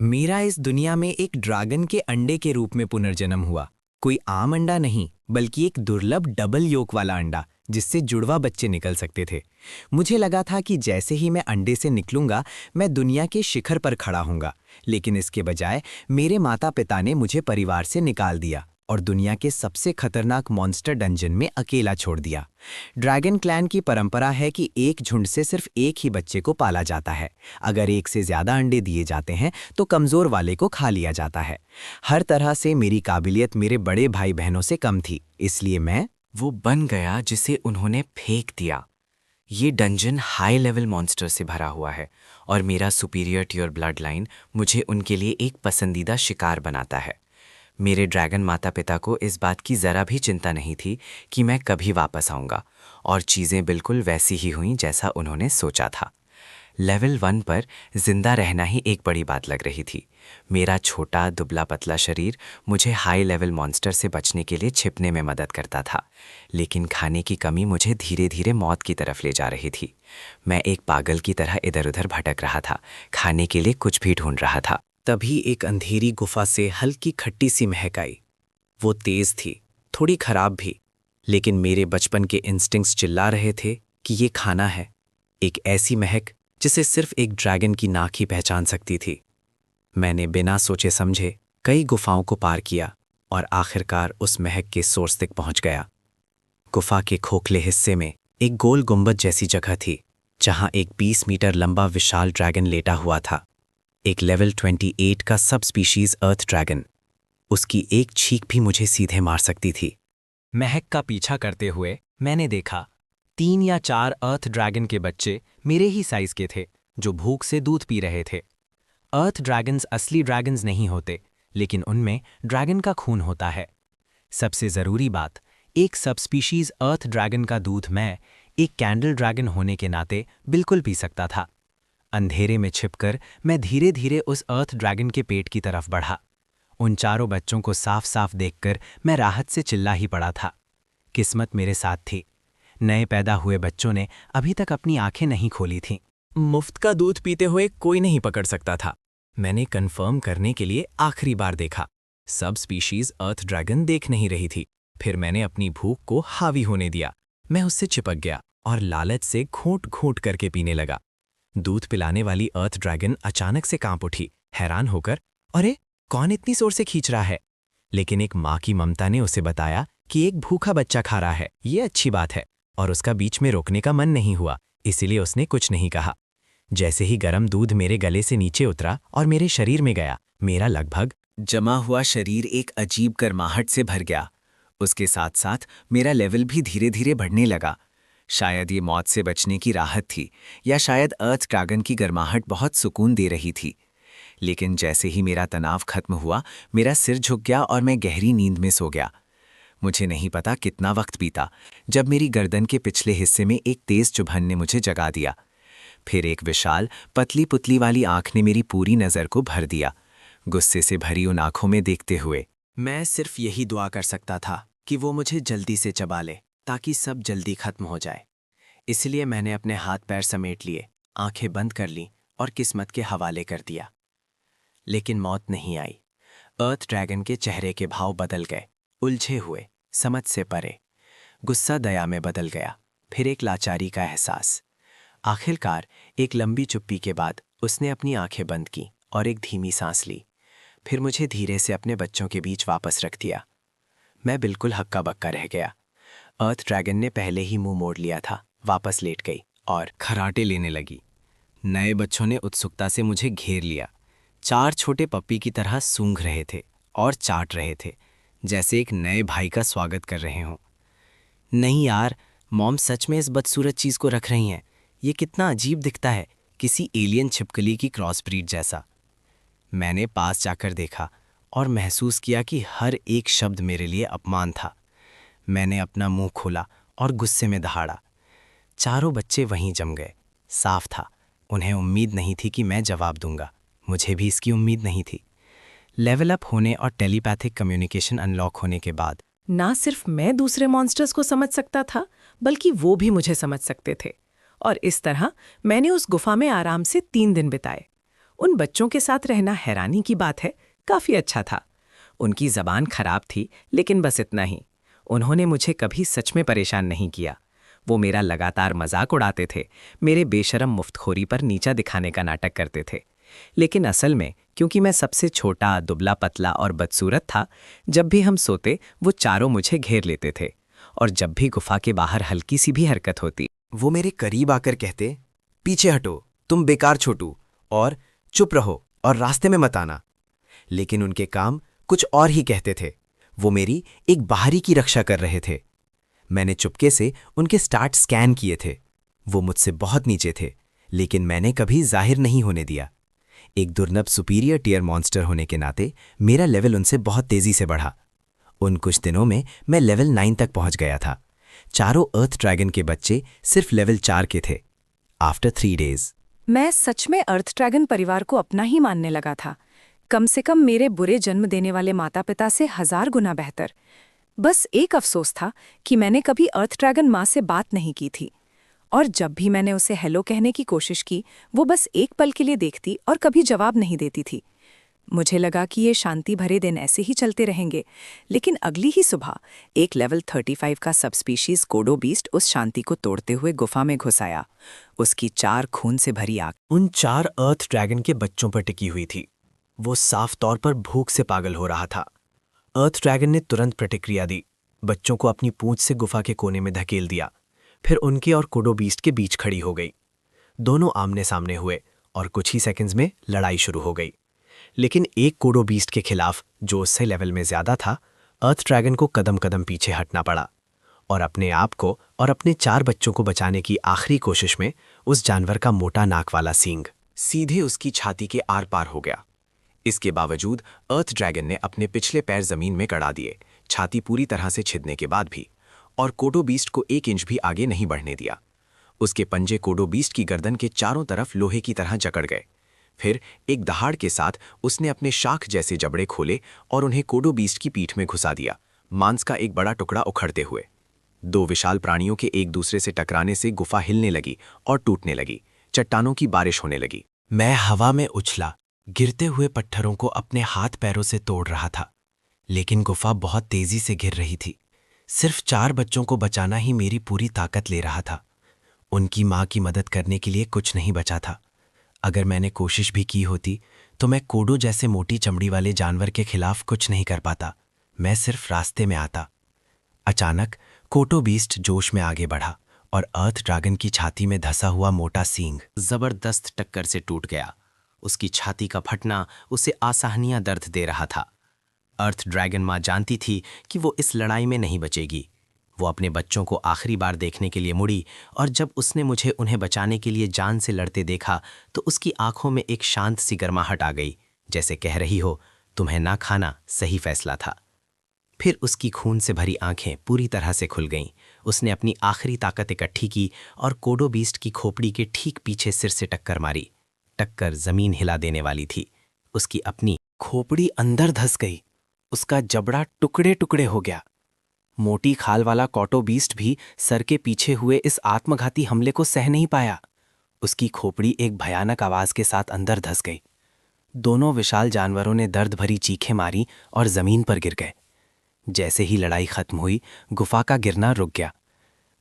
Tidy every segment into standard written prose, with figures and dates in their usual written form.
मेरा इस दुनिया में एक ड्रैगन के अंडे के रूप में पुनर्जन्म हुआ। कोई आम अंडा नहीं, बल्कि एक दुर्लभ डबल योक वाला अंडा जिससे जुड़वा बच्चे निकल सकते थे। मुझे लगा था कि जैसे ही मैं अंडे से निकलूंगा मैं दुनिया के शिखर पर खड़ा हूंगा, लेकिन इसके बजाय मेरे माता पिता ने मुझे परिवार से निकाल दिया और दुनिया के सबसे खतरनाक मॉन्स्टर डंजन में अकेला छोड़ दिया। ड्रैगन क्लैन की परंपरा है कि एक झुंड से सिर्फ एक ही बच्चे को पाला जाता है। अगर एक से ज्यादा अंडे दिए जाते हैं तो कमजोर वाले को खा लिया जाता है। हर तरह से मेरी काबिलियत मेरे बड़े भाई बहनों से कम थी, इसलिए मैं वो बन गया जिसे उन्होंने फेंक दिया। ये डंजन हाई लेवल मॉन्स्टर से भरा हुआ है और मेरा superior to your bloodline मुझे उनके लिए एक पसंदीदा शिकार बनाता है। मेरे ड्रैगन माता पिता को इस बात की ज़रा भी चिंता नहीं थी कि मैं कभी वापस आऊँगा, और चीज़ें बिल्कुल वैसी ही हुईं जैसा उन्होंने सोचा था। लेवल 1 पर जिंदा रहना ही एक बड़ी बात लग रही थी। मेरा छोटा दुबला पतला शरीर मुझे हाई लेवल मॉन्स्टर से बचने के लिए छिपने में मदद करता था, लेकिन खाने की कमी मुझे धीरे धीरे मौत की तरफ ले जा रही थी। मैं एक पागल की तरह इधर उधर भटक रहा था, खाने के लिए कुछ भी ढूंढ रहा था। तभी एक अंधेरी गुफा से हल्की खट्टी सी महक आई। वो तेज थी, थोड़ी खराब भी, लेकिन मेरे बचपन के इंस्टिंक्ट्स चिल्ला रहे थे कि ये खाना है। एक ऐसी महक जिसे सिर्फ एक ड्रैगन की नाक ही पहचान सकती थी। मैंने बिना सोचे समझे कई गुफाओं को पार किया और आखिरकार उस महक के सोर्स तक पहुंच गया। गुफा के खोखले हिस्से में एक गोल गुंबद जैसी जगह थी, जहां एक 20 मीटर लंबा विशाल ड्रैगन लेटा हुआ था। एक लेवल 28 का सब स्पीशीज अर्थ ड्रैगन। उसकी एक छींक भी मुझे सीधे मार सकती थी। महक का पीछा करते हुए मैंने देखा 3 या 4 अर्थ ड्रैगन के बच्चे मेरे ही साइज के थे, जो भूख से दूध पी रहे थे। अर्थ ड्रैगन्स असली ड्रैगन्स नहीं होते, लेकिन उनमें ड्रैगन का खून होता है। सबसे ज़रूरी बात, एक सबस्पीशीज अर्थ ड्रैगन का दूध मैं, एक कैंडल ड्रैगन होने के नाते, बिल्कुल पी सकता था। अंधेरे में छिपकर मैं धीरे धीरे उस अर्थ ड्रैगन के पेट की तरफ बढ़ा। उन चारों बच्चों को साफ साफ देखकर मैं राहत से चिल्ला ही पड़ा था। किस्मत मेरे साथ थी। नए पैदा हुए बच्चों ने अभी तक अपनी आंखें नहीं खोली थीं। मुफ्त का दूध पीते हुए कोई नहीं पकड़ सकता था। मैंने कंफर्म करने के लिए आखिरी बार देखा। सब स्पीशीज अर्थ ड्रैगन देख नहीं रही थी। फिर मैंने अपनी भूख को हावी होने दिया। मैं उससे चिपक गया और लालच से घूंट घूंट करके पीने लगा। दूध पिलाने वाली अर्थ ड्रैगन अचानक से कांप उठी, हैरान होकर, अरे कौन इतनी जोर से खींच रहा है? लेकिन एक माँ की ममता ने उसे बताया कि एक भूखा बच्चा खा रहा है, ये अच्छी बात है, और उसका बीच में रोकने का मन नहीं हुआ, इसीलिए उसने कुछ नहीं कहा। जैसे ही गर्म दूध मेरे गले से नीचे उतरा और मेरे शरीर में गया, मेरा लगभग जमा हुआ शरीर एक अजीब गर्माहट से भर गया। उसके साथ साथ मेरा लेवल भी धीरे धीरे बढ़ने लगा। शायद ये मौत से बचने की राहत थी, या शायद अर्थ ड्रैगन की गर्माहट बहुत सुकून दे रही थी। लेकिन जैसे ही मेरा तनाव खत्म हुआ, मेरा सिर झुक गया और मैं गहरी नींद में सो गया। मुझे नहीं पता कितना वक्त बीता जब मेरी गर्दन के पिछले हिस्से में एक तेज चुभन ने मुझे जगा दिया। फिर एक विशाल पतली पुतली वाली आंख ने मेरी पूरी नज़र को भर दिया। गुस्से से भरी उन आंखों में देखते हुए मैं सिर्फ यही दुआ कर सकता था कि वो मुझे जल्दी से चबा ले, ताकि सब जल्दी खत्म हो जाए। इसलिए मैंने अपने हाथ पैर समेट लिए, आंखें बंद कर लीं और किस्मत के हवाले कर दिया। लेकिन मौत नहीं आई। अर्थ ड्रैगन के चेहरे के भाव बदल गए, उलझे हुए, समझ से परे। गुस्सा दया में बदल गया, फिर एक लाचारी का एहसास। आखिरकार एक लंबी चुप्पी के बाद उसने अपनी आंखें बंद की और एक धीमी सांस ली। फिर मुझे धीरे से अपने बच्चों के बीच वापस रख दिया। मैं बिल्कुल हक्का बक्का रह गया। अर्थ ड्रैगन ने पहले ही मुंह मोड़ लिया था, वापस लेट गई और खर्राटे लेने लगी। नए बच्चों ने उत्सुकता से मुझे घेर लिया। 4 छोटे पप्पी की तरह सूंघ रहे थे और चाट रहे थे, जैसे एक नए भाई का स्वागत कर रहे हों। नहीं यार, मॉम सच में इस बदसूरत चीज़ को रख रही हैं। ये कितना अजीब दिखता है, किसी एलियन छिपकली की क्रॉस ब्रीड जैसा। मैंने पास जाकर देखा और महसूस किया कि हर एक शब्द मेरे लिए अपमान था। मैंने अपना मुंह खोला और गुस्से में दहाड़ा। चारों बच्चे वहीं जम गए। साफ था, उन्हें उम्मीद नहीं थी कि मैं जवाब दूंगा। मुझे भी इसकी उम्मीद नहीं थी। लेवल अप होने और टेलीपैथिक कम्युनिकेशन अनलॉक होने के बाद ना सिर्फ मैं दूसरे मॉन्स्टर्स को समझ सकता था, बल्कि वो भी मुझे समझ सकते थे। और इस तरह मैंने उस गुफा में आराम से 3 दिन बिताए। उन बच्चों के साथ रहना हैरानी की बात है, काफ़ी अच्छा था। उनकी ज़बान खराब थी, लेकिन बस इतना ही। उन्होंने मुझे कभी सच में परेशान नहीं किया। वो मेरा लगातार मजाक उड़ाते थे, मेरे बेशरम मुफ्तखोरी पर नीचा दिखाने का नाटक करते थे। लेकिन असल में क्योंकि मैं सबसे छोटा, दुबला पतला और बदसूरत था, जब भी हम सोते वो चारों मुझे घेर लेते थे। और जब भी गुफा के बाहर हल्की सी भी हरकत होती, वो मेरे करीब आकर कहते, पीछे हटो, तुम बेकार छोटू, और चुप रहो और रास्ते में मत आना। लेकिन उनके काम कुछ और ही कहते थे। वो मेरी एक बाहरी की रक्षा कर रहे थे। मैंने चुपके से उनके स्टार्ट स्कैन किए थे। वो मुझसे बहुत नीचे थे, लेकिन मैंने कभी जाहिर नहीं होने दिया। एक दुर्लभ सुपीरियर टियर मॉन्स्टर होने के नाते मेरा लेवल उनसे बहुत तेजी से बढ़ा। उन कुछ दिनों में मैं लेवल 9 तक पहुंच गया था। चारों अर्थ ड्रैगन के बच्चे सिर्फ लेवल 4 के थे। आफ्टर 3 डेज मैं सच में अर्थ ड्रैगन परिवार को अपना ही मानने लगा था। कम से कम मेरे बुरे जन्म देने वाले माता पिता से 1000 गुना बेहतर। बस एक अफसोस था कि मैंने कभी अर्थ ड्रैगन माँ से बात नहीं की थी, और जब भी मैंने उसे हेलो कहने की कोशिश की, वो बस एक पल के लिए देखती और कभी जवाब नहीं देती थी। मुझे लगा कि ये शांति भरे दिन ऐसे ही चलते रहेंगे, लेकिन अगली ही सुबह एक लेवल 35 का सबस्पीशीज कोडो बीस्ट उस शांति को तोड़ते हुए गुफा में घुस आया। उसकी 4 खून से भरी आंख उन 4 अर्थ ड्रैगन के बच्चों पर टिकी हुई थी। वो साफ तौर पर भूख से पागल हो रहा था। अर्थ ड्रैगन ने तुरंत प्रतिक्रिया दी, बच्चों को अपनी पूंछ से गुफा के कोने में धकेल दिया, फिर उनके और कोडो बीस्ट के बीच खड़ी हो गई। दोनों आमने सामने हुए और कुछ ही सेकंड्स में लड़ाई शुरू हो गई। लेकिन एक कोडो बीस्ट के खिलाफ, जो उससे लेवल में ज्यादा था, अर्थ ड्रैगन को कदम कदम पीछे हटना पड़ा, और अपने आप को और अपने 4 बच्चों को बचाने की आखिरी कोशिश में उस जानवर का मोटा नाक वाला सींग सीधे उसकी छाती के आर पार हो गया। इसके बावजूद अर्थ ड्रैगन ने अपने पिछले पैर जमीन में गड़ा दिए, छाती पूरी तरह से छिदने के बाद भी, और कोडो बीस्ट को 1 इंच भी आगे नहीं बढ़ने दिया। उसके पंजे कोडो बीस्ट की गर्दन के चारों तरफ लोहे की तरह जकड़ गए। फिर एक दहाड़ के साथ उसने अपने शाख जैसे जबड़े खोले और उन्हें कोडो बीस्ट की पीठ में घुसा दिया, मांस का एक बड़ा टुकड़ा उखड़ते हुए। 2 विशाल प्राणियों के एक दूसरे से टकराने से गुफा हिलने लगी और टूटने लगी। चट्टानों की बारिश होने लगी। मैं हवा में उछला, गिरते हुए पत्थरों को अपने हाथ पैरों से तोड़ रहा था, लेकिन गुफा बहुत तेजी से गिर रही थी। सिर्फ 4 बच्चों को बचाना ही मेरी पूरी ताकत ले रहा था। उनकी माँ की मदद करने के लिए कुछ नहीं बचा था। अगर मैंने कोशिश भी की होती तो मैं कोडो जैसे मोटी चमड़ी वाले जानवर के खिलाफ कुछ नहीं कर पाता। मैं सिर्फ रास्ते में आता। अचानक कोडो बीस्ट जोश में आगे बढ़ा और अर्थ ड्रैगन की छाती में धंसा हुआ मोटा सींग जबरदस्त टक्कर से टूट गया। उसकी छाती का फटना उसे असहनीय दर्द दे रहा था। अर्थ ड्रैगन माँ जानती थी कि वो इस लड़ाई में नहीं बचेगी। वो अपने बच्चों को आखिरी बार देखने के लिए मुड़ी, और जब उसने मुझे उन्हें बचाने के लिए जान से लड़ते देखा तो उसकी आंखों में एक शांत सी गर्माहट आ गई, जैसे कह रही हो, तुम्हें ना खाना सही फैसला था। फिर उसकी खून से भरी आंखें पूरी तरह से खुल गईं। उसने अपनी आखिरी ताकत इकट्ठी की और कोडो बीस्ट की खोपड़ी के ठीक पीछे सिर से टक्कर मारी। टक्कर जमीन हिला देने वाली थी। उसकी अपनी खोपड़ी अंदर धंस गई। उसका जबड़ा टुकड़े टुकड़े हो गया। मोटी खाल वाला कोडो बीस्ट भी सर के पीछे हुए इस आत्मघाती हमले को सह नहीं पाया। उसकी खोपड़ी एक भयानक आवाज के साथ अंदर धंस गई। दोनों विशाल जानवरों ने दर्द भरी चीखें मारी और जमीन पर गिर गए। जैसे ही लड़ाई खत्म हुई, गुफा का गिरना रुक गया।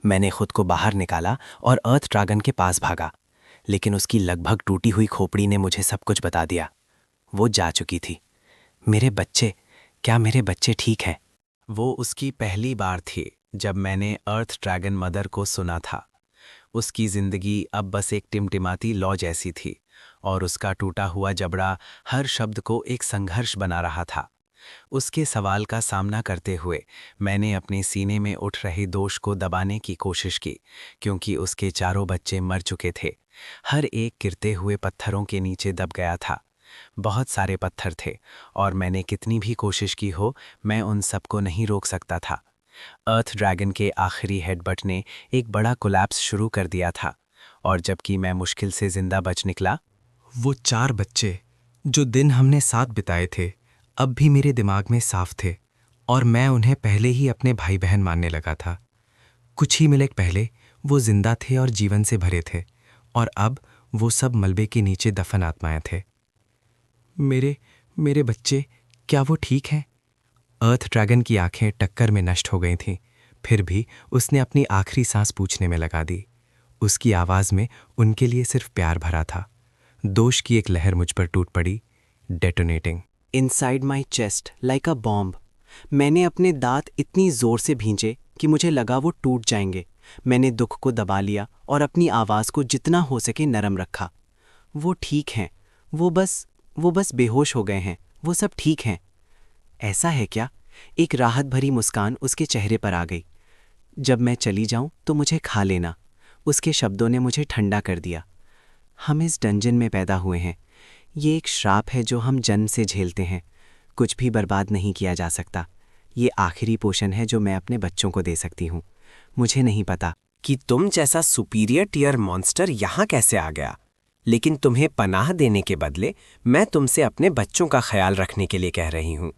मैंने खुद को बाहर निकाला और अर्थ ड्रैगन के पास भागा, लेकिन उसकी लगभग टूटी हुई खोपड़ी ने मुझे सब कुछ बता दिया। वो जा चुकी थी। मेरे बच्चे, क्या मेरे बच्चे ठीक हैं? वो उसकी पहली बार थी जब मैंने अर्थ ड्रैगन मदर को सुना था। उसकी जिंदगी अब बस एक टिमटिमाती लौ जैसी थी, और उसका टूटा हुआ जबड़ा हर शब्द को एक संघर्ष बना रहा था। उसके सवाल का सामना करते हुए मैंने अपने सीने में उठ रहे दोष को दबाने की कोशिश की, क्योंकि उसके चारों बच्चे मर चुके थे। हर एक गिरते हुए पत्थरों के नीचे दब गया था। बहुत सारे पत्थर थे, और मैंने कितनी भी कोशिश की हो, मैं उन सबको नहीं रोक सकता था। अर्थ ड्रैगन के आखिरी हेडबट ने एक बड़ा कोलैप्स शुरू कर दिया था, और जबकि मैं मुश्किल से जिंदा बच निकला, वो 4 बच्चे जो दिन हमने साथ बिताए थे अब भी मेरे दिमाग में साफ थे, और मैं उन्हें पहले ही अपने भाई बहन मानने लगा था। कुछ ही मिनट पहले वो जिंदा थे और जीवन से भरे थे, और अब वो सब मलबे के नीचे दफन आत्माएं थे। मेरे बच्चे, क्या वो ठीक हैं? अर्थ ड्रैगन की आंखें टक्कर में नष्ट हो गई थीं। फिर भी उसने अपनी आखिरी सांस पूछने में लगा दी। उसकी आवाज़ में उनके लिए सिर्फ प्यार भरा था। दोष की एक लहर मुझ पर टूट पड़ी, detonating inside my chest like a bomb. मैंने अपने दांत इतनी जोर से भींचे कि मुझे लगा वो टूट जाएंगे। मैंने दुख को दबा लिया और अपनी आवाज़ को जितना हो सके नरम रखा। वो ठीक हैं, वो बस बेहोश हो गए हैं, वो सब ठीक हैं। ऐसा है क्या? एक राहत भरी मुस्कान उसके चेहरे पर आ गई। जब मैं चली जाऊं तो मुझे खा लेना। उसके शब्दों ने मुझे ठंडा कर दिया। हम इस डंजन में पैदा हुए हैं। ये एक श्राप है जो हम जन्म से झेलते हैं। कुछ भी बर्बाद नहीं किया जा सकता। ये आखिरी पोषण है जो मैं अपने बच्चों को दे सकती हूँ। मुझे नहीं पता कि तुम जैसा सुपीरियर टियर मॉन्स्टर यहाँ कैसे आ गया, लेकिन तुम्हें पनाह देने के बदले मैं तुमसे अपने बच्चों का ख्याल रखने के लिए कह रही हूँ।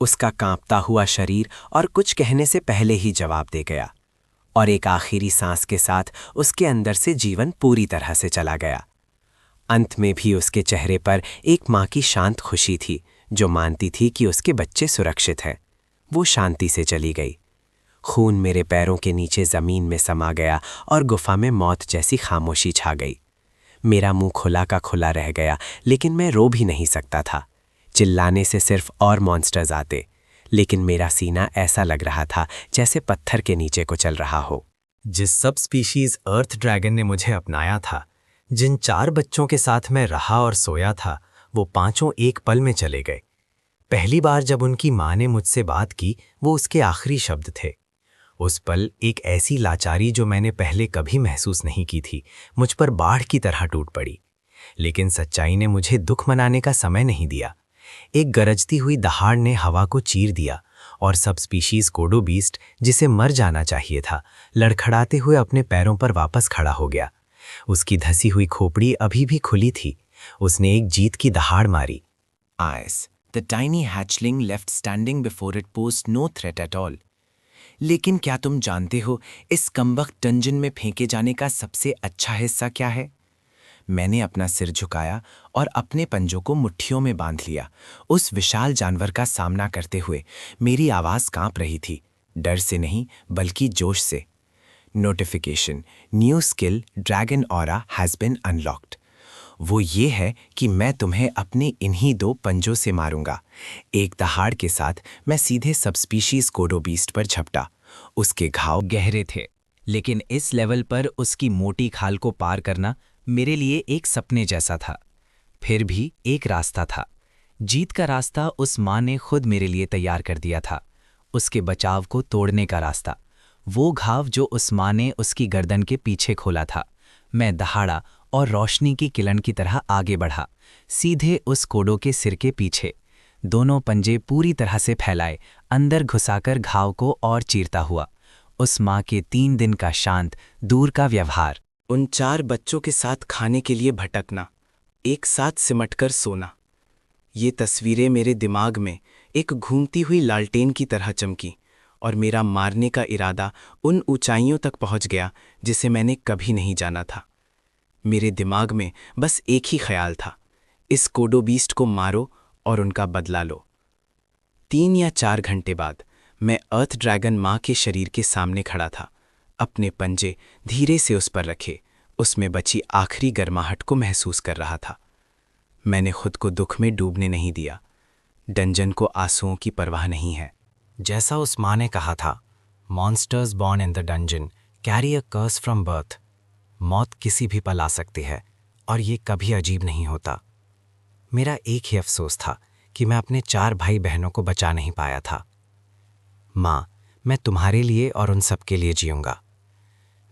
उसका कांपता हुआ शरीर और कुछ कहने से पहले ही जवाब दे गया, और एक आखिरी सांस के साथ उसके अंदर से जीवन पूरी तरह से चला गया। अंत में भी उसके चेहरे पर एक माँ की शांत खुशी थी, जो मानती थी कि उसके बच्चे सुरक्षित हैं। वो शांति से चली गई। खून मेरे पैरों के नीचे जमीन में समा गया और गुफा में मौत जैसी खामोशी छा गई। मेरा मुंह खुला का खुला रह गया, लेकिन मैं रो भी नहीं सकता था। चिल्लाने से सिर्फ और मॉन्स्टर्स आते, लेकिन मेरा सीना ऐसा लग रहा था जैसे पत्थर के नीचे को चल रहा हो। जिस सब स्पीशीज अर्थ ड्रैगन ने मुझे अपनाया था, जिन 4 बच्चों के साथ मैं रहा और सोया था, वो 5 एक पल में चले गए। पहली बार जब उनकी माँ ने मुझसे बात की, वो उसके आखिरी शब्द थे। उस पल एक ऐसी लाचारी जो मैंने पहले कभी महसूस नहीं की थी, मुझ पर बाढ़ की तरह टूट पड़ी। लेकिन सच्चाई ने मुझे दुख मनाने का समय नहीं दिया। एक गरजती हुई दहाड़ ने हवा को चीर दिया और सब स्पीशीज कोडो बीस्ट, जिसे मर जाना चाहिए था, लड़खड़ाते हुए अपने पैरों पर वापस खड़ा हो गया। उसकी धसी हुई खोपड़ी अभी भी खुली थी। उसने एक जीत की दहाड़ मारी। Eyes, the tiny hatchling left standing before it posed no threat at all. लेकिन क्या तुम जानते हो इस कमबख्त डंजन में फेंके जाने का सबसे अच्छा हिस्सा क्या है? मैंने अपना सिर झुकाया और अपने पंजों को मुट्ठियों में बांध लिया। उस विशाल जानवर का सामना करते हुए मेरी आवाज़ कांप रही थी, डर से नहीं बल्कि जोश से। Notification, new skill dragon aura has been unlocked. वो ये है कि मैं तुम्हें अपने इन्हीं 2 पंजों से मारूंगा। एक दहाड़ के साथ मैं सीधे सबस्पीशीज कोडो बीस्ट पर झपटा। उसके घाव गहरे थे, लेकिन इस लेवल पर उसकी मोटी खाल को पार करना मेरे लिए एक सपने जैसा था। फिर भी एक रास्ता था। जीत का रास्ता उस माँ ने खुद मेरे लिए तैयार कर दिया था। उसके बचाव को तोड़ने का रास्ता, वो घाव जो उस माँ ने उसकी गर्दन के पीछे खोला था। मैं दहाड़ा और रोशनी की किरण की तरह आगे बढ़ा, सीधे उस कोडो के सिर के पीछे। दोनों पंजे पूरी तरह से फैलाए, अंदर घुसाकर घाव को और चीरता हुआ। उस माँ के 3 दिन का शांत, दूर का व्यवहार, उन 4 बच्चों के साथ खाने के लिए भटकना, एक साथ सिमटकर सोना, ये तस्वीरें मेरे दिमाग में एक घूमती हुई लालटेन की तरह चमकी, और मेरा मारने का इरादा उन ऊंचाइयों तक पहुंच गया जिसे मैंने कभी नहीं जाना था। मेरे दिमाग में बस एक ही ख्याल था, इस कोडो बीस्ट को मारो और उनका बदला लो। 3 या 4 घंटे बाद मैं अर्थ ड्रैगन माँ के शरीर के सामने खड़ा था, अपने पंजे धीरे से उस पर रखे, उसमें बची आखिरी गर्माहट को महसूस कर रहा था। मैंने खुद को दुख में डूबने नहीं दिया। डंजन को आंसुओं की परवाह नहीं है। जैसा उस माँ ने कहा था, monsters born in the dungeon carry a curse from birth. मौत किसी भी पल आ सकती है, और ये कभी अजीब नहीं होता। मेरा एक ही अफसोस था कि मैं अपने 4 भाई बहनों को बचा नहीं पाया था। माँ, मैं तुम्हारे लिए और उन सब के लिए जीऊंगा।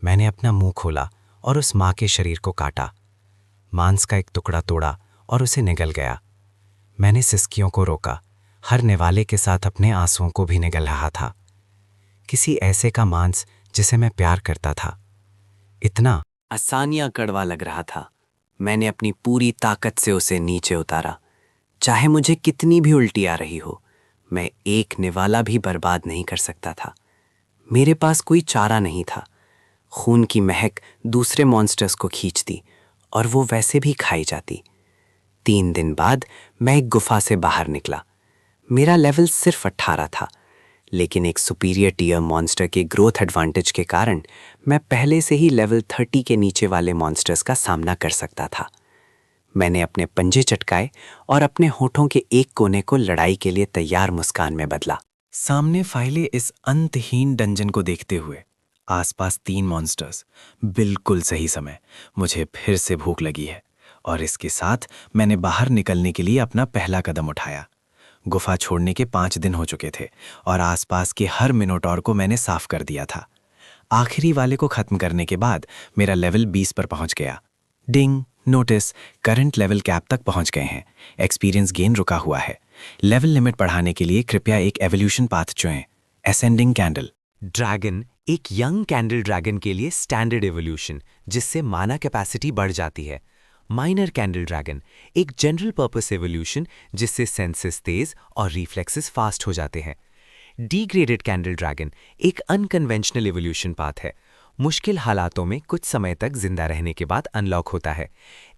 मैंने अपना मुंह खोला और उस माँ के शरीर को काटा। मांस का एक टुकड़ा तोड़ा और उसे निगल गया। मैंने सिसकियों को रोका, हर निवाले के साथ अपने आंसुओं को भी निगल रहा था। किसी ऐसे का मांस जिसे मैं प्यार करता था, इतना आसान या कड़वा लग रहा था। मैंने अपनी पूरी ताकत से उसे नीचे उतारा। चाहे मुझे कितनी भी उल्टी आ रही हो, मैं एक निवाला भी बर्बाद नहीं कर सकता था। मेरे पास कोई चारा नहीं था। खून की महक दूसरे मॉन्स्टर्स को खींचती और वो वैसे भी खाई जाती। 3 दिन बाद मैं एक गुफा से बाहर निकला। मेरा लेवल सिर्फ 18 था, लेकिन एक सुपीरियर टीयर मॉन्स्टर के ग्रोथ एडवांटेज के कारण मैं पहले से ही लेवल 30 के नीचे वाले मॉन्स्टर्स का सामना कर सकता था। मैंने अपने पंजे चटकाए और अपने होठों के एक कोने को लड़ाई के लिए तैयार मुस्कान में बदला। सामने फाइले इस अंतहीन डंजन को देखते हुए, आसपास 3 मॉन्स्टर्स, बिल्कुल सही समय। मुझे फिर से भूख लगी है और इसके साथ मैंने बाहर निकलने के लिए अपना पहला कदम उठाया। गुफा छोड़ने के 5 दिन हो चुके थे और आसपास के हर मिनोटॉर को मैंने साफ कर दिया था। आखिरी वाले को खत्म करने के बाद मेरा लेवल 20 पर पहुंच गया। डिंग, नोटिस, करंट लेवल कैप तक पहुंच गए हैं। एक्सपीरियंस गेन रुका हुआ है। लेवल लिमिट बढ़ाने के लिए कृपया एक एवोल्यूशन पाथ चुनें। Ascending candle. ड्रैगन एक यंग कैंडल ड्रैगन के लिए स्टैंडर्ड एवोल्यूशन, जिससे माना कैपेसिटी बढ़ जाती है। माइनर कैंडल ड्रैगन एक जनरल पर्पस एवोल्यूशन, जिससे सेंसेस तेज और रिफ्लेक्सेस फास्ट हो जाते हैं। डिग्रेडेड कैंडल ड्रैगन एक अनकन्वेंशनल एवोल्यूशन पाथ है। मुश्किल हालातों में कुछ समय तक जिंदा रहने के बाद अनलॉक होता है।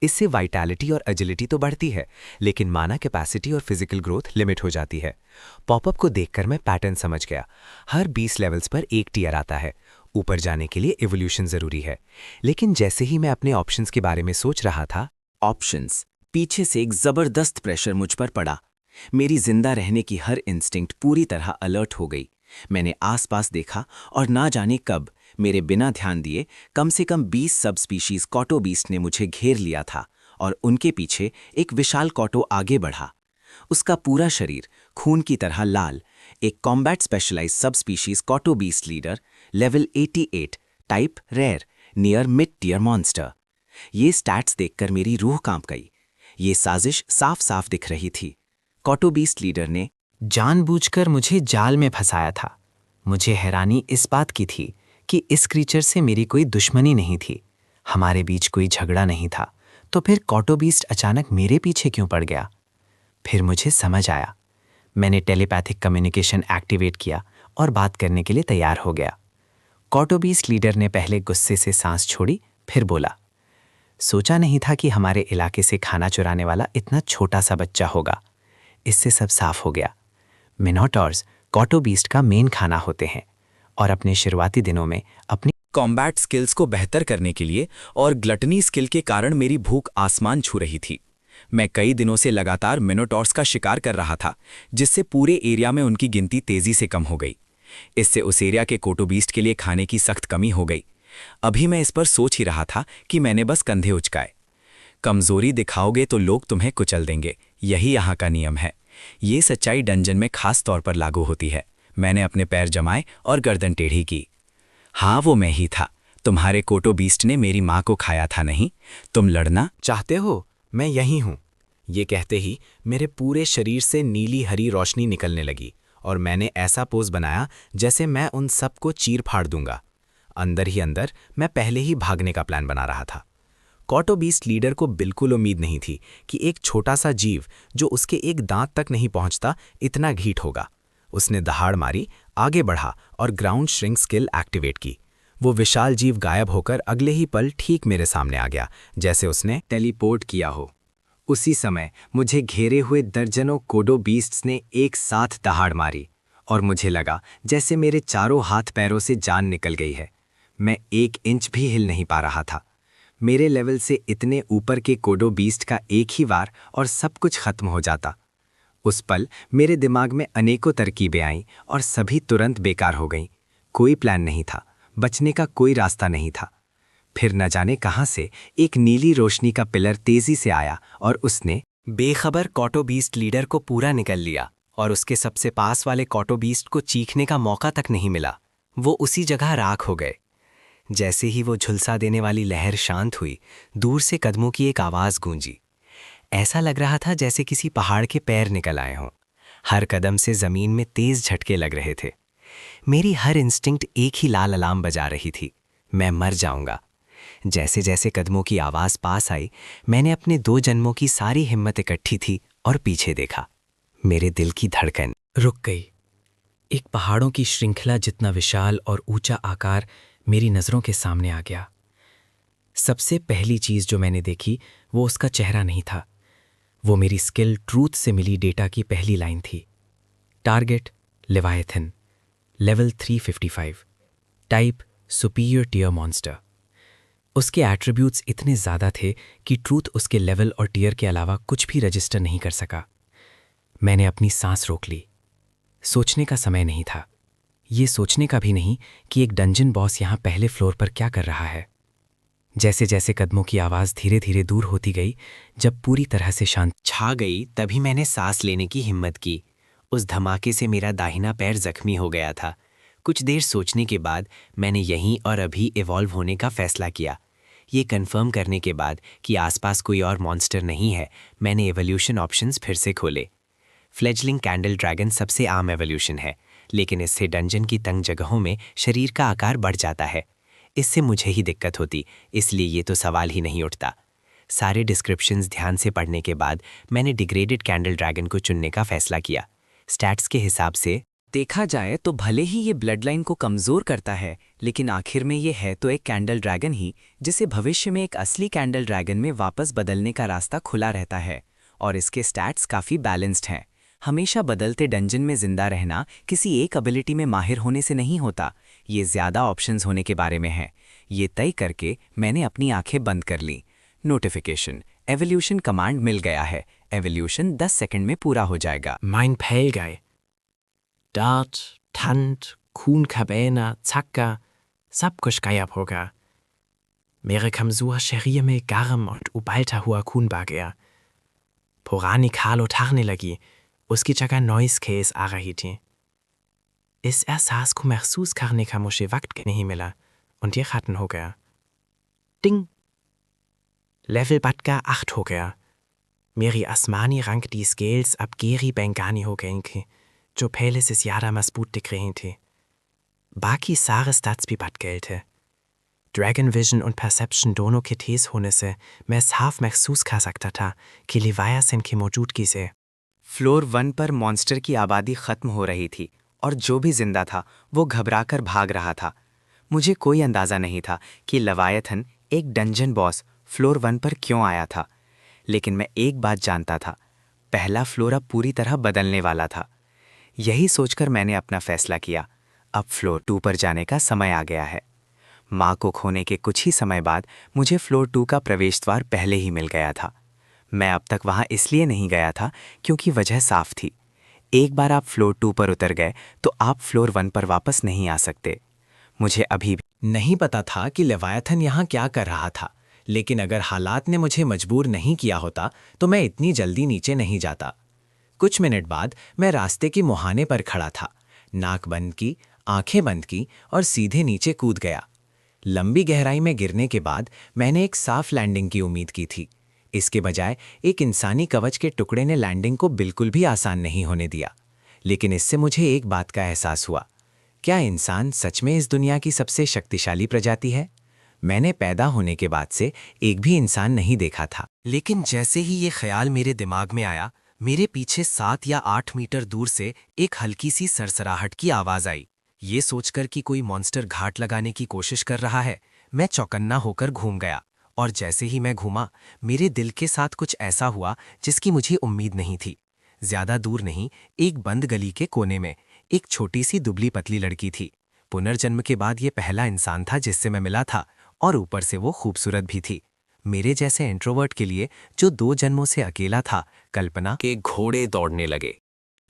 इससे वाइटैलिटी और एजिलिटी तो बढ़ती है, लेकिन माना कैपेसिटी और फिजिकल ग्रोथ लिमिट हो जाती है। पॉपअप को देखकर मैं पैटर्न समझ गया। हर 20 लेवल्स पर एक टियर आता है। ऊपर जाने के लिए एवोल्यूशन जरूरी है। लेकिन जैसे ही मैं अपने ऑप्शंस के बारे में सोच रहा था, ऑप्शंस, पीछे से एक जबरदस्त प्रेशर मुझ पर पड़ा। मेरी जिंदा रहने की हर इंस्टिंक्ट पूरी तरह अलर्ट हो गई। मैंने आसपास देखा और ना जाने कब मेरे बिना ध्यान दिए कम से कम 20 सब स्पीशीज कॉटो बीस्ट ने मुझे घेर लिया था और उनके पीछे एक विशाल कॉटो आगे बढ़ा। उसका पूरा शरीर खून की तरह लाल, एक कॉम्बैट स्पेशलाइज सब स्पीशीज कॉटो beast leader, level 88, type rare, near mid tier monster. ये स्टैट्स देखकर मेरी रूह कांप गई। ये साजिश साफ साफ दिख रही थी। कॉटो बीस्ट लीडर ने जानबूझकर मुझे जाल में फंसाया था। मुझे हैरानी इस बात की थी कि इस क्रीचर से मेरी कोई दुश्मनी नहीं थी, हमारे बीच कोई झगड़ा नहीं था, तो फिर कॉटो बीस्ट अचानक मेरे पीछे क्यों पड़ गया? फिर मुझे समझ आया। मैंने टेलीपैथिक कम्युनिकेशन एक्टिवेट किया और बात करने के लिए तैयार हो गया। कॉटो बीस्ट लीडर ने पहले गुस्से से सांस छोड़ी, फिर बोला, सोचा नहीं था कि हमारे इलाके से खाना चुराने वाला इतना छोटा सा बच्चा होगा। इससे सब साफ हो गया। मिनोटॉर्स कॉटो बीस्ट का मेन खाना होते हैं और अपने शुरुआती दिनों में अपनी कॉम्बैट स्किल्स को बेहतर करने के लिए और ग्लटनी स्किल के कारण मेरी भूख आसमान छू रही थी। मैं कई दिनों से लगातार मिनोटॉर्स का शिकार कर रहा था, जिससे पूरे एरिया में उनकी गिनती तेजी से कम हो गई। इससे उस एरिया के कॉटो बीस्ट के लिए खाने की सख्त कमी हो गई। अभी मैं इस पर सोच ही रहा था कि मैंने बस कंधे उचकाए। कमजोरी दिखाओगे तो लोग तुम्हें कुचल देंगे, यही यहाँ का नियम है। ये सच्चाई डंजन में खास तौर पर लागू होती है। मैंने अपने पैर जमाए और गर्दन टेढ़ी की। हाँ, वो मैं ही था। तुम्हारे कॉटो बीस्ट ने मेरी माँ को खाया था, नहीं? तुम लड़ना चाहते हो? मैं यहीं हूं। ये कहते ही मेरे पूरे शरीर से नीली हरी रोशनी निकलने लगी और मैंने ऐसा पोज बनाया जैसे मैं उन सबको चीर फाड़ दूंगा। अंदर ही अंदर मैं पहले ही भागने का प्लान बना रहा था। कॉटो बीस्ट लीडर को बिल्कुल उम्मीद नहीं थी कि एक छोटा सा जीव जो उसके एक दांत तक नहीं पहुंचता इतना घीट होगा। उसने दहाड़ मारी, आगे बढ़ा और ग्राउंड श्रिंक स्किल एक्टिवेट की। वो विशाल जीव गायब होकर अगले ही पल ठीक मेरे सामने आ गया, जैसे उसने टेलीपोर्ट किया हो। उसी समय मुझे घेरे हुए दर्जनों कोडो बीस्ट्स ने एक साथ दहाड़ मारी और मुझे लगा जैसे मेरे चारों हाथ पैरों से जान निकल गई है। मैं 1 इंच भी हिल नहीं पा रहा था। मेरे लेवल से इतने ऊपर के कोडो बीस्ट का एक ही वार और सब कुछ खत्म हो जाता। उस पल मेरे दिमाग में अनेकों तरकीबें आईं और सभी तुरंत बेकार हो गईं। कोई प्लान नहीं था, बचने का कोई रास्ता नहीं था। फिर न जाने कहां से एक नीली रोशनी का पिलर तेजी से आया और उसने बेखबर कॉटो बीस्ट लीडर को पूरा निकल लिया और उसके सबसे पास वाले कॉटो बीस्ट को चीखने का मौका तक नहीं मिला। वो उसी जगह राख हो गए। जैसे ही वो झुलसा देने वाली लहर शांत हुई, दूर से कदमों की एक आवाज गूंजी। ऐसा लग रहा था जैसे किसी पहाड़ के पैर निकल आए हों। हर कदम से जमीन में तेज झटके लग रहे थे। मेरी हर इंस्टिंक्ट एक ही लाल अलार्म बजा रही थी, मैं मर जाऊंगा। जैसे जैसे कदमों की आवाज पास आई, मैंने अपने 2 जन्मों की सारी हिम्मत इकट्ठी थी और पीछे देखा। मेरे दिल की धड़कन रुक गई। एक पहाड़ों की श्रृंखला जितना विशाल और ऊंचा आकार मेरी नज़रों के सामने आ गया। सबसे पहली चीज जो मैंने देखी वो उसका चेहरा नहीं था, वो मेरी स्किल ट्रूथ से मिली डेटा की पहली लाइन थी। Target leviathan, level 355, type superior tier monster. उसके एट्रीब्यूट्स इतने ज़्यादा थे कि ट्रूथ उसके लेवल और टियर के अलावा कुछ भी रजिस्टर नहीं कर सका। मैंने अपनी सांस रोक ली। सोचने का समय नहीं था, ये सोचने का भी नहीं कि एक डंजन बॉस यहाँ पहले फ्लोर पर क्या कर रहा है। जैसे जैसे कदमों की आवाज़ धीरे धीरे दूर होती गई, जब पूरी तरह से शांत छा गई, तभी मैंने सांस लेने की हिम्मत की। उस धमाके से मेरा दाहिना पैर जख्मी हो गया था। कुछ देर सोचने के बाद मैंने यहीं और अभी इवॉल्व होने का फैसला किया। ये कंफर्म करने के बाद कि आसपास कोई और मॉन्स्टर नहीं है, मैंने एवोल्यूशन ऑप्शंस फिर से खोले। फ्लेजलिंग कैंडल ड्रैगन सबसे आम एवोल्यूशन है, लेकिन इससे डंजन की तंग जगहों में शरीर का आकार बढ़ जाता है। इससे मुझे ही दिक्कत होती, इसलिए ये तो सवाल ही नहीं उठता। सारे डिस्क्रिप्शंस ध्यान से पढ़ने के बाद मैंने डिग्रेडेड कैंडल ड्रैगन को चुनने का फैसला किया। स्टैट्स के हिसाब से देखा जाए तो भले ही ये ब्लड लाइन को कमज़ोर करता है, लेकिन आखिर में ये है तो एक कैंडल ड्रैगन ही, जिसे भविष्य में एक असली कैंडल ड्रैगन में वापस बदलने का रास्ता खुला रहता है। और इसके स्टैट्स काफ़ी बैलेंस्ड हैं। हमेशा बदलते डंजन में जिंदा रहना किसी एक एबिलिटी में माहिर होने से नहीं होता, ये ज़्यादा ऑप्शंस होने के बारे में है। ये तय करके मैंने अपनी आंखें बंद कर ली। नोटिफिकेशन, एवोल्यूशन कमांड मिल गया है। एवोल्यूशन 10 सेकंड में पूरा हो जाएगा। Mein Pelgei. Dart, Tant, Kuhn Cabena, Zacka, Sapkush Geierpoker. Mere Kamsur Sherie में Garm und Ubalta Hua Kuhn Bagea. Porani Carlo Tarni लगी, उसकी जगह नॉइस केस आ रही थी। इस एहसास को महसूस करने का मुझे वक्त नहीं मिला और ये खत्म हो गया। डिंग! लेवल बढ़कर 8 हो गया। मेरी आसमानी रंग की स्केल्स अब गेरी बैंगानी हो गई थी, जो पहले से ज़्यादा मजबूत दिख रही थी। बाकी सारे स्टैट्स भी बढ़ गए थे। ड्रैगन विजन और परसेप्शन दोनों के तेज होने से मैं साफ महसूस कर सकता था कि लिवायासन की मौजूदगी से फ्लोर 1 पर मॉन्स्टर की आबादी खत्म हो रही थी और जो भी जिंदा था वो घबराकर भाग रहा था। मुझे कोई अंदाज़ा नहीं था कि लवायथन, एक डंजन बॉस, फ्लोर 1 पर क्यों आया था, लेकिन मैं एक बात जानता था, पहला फ्लोर अब पूरी तरह बदलने वाला था। यही सोचकर मैंने अपना फैसला किया, अब फ्लोर 2 पर जाने का समय आ गया है। माँ को खोने के कुछ ही समय बाद मुझे फ्लोर 2 का प्रवेश द्वार पहले ही मिल गया था। मैं अब तक वहाँ इसलिए नहीं गया था क्योंकि वजह साफ थी। एक बार आप फ्लोर 2 पर उतर गए तो आप फ्लोर 1 पर वापस नहीं आ सकते। मुझे अभी भी नहीं पता था कि लेवायथन यहाँ क्या कर रहा था, लेकिन अगर हालात ने मुझे मजबूर नहीं किया होता तो मैं इतनी जल्दी नीचे नहीं जाता। कुछ मिनट बाद मैं रास्ते की मुहाने पर खड़ा था, नाक बंद की, आंखें बंद की और सीधे नीचे कूद गया। लंबी गहराई में गिरने के बाद मैंने एक साफ लैंडिंग की उम्मीद की थी। इसके बजाय एक इंसानी कवच के टुकड़े ने लैंडिंग को बिल्कुल भी आसान नहीं होने दिया। लेकिन इससे मुझे एक बात का एहसास हुआ, क्या इंसान सच में इस दुनिया की सबसे शक्तिशाली प्रजाति है? मैंने पैदा होने के बाद से एक भी इंसान नहीं देखा था। लेकिन जैसे ही ये ख्याल मेरे दिमाग में आया, मेरे पीछे 7 या 8 मीटर दूर से एक हल्की सी सरसराहट की आवाज़ आई। ये सोचकर कि कोई मॉन्स्टर घाट लगाने की कोशिश कर रहा है, मैं चौकन्ना होकर घूम गया। और जैसे ही मैं घूमा, मेरे दिल के साथ कुछ ऐसा हुआ जिसकी मुझे उम्मीद नहीं थी। ज़्यादा दूर नहीं, एक बंद गली के कोने में एक छोटी सी दुबली पतली लड़की थी। पुनर्जन्म के बाद ये पहला इंसान था जिससे मैं मिला था, और ऊपर से वो खूबसूरत भी थी। मेरे जैसे इंट्रोवर्ट के लिए, जो 2 जन्मों से अकेला था, कल्पना के घोड़े दौड़ने लगे।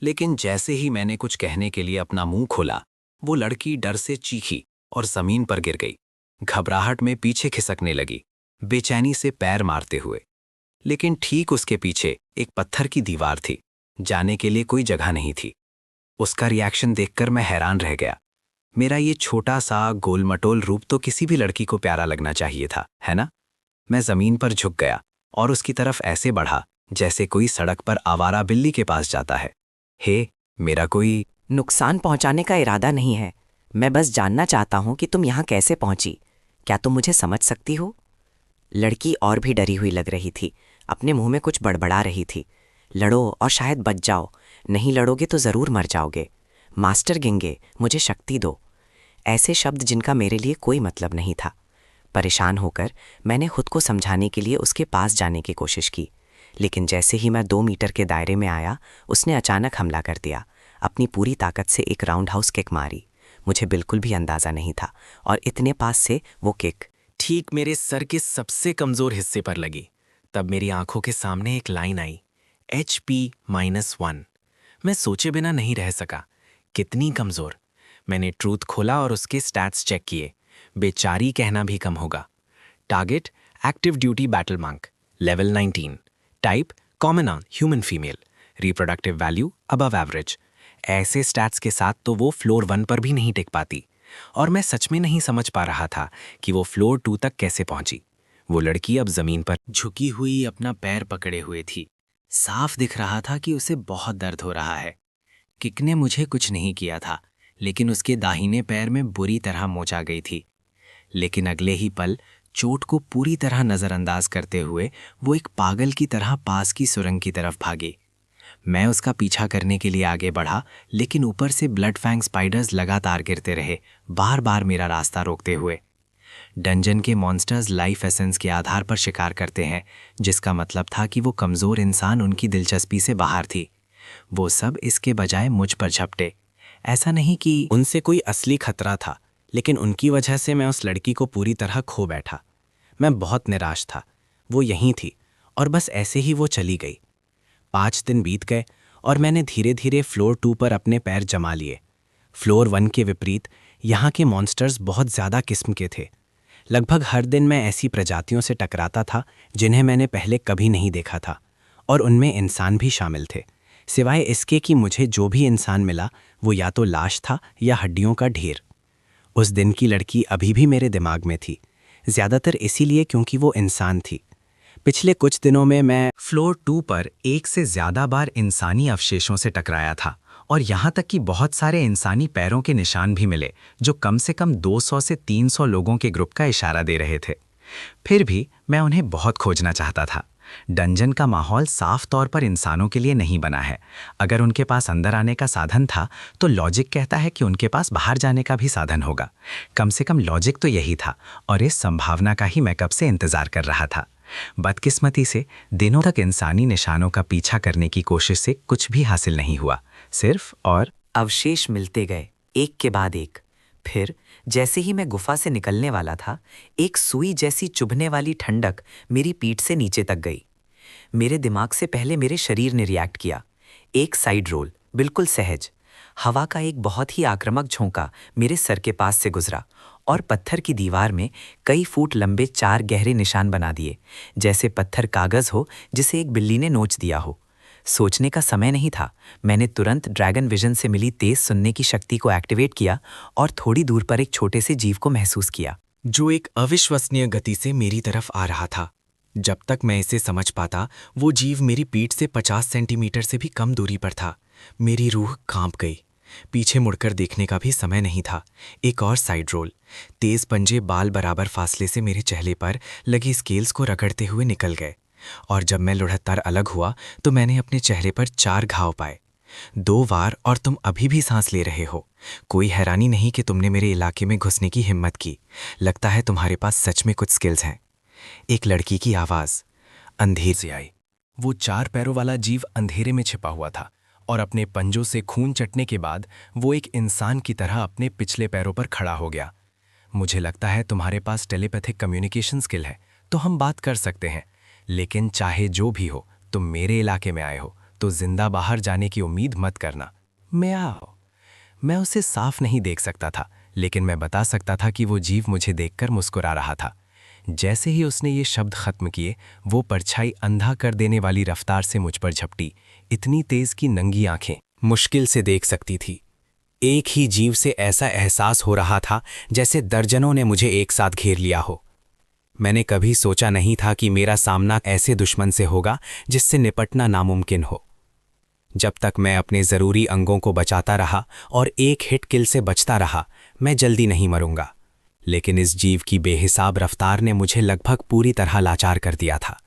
लेकिन जैसे ही मैंने कुछ कहने के लिए अपना मुंह खोला, वो लड़की डर से चीखी और जमीन पर गिर गई। घबराहट में पीछे खिसकने लगी, बेचैनी से पैर मारते हुए। लेकिन ठीक उसके पीछे एक पत्थर की दीवार थी, जाने के लिए कोई जगह नहीं थी। उसका रिएक्शन देखकर मैं हैरान रह गया। मेरा ये छोटा सा गोलमटोल रूप तो किसी भी लड़की को प्यारा लगना चाहिए था, है ना? मैं जमीन पर झुक गया और उसकी तरफ ऐसे बढ़ा जैसे कोई सड़क पर आवारा बिल्ली के पास जाता है। हे, मेरा कोई नुकसान पहुंचाने का इरादा नहीं है। मैं बस जानना चाहता हूं कि तुम यहाँ कैसे पहुंची। क्या तुम मुझे समझ सकती हो? लड़की और भी डरी हुई लग रही थी, अपने मुंह में कुछ बड़बड़ा रही थी। लड़ो और शायद बच जाओ, नहीं लड़ोगे तो ज़रूर मर जाओगे। मास्टर गिंगे, मुझे शक्ति दो। ऐसे शब्द जिनका मेरे लिए कोई मतलब नहीं था। परेशान होकर मैंने खुद को समझाने के लिए उसके पास जाने की कोशिश की, लेकिन जैसे ही मैं 2 मीटर के दायरे में आया, उसने अचानक हमला कर दिया। अपनी पूरी ताकत से एक राउंड हाउस किक मारी। मुझे बिल्कुल भी अंदाज़ा नहीं था, और इतने पास से वो किक ठीक मेरे सर के सबसे कमज़ोर हिस्से पर लगी। तब मेरी आंखों के सामने एक लाइन आई, HP-1। मैं सोचे बिना नहीं रह सका। कितनी कमज़ोर। मैंने ट्रूथ खोला और उसके स्टैट्स चेक किए। बेचारी कहना भी कम होगा। Target active duty battle monk, level 19। Type common on human female. Reproductive value above average. ऐसे स्टैट्स के साथ तो वो फ्लोर 1 पर भी नहीं टिक पाती, और मैं सच में नहीं समझ पा रहा था कि वो फ्लोर 2 तक कैसे पहुंची। वो लड़की अब जमीन पर झुकी हुई अपना पैर पकड़े हुए थी। साफ दिख रहा था कि उसे बहुत दर्द हो रहा है। किक ने मुझे कुछ नहीं किया था, लेकिन उसके दाहिने पैर में बुरी तरह मोच आ गई थी। लेकिन अगले ही पल चोट को पूरी तरह नज़रअंदाज करते हुए वो एक पागल की तरह पास की सुरंग की तरफ भागी। मैं उसका पीछा करने के लिए आगे बढ़ा, लेकिन ऊपर से ब्लड फैंग स्पाइडर्स लगातार गिरते रहे, बार बार मेरा रास्ता रोकते हुए। डंजन के मॉन्स्टर्स लाइफ एसेंस के आधार पर शिकार करते हैं, जिसका मतलब था कि वो कमज़ोर इंसान उनकी दिलचस्पी से बाहर थी। वो सब इसके बजाय मुझ पर झपटे। ऐसा नहीं कि उनसे कोई असली खतरा था, लेकिन उनकी वजह से मैं उस लड़की को पूरी तरह खो बैठा। मैं बहुत निराश था। वो यहीं थी, और बस ऐसे ही वो चली गई। 5 दिन बीत गए, और मैंने धीरे धीरे फ्लोर 2 पर अपने पैर जमा लिए। फ्लोर 1 के विपरीत यहाँ के मॉन्स्टर्स बहुत ज़्यादा किस्म के थे। लगभग हर दिन मैं ऐसी प्रजातियों से टकराता था जिन्हें मैंने पहले कभी नहीं देखा था, और उनमें इंसान भी शामिल थे। सिवाय इसके कि मुझे जो भी इंसान मिला वो या तो लाश था या हड्डियों का ढेर। उस दिन की लड़की अभी भी मेरे दिमाग में थी, ज़्यादातर इसीलिए क्योंकि वो इंसान थी। पिछले कुछ दिनों में मैं फ्लोर 2 पर एक से ज़्यादा बार इंसानी अवशेषों से टकराया था, और यहाँ तक कि बहुत सारे इंसानी पैरों के निशान भी मिले, जो कम से कम 200 से 300 लोगों के ग्रुप का इशारा दे रहे थे। फिर भी मैं उन्हें बहुत खोजना चाहता था। डंजन का माहौल साफ तौर पर इंसानों के लिए नहीं बना है। अगर उनके पास अंदर आने का साधन था, तो लॉजिक कहता है कि उनके पास बाहर जाने का भी साधन होगा। कम से कम लॉजिक तो यही था, और इस संभावना का ही मैं कब से इंतजार कर रहा था। बदकिस्मती से दिनों तक इंसानी निशानों का पीछा करने की कोशिश से कुछ भी हासिल नहीं हुआ। सिर्फ और अवशेष मिलते गए, एक के बाद एक। फिर जैसे ही मैं गुफा से निकलने वाला था, एक सुई जैसी चुभने वाली ठंडक मेरी पीठ से नीचे तक गई। मेरे दिमाग से पहले मेरे शरीर ने रिएक्ट किया। एक साइड रोल, बिल्कुल सहज। हवा का एक बहुत ही आक्रामक झोंका मेरे सर के पास से गुजरा, और पत्थर की दीवार में कई फुट लंबे 4 गहरे निशान बना दिए, जैसे पत्थर कागज हो जिसे एक बिल्ली ने नोच दिया हो। सोचने का समय नहीं था। मैंने तुरंत ड्रैगन विजन से मिली तेज सुनने की शक्ति को एक्टिवेट किया, और थोड़ी दूर पर एक छोटे से जीव को महसूस किया, जो एक अविश्वसनीय गति से मेरी तरफ आ रहा था। जब तक मैं इसे समझ पाता, वो जीव मेरी पीठ से 50 सेंटीमीटर से भी कम दूरी पर था। मेरी रूह कांप गई। पीछे मुड़कर देखने का भी समय नहीं था। एक और साइड रोल। तेज पंजे बाल बराबर फासले से मेरे चेहरे पर लगी स्केल्स को रगड़ते हुए निकल गए, और जब मैं लुढ़ककर अलग हुआ तो मैंने अपने चेहरे पर 4 घाव पाए। 2 वार, और तुम अभी भी सांस ले रहे हो। कोई हैरानी नहीं कि तुमने मेरे इलाके में घुसने की हिम्मत की। लगता है तुम्हारे पास सच में कुछ स्किल्स हैं। एक लड़की की आवाज़ अंधेरे से आई। वो 4 पैरों वाला जीव अंधेरे में छिपा हुआ था, और अपने पंजों से खून चटने के बाद वो एक इंसान की तरह अपने पिछले पैरों पर खड़ा हो गया। मुझे लगता है तुम्हारे पास टेलीपैथिक कम्युनिकेशन स्किल है, तो हम बात कर सकते हैं। लेकिन चाहे जो भी हो, तुम मेरे इलाके में आए हो, तो जिंदा बाहर जाने की उम्मीद मत करना। मैं आओ। मैं उसे साफ नहीं देख सकता था, लेकिन मैं बता सकता था कि वो जीव मुझे देखकर मुस्कुरा रहा था। जैसे ही उसने ये शब्द खत्म किए, वो परछाई अंधा कर देने वाली रफ्तार से मुझ पर झपटी, इतनी तेज कि नंगी आंखें मुश्किल से देख सकती थी। एक ही जीव से ऐसा एहसास हो रहा था जैसे दर्जनों ने मुझे एक साथ घेर लिया हो। मैंने कभी सोचा नहीं था कि मेरा सामना ऐसे दुश्मन से होगा जिससे निपटना नामुमकिन हो। जब तक मैं अपने ज़रूरी अंगों को बचाता रहा और एक हिट किल से बचता रहा, मैं जल्दी नहीं मरूंगा। लेकिन इस जीव की बेहिसाब रफ्तार ने मुझे लगभग पूरी तरह लाचार कर दिया था।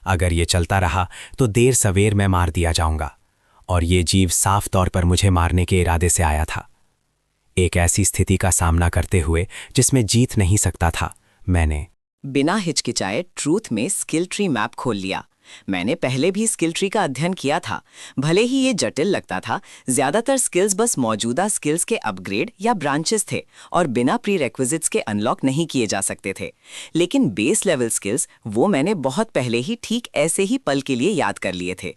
अगर ये चलता रहा तो देर सवेर मैं मार दिया जाऊंगा, और ये जीव साफ तौर पर मुझे मारने के इरादे से आया था। एक ऐसी स्थिति का सामना करते हुए जिसमें जीत नहीं सकता था, मैंने बिना हिचकिचाए ट्रूथ में स्किल ट्री मैप खोल लिया। मैंने पहले भी स्किल ट्री का अध्ययन किया था। भले ही ये जटिल लगता था, ज्यादातर स्किल्स बस मौजूदा स्किल्स के अपग्रेड या ब्रांचेस थे और बिना प्री रेक्विजिट्स के अनलॉक नहीं किए जा सकते थे। लेकिन बेस लेवल स्किल्स वो मैंने बहुत पहले ही ठीक ऐसे ही पल के लिए याद कर लिए थे।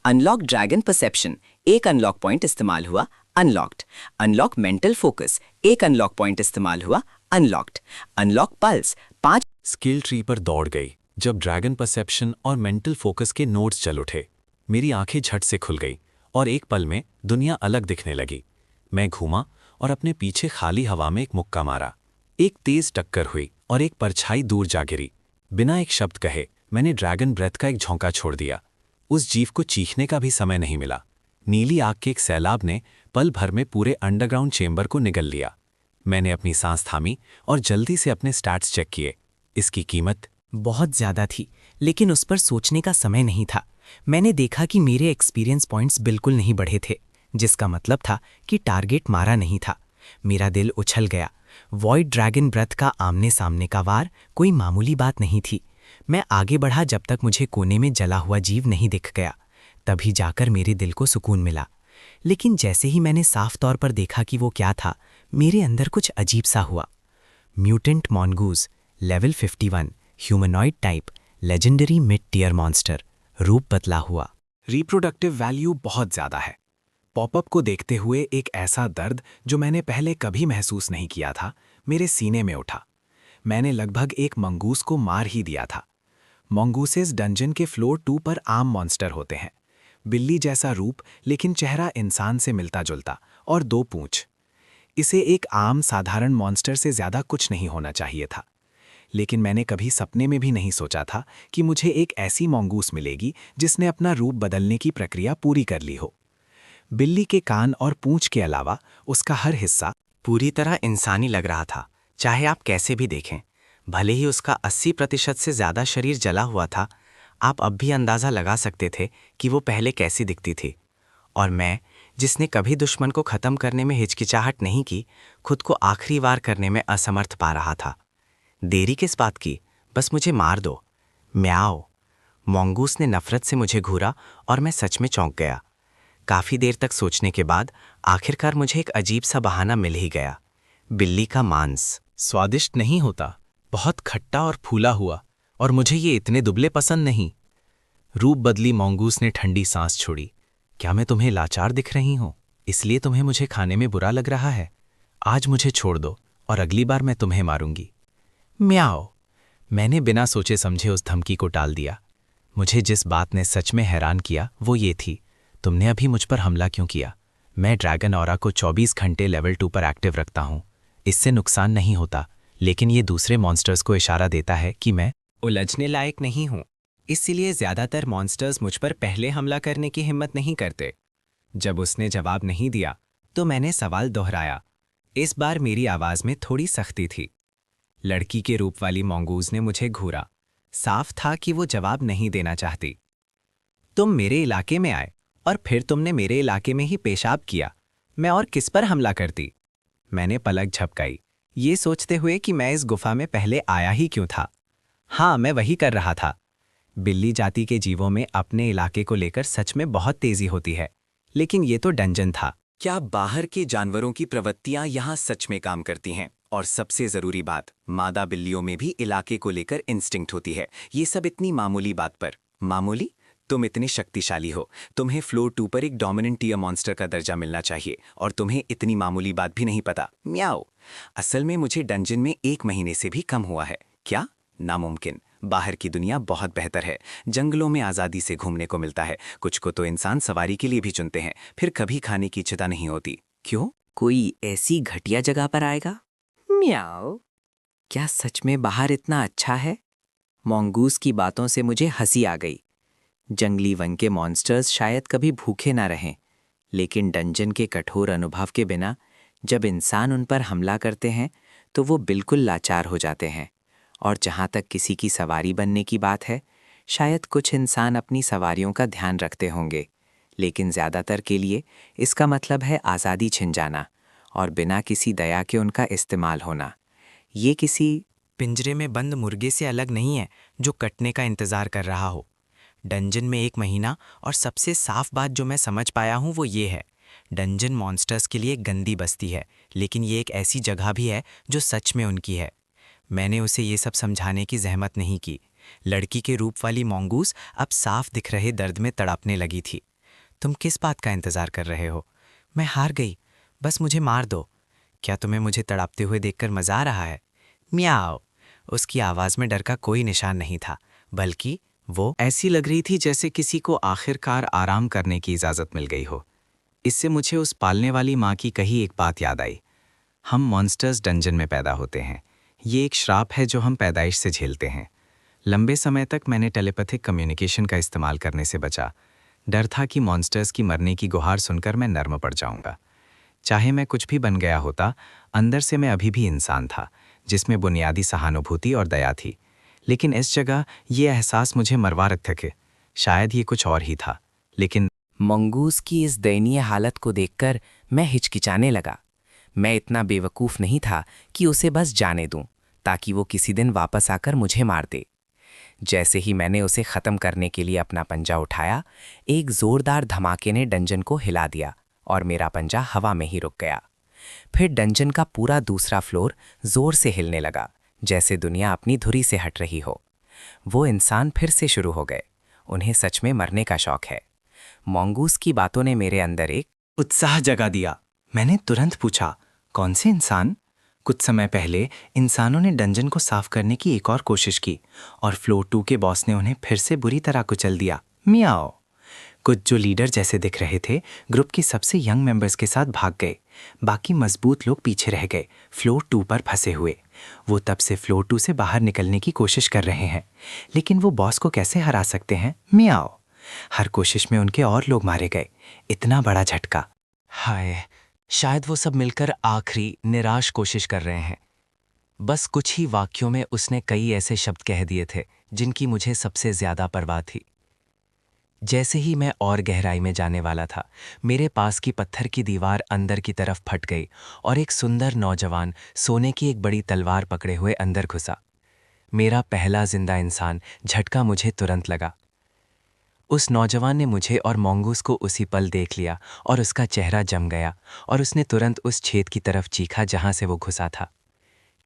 अनलॉक ड्रैगन परसेप्शन, एक अनलॉक पॉइंट इस्तेमाल हुआ, अनलॉक्ड। अनलॉक मेंटल फोकस, एक अनलॉक पॉइंट इस्तेमाल हुआ, unlocked. Unlock pulse, 5 skill tree पर दौड़ गई। जब ड्रैगन परसेप्शन और मेंटल फोकस के नोट्स चल उठे, मेरी आंखें झट से खुल गई और एक पल में दुनिया अलग दिखने लगी। मैं घूमा और अपने पीछे खाली हवा में एक मुक्का मारा। एक तेज टक्कर हुई और एक परछाई दूर जा गिरी। बिना एक शब्द कहे मैंने ड्रैगन ब्रेथ का एक झोंका छोड़ दिया। उस जीव को चीखने का भी समय नहीं मिला। नीली आग के एक सैलाब ने पल भर में पूरे अंडरग्राउंड चेंबर को निगल लिया। मैंने अपनी सांस थामी और जल्दी से अपने स्टैट्स चेक किए। इसकी कीमत बहुत ज़्यादा थी, लेकिन उस पर सोचने का समय नहीं था। मैंने देखा कि मेरे एक्सपीरियंस पॉइंट्स बिल्कुल नहीं बढ़े थे, जिसका मतलब था कि टारगेट मारा नहीं था। मेरा दिल उछल गया। वॉइड ड्रैगन ब्रेथ का आमने सामने का वार कोई मामूली बात नहीं थी। मैं आगे बढ़ा जब तक मुझे कोने में जला हुआ जीव नहीं दिख गया। तभी जाकर मेरे दिल को सुकून मिला। लेकिन जैसे ही मैंने साफ तौर पर देखा कि वो क्या था, मेरे अंदर कुछ अजीब सा हुआ। Mutant mongoose, level 51, humanoid type, legendary mid tier monster, रूप बदला हुआ। रिप्रोडक्टिव वैल्यू बहुत ज़्यादा है। पॉपअप को देखते हुए एक ऐसा दर्द जो मैंने पहले कभी महसूस नहीं किया था, मेरे सीने में उठा। मैंने लगभग एक मंगूस को मार ही दिया था। मंगूसेस डंजन के फ्लोर 2 पर आम मॉन्स्टर होते हैं। बिल्ली जैसा रूप, लेकिन चेहरा इंसान से मिलता जुलता और 2 पूंछ। इसे एक आम साधारण मॉन्स्टर से ज़्यादा कुछ नहीं होना चाहिए था। लेकिन मैंने कभी सपने में भी नहीं सोचा था कि मुझे एक ऐसी मंगूस मिलेगी जिसने अपना रूप बदलने की प्रक्रिया पूरी कर ली हो। बिल्ली के कान और पूंछ के अलावा उसका हर हिस्सा पूरी तरह इंसानी लग रहा था, चाहे आप कैसे भी देखें। भले ही उसका 80% से ज़्यादा शरीर जला हुआ था, आप अब भी अंदाज़ा लगा सकते थे कि वो पहले कैसी दिखती थी। और मैं, जिसने कभी दुश्मन को ख़त्म करने में हिचकिचाहट नहीं की, खुद को आखिरी वार करने में असमर्थ पा रहा था। देरी किस बात की, बस मुझे मार दो। म्याओ। मंगूस ने नफ़रत से मुझे घूरा और मैं सच में चौंक गया। काफ़ी देर तक सोचने के बाद आखिरकार मुझे एक अजीब सा बहाना मिल ही गया। बिल्ली का मांस स्वादिष्ट नहीं होता, बहुत खट्टा और फूला हुआ, और मुझे ये इतने दुबले पसंद नहीं। रूप बदली मंगूस ने ठंडी सांस छोड़ी। क्या मैं तुम्हें लाचार दिख रही हूं, इसलिए तुम्हें मुझे खाने में बुरा लग रहा है? आज मुझे छोड़ दो और अगली बार मैं तुम्हें मारूंगी। म्याओ। मैंने बिना सोचे समझे उस धमकी को टाल दिया। मुझे जिस बात ने सच में हैरान किया वो ये थी, तुमने अभी मुझ पर हमला क्यों किया? मैं ड्रैगन ऑरा को 24 घंटे लेवल 2 पर एक्टिव रखता हूं। इससे नुकसान नहीं होता, लेकिन ये दूसरे मॉन्स्टर्स को इशारा देता है कि मैं उलझने लायक नहीं हूं। इसीलिए ज़्यादातर मॉन्स्टर्स मुझ पर पहले हमला करने की हिम्मत नहीं करते। जब उसने जवाब नहीं दिया तो मैंने सवाल दोहराया। इस बार मेरी आवाज़ में थोड़ी सख्ती थी। लड़की के रूप वाली मंगूज ने मुझे घूरा। साफ था कि वो जवाब नहीं देना चाहती। तुम मेरे इलाके में आए और फिर तुमने मेरे इलाके में ही पेशाब किया। मैं और किस पर हमला करती? मैंने पलक झपकाई, ये सोचते हुए कि मैं इस गुफा में पहले आया ही क्यों था। हाँ, मैं वही कर रहा था। बिल्ली जाति के जीवों में अपने इलाके को लेकर सच में बहुत तेजी होती है, लेकिन ये तो डंजन था। क्या बाहर के जानवरों की प्रवृत्तियां यहाँ सच में काम करती हैं? और सबसे जरूरी बात, मादा बिल्लियों में भी इलाके को लेकर इंस्टिंक्ट होती है। ये सब इतनी मामूली बात पर। मामूली? तुम इतने शक्तिशाली हो, तुम्हें फ्लोर 2 पर एक डोमिनेंट टियर मॉन्स्टर का दर्जा मिलना चाहिए, और तुम्हें इतनी मामूली बात भी नहीं पता। म्याओ। असल में मुझे डंजन में 1 महीने से भी कम हुआ है। क्या? नामुमकिन। बाहर की दुनिया बहुत बेहतर है। जंगलों में आज़ादी से घूमने को मिलता है। कुछ को तो इंसान सवारी के लिए भी चुनते हैं, फिर कभी खाने की चिंता नहीं होती। क्यों? कोई ऐसी घटिया जगह पर आएगा? म्याओ। क्या सच में बाहर इतना अच्छा है? मंगूस की बातों से मुझे हंसी आ गई। जंगली वन के मॉन्स्टर्स शायद कभी भूखे ना रहें, लेकिन डंजन के कठोर अनुभव के बिना जब इंसान उन पर हमला करते हैं तो वो बिल्कुल लाचार हो जाते हैं। और जहाँ तक किसी की सवारी बनने की बात है, शायद कुछ इंसान अपनी सवारियों का ध्यान रखते होंगे, लेकिन ज़्यादातर के लिए इसका मतलब है आज़ादी छिन जाना और बिना किसी दया के उनका इस्तेमाल होना। ये किसी पिंजरे में बंद मुर्गे से अलग नहीं है जो कटने का इंतज़ार कर रहा हो। डंजन में 1 महीना, और सबसे साफ बात जो मैं समझ पाया हूँ वो ये है, डंजन मॉन्स्टर्स के लिए एक गंदी बस्ती है, लेकिन ये एक ऐसी जगह भी है जो सच में उनकी है। मैंने उसे ये सब समझाने की जहमत नहीं की। लड़की के रूप वाली मॉन्गूस अब साफ दिख रहे दर्द में तड़पने लगी थी। तुम किस बात का इंतज़ार कर रहे हो? मैं हार गई, बस मुझे मार दो। क्या तुम्हें मुझे तड़पते हुए देखकर मज़ा आ रहा है? म्याओ। उसकी आवाज़ में डर का कोई निशान नहीं था, बल्कि वो ऐसी लग रही थी जैसे किसी को आखिरकार आराम करने की इजाज़त मिल गई हो। इससे मुझे उस पालने वाली माँ की कही एक बात याद आई। हम मॉन्स्टर्स डंजन में पैदा होते हैं। ये एक श्राप है जो हम पैदाइश से झेलते हैं। लंबे समय तक मैंने टेलीपैथिक कम्युनिकेशन का इस्तेमाल करने से बचा। डर था कि मॉन्स्टर्स की मरने की गुहार सुनकर मैं नर्म पड़ जाऊंगा। चाहे मैं कुछ भी बन गया होता, अंदर से मैं अभी भी इंसान था, जिसमें बुनियादी सहानुभूति और दया थी। लेकिन इस जगह ये एहसास मुझे मरवा रखा कि शायद ये कुछ और ही था। लेकिन मंगूस की इस दयनीय हालत को देखकर मैं हिचकिचाने लगा। मैं इतना बेवकूफ़ नहीं था कि उसे बस जाने दूं, ताकि वो किसी दिन वापस आकर मुझे मार दे। जैसे ही मैंने उसे ख़त्म करने के लिए अपना पंजा उठाया, एक ज़ोरदार धमाके ने डंजन को हिला दिया और मेरा पंजा हवा में ही रुक गया। फिर डंजन का पूरा दूसरा फ्लोर ज़ोर से हिलने लगा, जैसे दुनिया अपनी धुरी से हट रही हो। वो इंसान फिर से शुरू हो गए। उन्हें सच में मरने का शौक है। मॉन्गूस की बातों ने मेरे अंदर एक उत्साह जगा दिया। मैंने तुरंत पूछा, कौन से इंसान? कुछ समय पहले इंसानों ने डंजन को साफ करने की एक और कोशिश की, और फ्लोर 2 के बॉस ने उन्हें फिर से बुरी तरह कुचल दिया। मियाओ। कुछ जो लीडर जैसे दिख रहे थे, ग्रुप के सबसे यंग मेंबर्स के साथ भाग गए। बाकी मजबूत लोग पीछे रह गए, फ्लोर 2 पर फंसे हुए। वो तब से फ्लोर 2 से बाहर निकलने की कोशिश कर रहे हैं, लेकिन वो बॉस को कैसे हरा सकते हैं? मियाओ। हर कोशिश में उनके और लोग मारे गए। इतना बड़ा झटका। हाय, शायद वो सब मिलकर आखिरी निराश कोशिश कर रहे हैं। बस कुछ ही वाक्यों में उसने कई ऐसे शब्द कह दिए थे जिनकी मुझे सबसे ज्यादा परवाह थी। जैसे ही मैं और गहराई में जाने वाला था, मेरे पास की पत्थर की दीवार अंदर की तरफ फट गई और एक सुंदर नौजवान सोने की एक बड़ी तलवार पकड़े हुए अंदर घुसा। मेरा पहला जिंदा इंसान झटका मुझे तुरंत लगा। उस नौजवान ने मुझे और मॉन्गूस को उसी पल देख लिया और उसका चेहरा जम गया और उसने तुरंत उस छेद की तरफ चीखा जहां से वो घुसा था।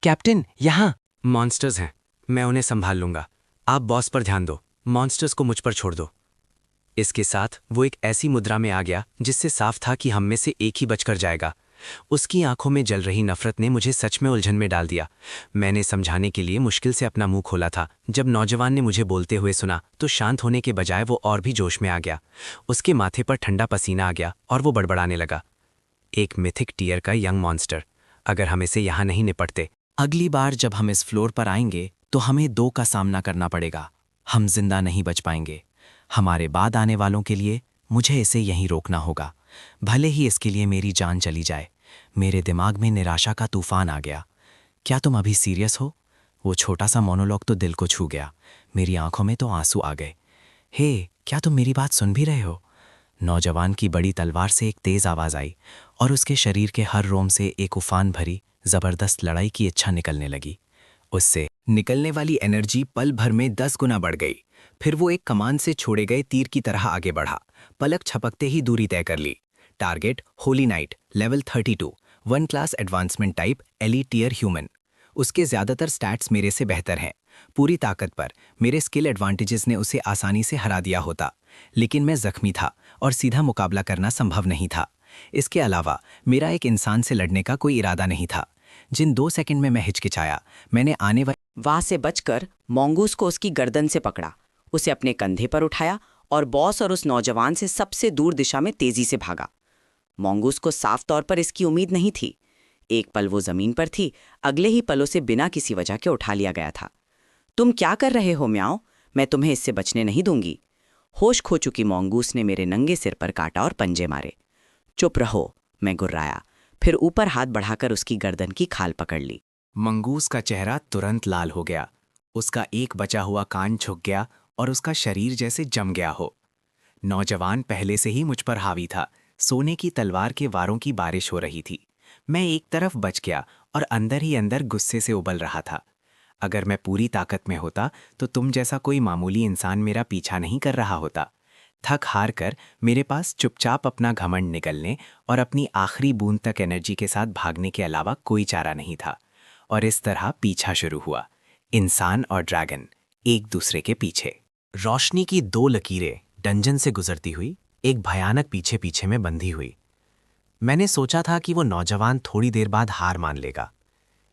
कैप्टन, यहाँ! मॉन्स्टर्स हैं, मैं उन्हें संभाल लूंगा। आप बॉस पर ध्यान दो, मॉन्स्टर्स को मुझ पर छोड़ दो। इसके साथ वो एक ऐसी मुद्रा में आ गया जिससे साफ था कि हम में से एक ही बचकर जाएगा। उसकी आंखों में जल रही नफरत ने मुझे सच में उलझन में डाल दिया। मैंने समझाने के लिए मुश्किल से अपना मुंह खोला था। जब नौजवान ने मुझे बोलते हुए सुना तो शांत होने के बजाय वो और भी जोश में आ गया। उसके माथे पर ठंडा पसीना आ गया और वो बड़बड़ाने लगा। एक मिथिक टियर का यंग मॉन्स्टर, अगर हम इसे यहाँ नहीं निपटते, अगली बार जब हम इस फ्लोर पर आएंगे तो हमें 2 का सामना करना पड़ेगा। हम जिंदा नहीं बच पाएंगे। हमारे बाद आने वालों के लिए मुझे इसे यहीं रोकना होगा, भले ही इसके लिए मेरी जान चली जाए। मेरे दिमाग में निराशा का तूफान आ गया। क्या तुम अभी सीरियस हो? वो छोटा सा मोनोलॉग तो दिल को छू गया। मेरी आंखों में तो आंसू आ गए। हे, क्या तुम मेरी बात सुन भी रहे हो? नौजवान की बड़ी तलवार से एक तेज आवाज आई और उसके शरीर के हर रोम से एक उफान भरी जबरदस्त लड़ाई की इच्छा निकलने लगी। उससे निकलने वाली एनर्जी पल भर में 10 गुना बढ़ गई। फिर वो एक कमान से छोड़े गए तीर की तरह आगे बढ़ा। पलक छपकते ही दूरी तय कर ली। Target holy knight, level 32, 1 class advancement type, elite tier human. उसके ज़्यादातर स्टैट्स मेरे से बेहतर हैं। पूरी ताकत पर मेरे स्किल एडवांटेजेस ने उसे आसानी से हरा दिया होता, लेकिन मैं जख्मी था और सीधा मुकाबला करना संभव नहीं था। इसके अलावा मेरा एक इंसान से लड़ने का कोई इरादा नहीं था। जिन 2 सेकंड में मैं हिचकिचाया, मैंने आने वाली वहां से बचकर मॉन्गूस को उसकी गर्दन से पकड़ा, उसे अपने कंधे पर उठाया और बॉस और उस नौजवान से सबसे दूर दिशा में तेजी से भागा। मॉन्गूस को साफ तौर पर इसकी उम्मीद नहीं थी। एक पल वो जमीन पर थी, अगले ही पल उसे बिना किसी वजह के उठा लिया गया था। तुम क्या कर रहे हो म्याओ? मैं तुम्हें इससे बचने नहीं दूंगी। होश खो चुकी मॉन्गूस ने मेरे नंगे सिर पर काटा और पंजे मारे। चुप रहो, मैं गुर्राया, फिर ऊपर हाथ बढ़ाकर उसकी गर्दन की खाल पकड़ ली। मंगूस का चेहरा तुरंत लाल हो गया। उसका एक बचा हुआ कान झुक गया और उसका शरीर जैसे जम गया हो। नौजवान पहले से ही मुझ पर हावी था। सोने की तलवार के वारों की बारिश हो रही थी। मैं एक तरफ बच गया और अंदर ही अंदर गुस्से से उबल रहा था। अगर मैं पूरी ताकत में होता तो तुम जैसा कोई मामूली इंसान मेरा पीछा नहीं कर रहा होता। थक हार कर मेरे पास चुपचाप अपना घमंड निकलने और अपनी आखिरी बूंद तक एनर्जी के साथ भागने के अलावा कोई चारा नहीं था। और इस तरह पीछा शुरू हुआ, इंसान और ड्रैगन एक दूसरे के पीछे। रोशनी की 2 लकीरें डंजन से गुजरती हुई एक भयानक पीछे पीछे में बंधी हुई। मैंने सोचा था कि वो नौजवान थोड़ी देर बाद हार मान लेगा,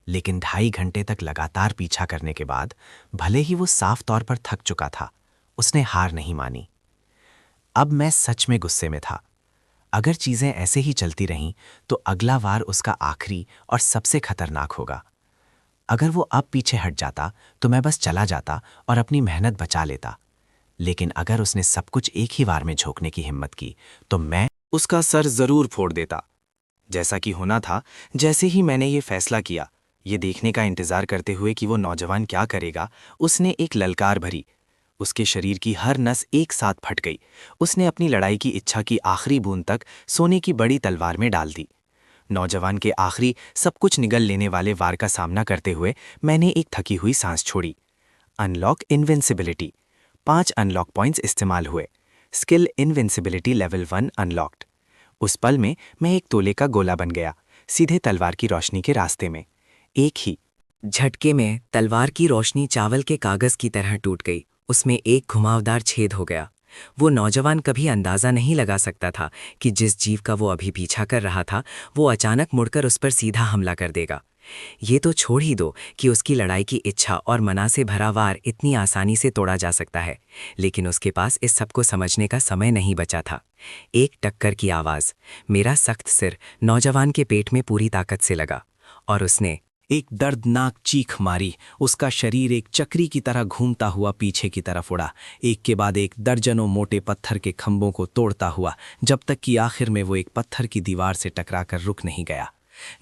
लेकिन 2.5 घंटे तक लगातार पीछा करने के बाद भले ही वो साफ तौर पर थक चुका था, उसने हार नहीं मानी। अब मैं सच में गुस्से में था। अगर चीजें ऐसे ही चलती रहीं तो अगला वार उसका आखिरी और सबसे खतरनाक होगा। अगर वो अब पीछे हट जाता तो मैं बस चला जाता और अपनी मेहनत बचा लेता, लेकिन अगर उसने सब कुछ एक ही वार में झोंकने की हिम्मत की तो मैं उसका सर जरूर फोड़ देता। जैसा कि होना था, जैसे ही मैंने ये फैसला किया, ये देखने का इंतजार करते हुए कि वो नौजवान क्या करेगा, उसने एक ललकार भरी। उसके शरीर की हर नस एक साथ फट गई। उसने अपनी लड़ाई की इच्छा की आखिरी बूंद तक सोने की बड़ी तलवार में डाल दी। नौजवान के आखिरी सब कुछ निगल लेने वाले वार का सामना करते हुए मैंने एक थकी हुई सांस छोड़ी। Unlock invincibility. 5 अनलॉक पॉइंट्स इस्तेमाल हुए। Skill invincibility level 1 unlocked. उस पल में मैं एक तोले का गोला बन गया, सीधे तलवार की रोशनी के रास्ते में। एक ही झटके में तलवार की रोशनी चावल के कागज की तरह टूट गई। उसमें एक घुमावदार छेद हो गया। वो नौजवान कभी अंदाजा नहीं लगा सकता था कि जिस जीव का वो अभी पीछा कर रहा था वो अचानक मुड़कर उस पर सीधा हमला कर देगा। ये तो छोड़ ही दो कि उसकी लड़ाई की इच्छा और मना से भरा वार इतनी आसानी से तोड़ा जा सकता है, लेकिन उसके पास इस सब को समझने का समय नहीं बचा था। एक टक्कर की आवाज़, मेरा सख्त सिर नौजवान के पेट में पूरी ताकत से लगा और उसने एक दर्दनाक चीख मारी। उसका शरीर एक चक्री की तरह घूमता हुआ पीछे की तरफ उड़ा, एक के बाद एक दर्जनों मोटे पत्थर के खंभों को तोड़ता हुआ, जब तक कि आखिर में वो एक पत्थर की दीवार से टकराकर रुक नहीं गया।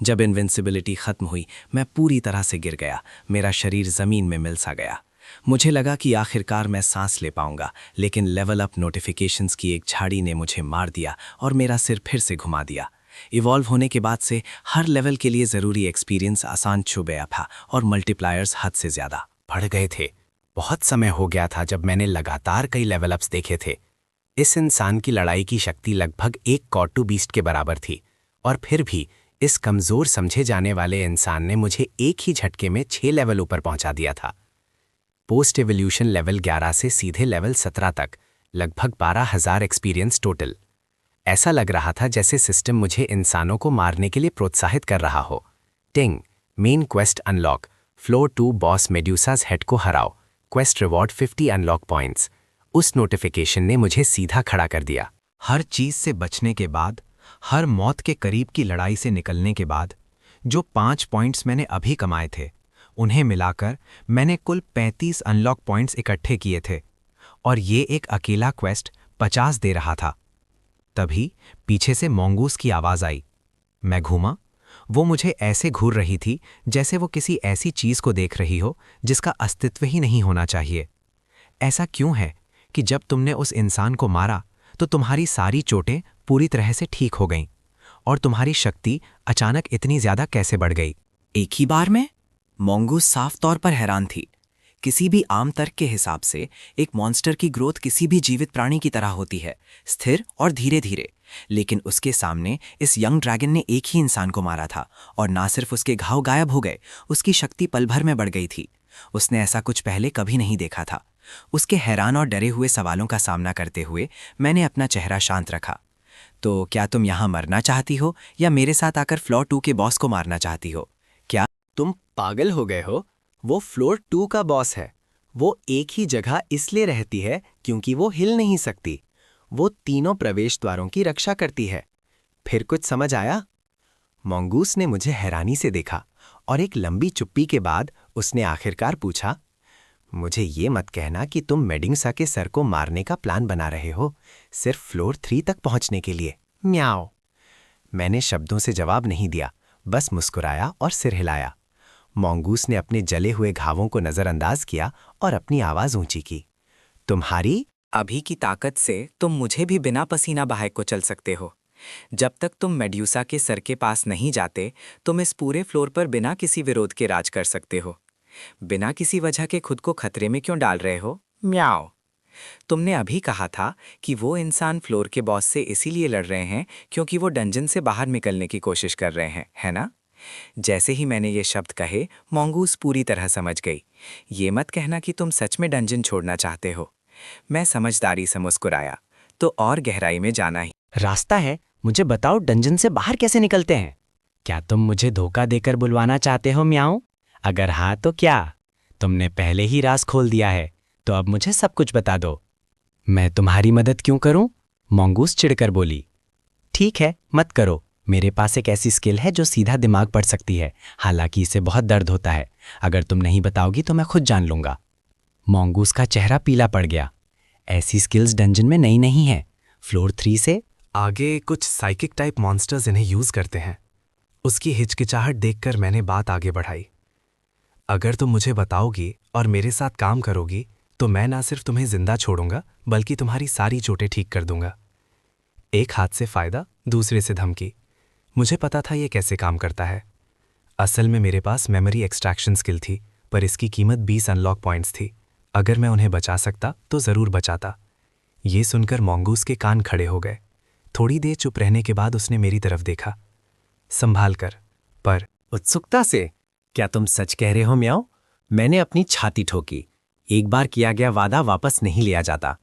जब इनविंसिबिलिटी खत्म हुई, मैं पूरी तरह से गिर गया। मेरा शरीर जमीन में मिल सा गया। मुझे लगा कि आखिरकार मैं सांस ले पाऊंगा, लेकिन लेवल अप नोटिफिकेशंस की एक झाड़ी ने मुझे मार दिया और मेरा सिर फिर से घुमा दिया। इवॉल्व होने के बाद से हर लेवल के लिए ज़रूरी एक्सपीरियंस आसान छू गया था और मल्टीप्लायर्स हद से ज़्यादा बढ़ गए थे। बहुत समय हो गया था जब मैंने लगातार कई लेवल अप्स देखे थे। इस इंसान की लड़ाई की शक्ति लगभग एक कॉर्टू बीस्ट के बराबर थी, और फिर भी इस कमज़ोर समझे जाने वाले इंसान ने मुझे एक ही झटके में 6 लेवल ऊपर पहुंचा दिया था। पोस्ट एवोल्यूशन लेवल 11 से सीधे लेवल 17 तक, लगभग 12,000 एक्सपीरियंस टोटल। ऐसा लग रहा था जैसे सिस्टम मुझे इंसानों को मारने के लिए प्रोत्साहित कर रहा हो। टिंग, main quest unlock, floor 2 boss Medusa's head को हराओ, क्वेस्ट रिवॉर्ड 50 अनलॉक पॉइंट्स। उस नोटिफिकेशन ने मुझे सीधा खड़ा कर दिया। हर चीज से बचने के बाद, हर मौत के करीब की लड़ाई से निकलने के बाद, जो 5 पॉइंट्स मैंने अभी कमाए थे, उन्हें मिलाकर मैंने कुल 35 अनलॉक पॉइंट्स इकट्ठे किए थे, और ये एक अकेला क्वेस्ट 50 दे रहा था। तभी पीछे से मोंगूस की आवाज आई। मैं घूमा। वो मुझे ऐसे घूर रही थी जैसे वो किसी ऐसी चीज को देख रही हो जिसका अस्तित्व ही नहीं होना चाहिए। ऐसा क्यों है कि जब तुमने उस इंसान को मारा तो तुम्हारी सारी चोटें पूरी तरह से ठीक हो गईं, और तुम्हारी शक्ति अचानक इतनी ज्यादा कैसे बढ़ गई? एक ही बार में? मोंगूस साफ तौर पर हैरान थी। किसी भी आम तर्क के हिसाब से एक मॉन्स्टर की ग्रोथ किसी भी जीवित प्राणी की तरह होती है, स्थिर और धीरे धीरे। लेकिन उसके सामने इस यंग ड्रैगन ने एक ही इंसान को मारा था, और ना सिर्फ उसके घाव गायब हो गए, उसकी शक्ति पल भर में बढ़ गई थी। उसने ऐसा कुछ पहले कभी नहीं देखा था। उसके हैरान और डरे हुए सवालों का सामना करते हुए मैंने अपना चेहरा शांत रखा। तो क्या तुम यहाँ मरना चाहती हो या मेरे साथ आकर फ्लोर 2 के बॉस को मारना चाहती हो? क्या तुम पागल हो गए हो? वो फ्लोर 2 का बॉस है। वो एक ही जगह इसलिए रहती है क्योंकि वो हिल नहीं सकती। वो तीनों प्रवेश द्वारों की रक्षा करती है। फिर कुछ समझ आया? मोंगूस ने मुझे हैरानी से देखा, और एक लंबी चुप्पी के बाद उसने आखिरकार पूछा, मुझे ये मत कहना कि तुम मेडुसा के सर को मारने का प्लान बना रहे हो, सिर्फ फ्लोर 3 तक पहुंचने के लिए। म्याओ। मैंने शब्दों से जवाब नहीं दिया, बस मुस्कुराया और सिर हिलाया। मोंगूस ने अपने जले हुए घावों को नजरअंदाज किया और अपनी आवाज ऊंची की। तुम्हारी अभी की ताकत से तुम मुझे भी बिना पसीना बहाए को चल सकते हो। जब तक तुम मेड्यूसा के सर के पास नहीं जाते, तुम इस पूरे फ्लोर पर बिना किसी विरोध के राज कर सकते हो। बिना किसी वजह के खुद को खतरे में क्यों डाल रहे हो? म्याओ। तुमने अभी कहा था कि वो इंसान फ्लोर के बॉस से इसीलिए लड़ रहे हैं क्योंकि वो डंजन से बाहर निकलने की कोशिश कर रहे हैं, है ना? जैसे ही मैंने ये शब्द कहे, मोंगूस पूरी तरह समझ गई। ये मत कहना कि तुम सच में डंजन छोड़ना चाहते हो। मैं समझदारी से मुस्कुराया, तो और गहराई में जाना ही। रास्ता है, मुझे बताओ डंजन से बाहर कैसे निकलते हैं? क्या तुम मुझे धोखा देकर बुलवाना चाहते हो म्याऊ? अगर हाँ तो क्या? तुमने पहले ही राज खोल दिया है, तो अब मुझे सब कुछ बता दो। मैं तुम्हारी मदद क्यों करूं? मोंगूस चिढ़कर बोली। ठीक है, मत करो। मेरे पास एक ऐसी स्किल है जो सीधा दिमाग पढ़ सकती है, हालांकि इसे बहुत दर्द होता है। अगर तुम नहीं बताओगी तो मैं खुद जान लूंगा। मोंगूस का चेहरा पीला पड़ गया। ऐसी स्किल्स डंजन में नई नहीं है। फ्लोर 3 से आगे कुछ साइकिक टाइप मॉन्स्टर्स इन्हें यूज करते हैं। उसकी हिचकिचाहट देखकर मैंने बात आगे बढ़ाई। अगर तुम मुझे बताओगी और मेरे साथ काम करोगी तो मैं ना सिर्फ तुम्हें जिंदा छोड़ूंगा बल्कि तुम्हारी सारी चोटें ठीक कर दूंगा। एक हाथ से फायदा, दूसरे से धमकी। मुझे पता था ये कैसे काम करता है। असल में मेरे पास मेमोरी एक्सट्रैक्शन स्किल थी, पर इसकी कीमत 20 अनलॉक पॉइंट्स थी। अगर मैं उन्हें बचा सकता तो ज़रूर बचाता। ये सुनकर मोंगूस के कान खड़े हो गए। थोड़ी देर चुप रहने के बाद उसने मेरी तरफ देखा। संभाल कर, पर उत्सुकता से। क्या तुम सच कह रहे हो म्याओ? मैंने अपनी छाती ठोकी। एक बार किया गया वादा वापस नहीं लिया जाता।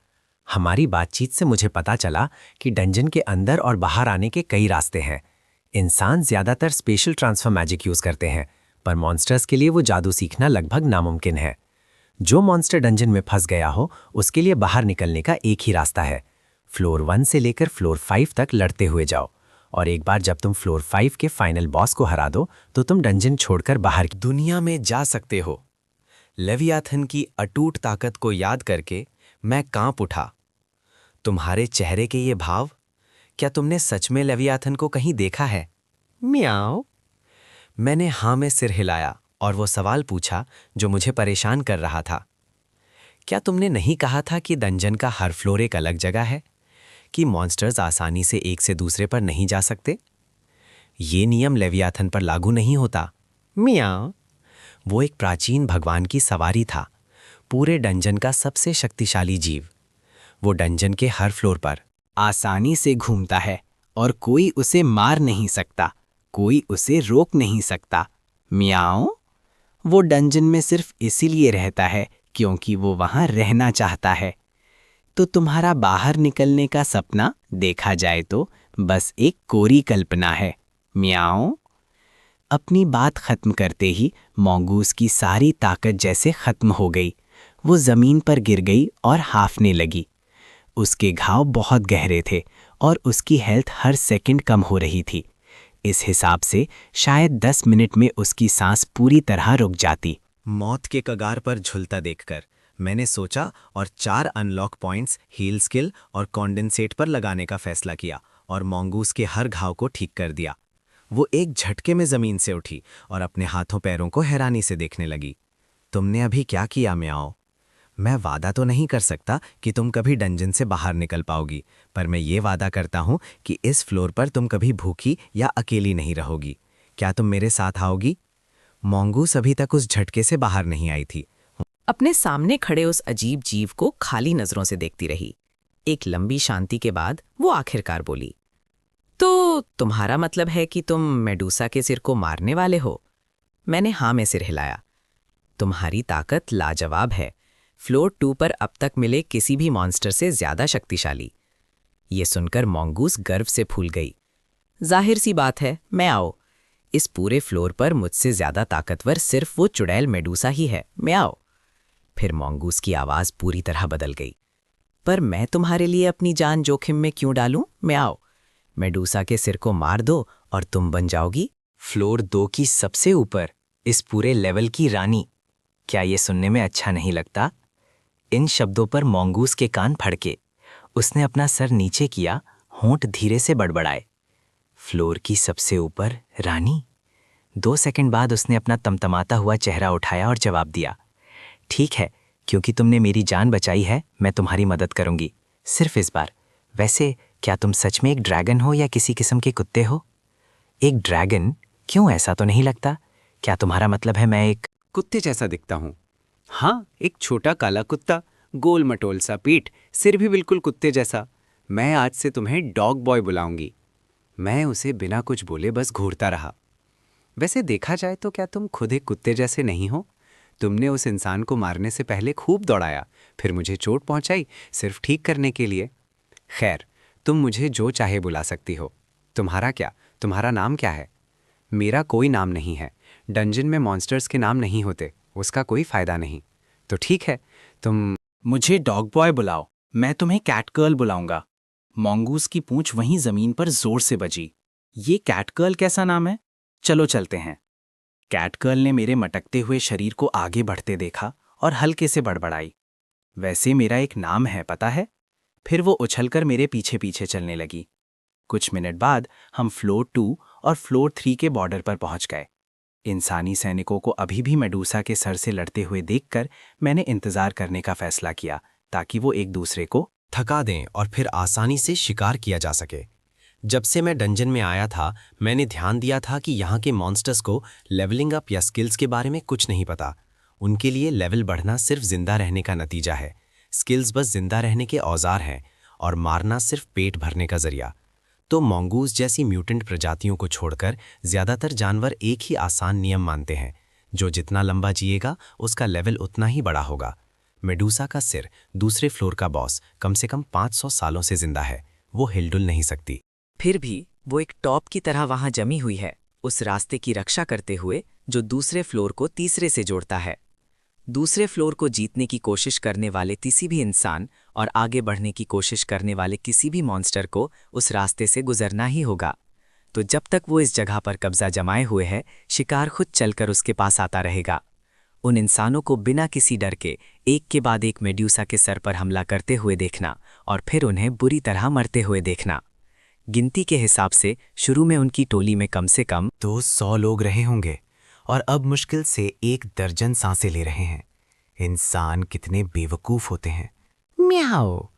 हमारी बातचीत से मुझे पता चला कि डंजन के अंदर और बाहर आने के कई रास्ते हैं। इंसान ज्यादातर स्पेशल ट्रांसफर मैजिक यूज करते हैं, पर मॉन्स्टर्स के लिए वो जादू सीखना लगभग नामुमकिन है। जो मॉन्स्टर डंजन में फंस गया हो, उसके लिए बाहर निकलने का एक ही रास्ता है। फ्लोर 1 से लेकर फ्लोर 5 तक लड़ते हुए जाओ, और एक बार जब तुम फ्लोर 5 के फाइनल बॉस को हरा दो तो तुम डंजन छोड़कर बाहर की दुनिया में जा सकते हो। लेवियाथन की अटूट ताकत को याद करके मैं कांप उठा। तुम्हारे चेहरे के ये भाव, क्या तुमने सच में लेवियाथन को कहीं देखा है? म्याओ। मैंने हाँ में सिर हिलाया और वो सवाल पूछा जो मुझे परेशान कर रहा था। क्या तुमने नहीं कहा था कि डंजन का हर फ्लोर एक अलग जगह है, कि मॉन्स्टर्स आसानी से एक से दूसरे पर नहीं जा सकते? ये नियम लेवियाथन पर लागू नहीं होता। म्याओ। वो एक प्राचीन भगवान की सवारी था, पूरे डंजन का सबसे शक्तिशाली जीव। वो डंजन के हर फ्लोर पर आसानी से घूमता है और कोई उसे मार नहीं सकता, कोई उसे रोक नहीं सकता। म्याओ। वो डंजन में सिर्फ इसीलिए रहता है क्योंकि वो वहां रहना चाहता है। तो तुम्हारा बाहर निकलने का सपना देखा जाए तो बस एक कोरी कल्पना है। म्याओ। अपनी बात खत्म करते ही मोंगूस की सारी ताकत जैसे खत्म हो गई। वो जमीन पर गिर गई और हांफने लगी। उसके घाव बहुत गहरे थे और उसकी हेल्थ हर सेकंड कम हो रही थी। इस हिसाब से शायद 10 मिनट में उसकी सांस पूरी तरह रुक जाती। मौत के कगार पर झुलता देखकर मैंने सोचा और 4 अनलॉक पॉइंट्स हील स्किल और कॉन्डेंसेट पर लगाने का फैसला किया और मोंगूस के हर घाव को ठीक कर दिया। वो एक झटके में जमीन से उठी और अपने हाथों पैरों को हैरानी से देखने लगी। तुमने अभी क्या किया म्याओ? मैं वादा तो नहीं कर सकता कि तुम कभी डंजन से बाहर निकल पाओगी, पर मैं ये वादा करता हूँ कि इस फ्लोर पर तुम कभी भूखी या अकेली नहीं रहोगी। क्या तुम मेरे साथ आओगी? मोंगूस अभी तक उस झटके से बाहर नहीं आई थी। अपने सामने खड़े उस अजीब जीव को खाली नजरों से देखती रही। एक लंबी शांति के बाद वो आखिरकार बोली, तो तुम्हारा मतलब है कि तुम मेडूसा के सिर को मारने वाले हो? मैंने हाँ में सिर हिलाया। तुम्हारी ताकत लाजवाब है, फ्लोर 2 पर अब तक मिले किसी भी मॉन्स्टर से ज्यादा शक्तिशाली। ये सुनकर मोंगूस गर्व से फूल गई। जाहिर सी बात है, मैं आओ। इस पूरे फ्लोर पर मुझसे ज्यादा ताकतवर सिर्फ वो चुड़ैल मेडूसा ही है। मैं आओ। फिर मोंगूस की आवाज पूरी तरह बदल गई। पर मैं तुम्हारे लिए अपनी जान जोखिम में क्यों डालूं? मैं आओ। मेडूसा के सिर को मार दो और तुम बन जाओगी फ्लोर 2 की सबसे ऊपर, इस पूरे लेवल की रानी। क्या ये सुनने में अच्छा नहीं लगता? इन शब्दों पर मोंगूस के कान फड़के। उसने अपना सर नीचे किया, होंठ धीरे से बड़बड़ाए। फ्लोर की सबसे ऊपर रानी? 2 सेकंड बाद उसने अपना तमतमाता हुआ चेहरा उठाया और जवाब दिया, ठीक है, क्योंकि तुमने मेरी जान बचाई है, मैं तुम्हारी मदद करूंगी, सिर्फ इस बार। वैसे क्या तुम सच में एक ड्रैगन हो या किसी किस्म के कुत्ते हो? एक ड्रैगन? क्यों, ऐसा तो नहीं लगता। क्या तुम्हारा मतलब है मैं एक कुत्ते जैसा दिखता हूँ। हाँ, एक छोटा काला कुत्ता, गोल मटोल सा पीठ, सिर भी बिल्कुल कुत्ते जैसा। मैं आज से तुम्हें डॉग बॉय बुलाऊंगी। मैं उसे बिना कुछ बोले बस घूरता रहा। वैसे देखा जाए तो क्या तुम खुद एक कुत्ते जैसे नहीं हो? तुमने उस इंसान को मारने से पहले खूब दौड़ाया, फिर मुझे चोट पहुंचाई सिर्फ ठीक करने के लिए। खैर, तुम मुझे जो चाहे बुला सकती हो। तुम्हारा नाम क्या है? मेरा कोई नाम नहीं है। डंजन में मॉन्स्टर्स के नाम नहीं होते, उसका कोई फायदा नहीं। तो ठीक है, तुम मुझे डॉग बॉय बुलाओ, मैं तुम्हें कैट गर्ल बुलाऊंगा। मॉन्गूस की पूंछ वहीं जमीन पर जोर से बजी। ये कैट गर्ल कैसा नाम है? चलो चलते हैं। कैट गर्ल ने मेरे मटकते हुए शरीर को आगे बढ़ते देखा और हल्के से बड़बड़ाई। वैसे मेरा एक नाम है, पता है? फिर वो उछलकर मेरे पीछे पीछे चलने लगी। कुछ मिनट बाद हम फ्लोर 2 और फ्लोर 3 के बॉर्डर पर पहुंच गए। इंसानी सैनिकों को अभी भी मेडूसा के सर से लड़ते हुए देखकर मैंने इंतजार करने का फैसला किया, ताकि वो एक दूसरे को थका दें और फिर आसानी से शिकार किया जा सके। जब से मैं डंजन में आया था, मैंने ध्यान दिया था कि यहाँ के मॉन्स्टर्स को लेवलिंग अप या स्किल्स के बारे में कुछ नहीं पता। उनके लिए लेवल बढ़ना सिर्फ जिंदा रहने का नतीजा है। स्किल्स बस जिंदा रहने के औजार हैं और मारना सिर्फ पेट भरने का जरिया। तो मॉन्गूस जैसी म्यूटेंट प्रजातियों को छोड़कर ज्यादातर जानवर एक ही आसान नियम मानते हैं, जो जितना लंबा जिएगा उसका लेवल उतना ही बड़ा होगा। मेडूसा का सिर, दूसरे फ्लोर का बॉस, कम से कम 500 सालों से जिंदा है। वो हिलडुल नहीं सकती। फिर भी वो एक टॉप की तरह वहां जमी हुई है, उस रास्ते की रक्षा करते हुए जो दूसरे फ्लोर को तीसरे से जोड़ता है। दूसरे फ्लोर को जीतने की कोशिश करने वाले किसी भी इंसान और आगे बढ़ने की कोशिश करने वाले किसी भी मॉन्स्टर को उस रास्ते से गुजरना ही होगा। तो जब तक वो इस जगह पर कब्जा जमाए हुए है, शिकार खुद चलकर उसके पास आता रहेगा। उन इंसानों को बिना किसी डर के एक के बाद एक मेड्यूसा के सर पर हमला करते हुए देखना और फिर उन्हें बुरी तरह मरते हुए देखना। गिनती के हिसाब से शुरू में उनकी टोली में कम से कम तो 100 लोग रहे होंगे और अब मुश्किल से 1 दर्जन सांसें ले रहे हैं। इंसान कितने बेवकूफ होते हैं। म्याओ।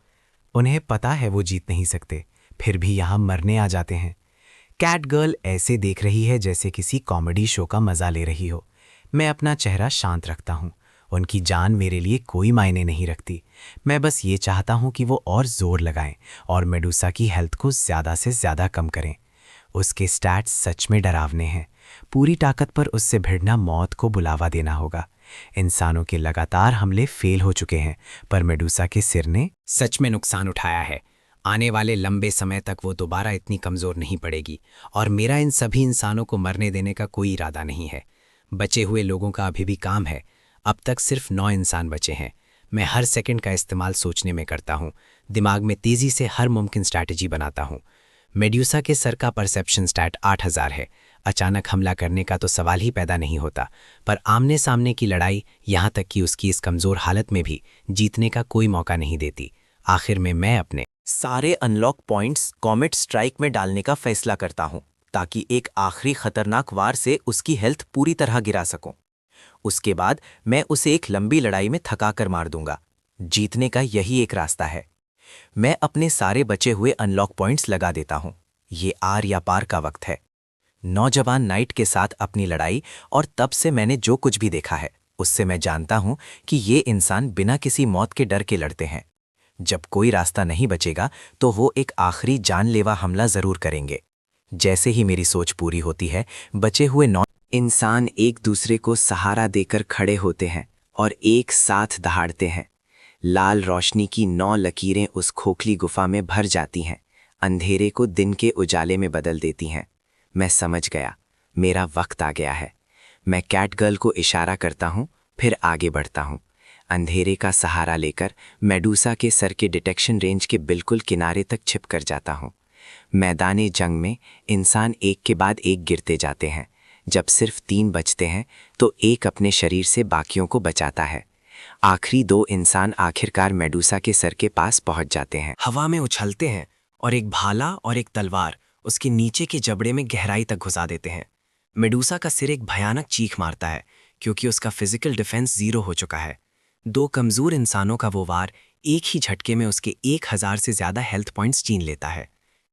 उन्हें पता है वो जीत नहीं सकते, फिर भी यहां मरने आ जाते हैं। कैट गर्ल ऐसे देख रही है जैसे किसी कॉमेडी शो का मजा ले रही हो। मैं अपना चेहरा शांत रखता हूं। उनकी जान मेरे लिए कोई मायने नहीं रखती। मैं बस ये चाहता हूं कि वो और जोर लगाएं और मेडूसा की हेल्थ को ज्यादा से ज्यादा कम करें। उसके स्टैट्स सच में डरावने हैं। पूरी ताकत पर उससे भिड़ना मौत को बुलावा देना होगा। इंसानों के लगातार हमले फेल हो चुके हैं, पर मेडूसा के सिर ने सच में नुकसान उठाया है। आने वाले लंबे समय तक वो दोबारा इतनी कमज़ोर नहीं पड़ेगी और मेरा इन सभी इंसानों को मरने देने का कोई इरादा नहीं है। बचे हुए लोगों का अभी भी काम है। अब तक सिर्फ 9 इंसान बचे हैं। मैं हर सेकंड का इस्तेमाल सोचने में करता हूँ। दिमाग में तेज़ी से हर मुमकिन स्ट्रैटेजी बनाता हूँ। मेड्यूसा के सर का परसेप्शन स्टैट 8000 है। अचानक हमला करने का तो सवाल ही पैदा नहीं होता, पर आमने सामने की लड़ाई, यहाँ तक कि उसकी इस कमज़ोर हालत में भी जीतने का कोई मौका नहीं देती। आखिर में मैं अपने सारे अनलॉक पॉइंट्स कॉमेट स्ट्राइक में डालने का फैसला करता हूं, ताकि एक आखिरी खतरनाक वार से उसकी हेल्थ पूरी तरह गिरा सकूं। उसके बाद मैं उसे एक लंबी लड़ाई में थकाकर मार दूंगा। जीतने का यही एक रास्ता है। मैं अपने सारे बचे हुए अनलॉक पॉइंट्स लगा देता हूं। ये आर या पार का वक्त है। नौजवान नाइट के साथ अपनी लड़ाई, और तब से मैंने जो कुछ भी देखा है उससे मैं जानता हूं कि ये इंसान बिना किसी मौत के डर के लड़ते हैं। जब कोई रास्ता नहीं बचेगा तो वो एक आखिरी जानलेवा हमला जरूर करेंगे। जैसे ही मेरी सोच पूरी होती है, बचे हुए 9 इंसान एक दूसरे को सहारा देकर खड़े होते हैं और एक साथ दहाड़ते हैं। लाल रोशनी की 9 लकीरें उस खोखली गुफा में भर जाती हैं, अंधेरे को दिन के उजाले में बदल देती हैं। मैं समझ गया, मेरा वक्त आ गया है। मैं कैट गर्ल को इशारा करता हूँ, फिर आगे बढ़ता हूँ। अंधेरे का सहारा लेकर मेडूसा के सर के डिटेक्शन रेंज के बिल्कुल किनारे तक छिप कर जाता हूँ। मैदाने जंग में इंसान एक के बाद एक गिरते जाते हैं। जब सिर्फ 3 बचते हैं तो एक अपने शरीर से बाकियों को बचाता है। आखिरी 2 इंसान आखिरकार मेडूसा के सर के पास पहुंच जाते हैं। हवा में उछलते हैं और एक भाला और एक तलवार उसके नीचे के जबड़े में गहराई तक घुसा देते हैं। मेडूसा का सिर एक भयानक चीख मारता है, क्योंकि उसका फिजिकल डिफेंस 0 हो चुका है। 2 कमजोर इंसानों का वो वार एक ही झटके में उसके 1000 से ज्यादा हेल्थ पॉइंट्स छीन लेता है।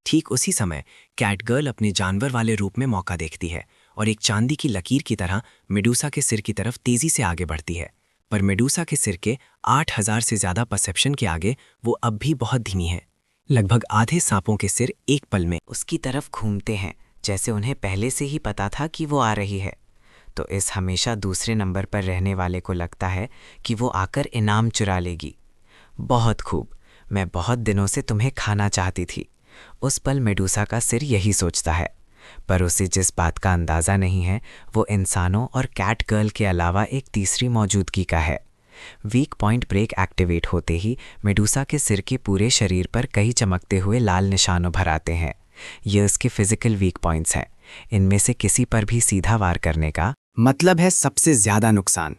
ठीक उसी समय कैट गर्ल अपने जानवर वाले रूप में मौका देखती है और एक चांदी की लकीर की तरह मेडूसा के सिर की तरफ तेजी से आगे बढ़ती है। पर मेडूसा के सिर के 8000 से ज्यादा परसेप्शन के आगे वो अब भी बहुत धीमी है। लगभग आधे सांपों के सिर एक पल में उसकी तरफ घूमते हैं, जैसे उन्हें पहले से ही पता था कि वो आ रही है। तो इस हमेशा दूसरे नंबर पर रहने वाले को लगता है कि वो आकर इनाम चुरा लेगी। बहुत खूब, मैं बहुत दिनों से तुम्हें खाना चाहती थी। उस पल मेडूसा का सिर यही सोचता है, पर उसे जिस बात का अंदाज़ा नहीं है वो इंसानों और कैट गर्ल के अलावा एक तीसरी मौजूदगी का है। वीक पॉइंट ब्रेक एक्टिवेट होते ही मेडूसा के सिर के पूरे शरीर पर कई चमकते हुए लाल निशान उभर आते हैं। ये उसके फिजिकल वीक पॉइंट्स हैं। इनमें से किसी पर भी सीधा वार करने का मतलब है सबसे ज्यादा नुकसान।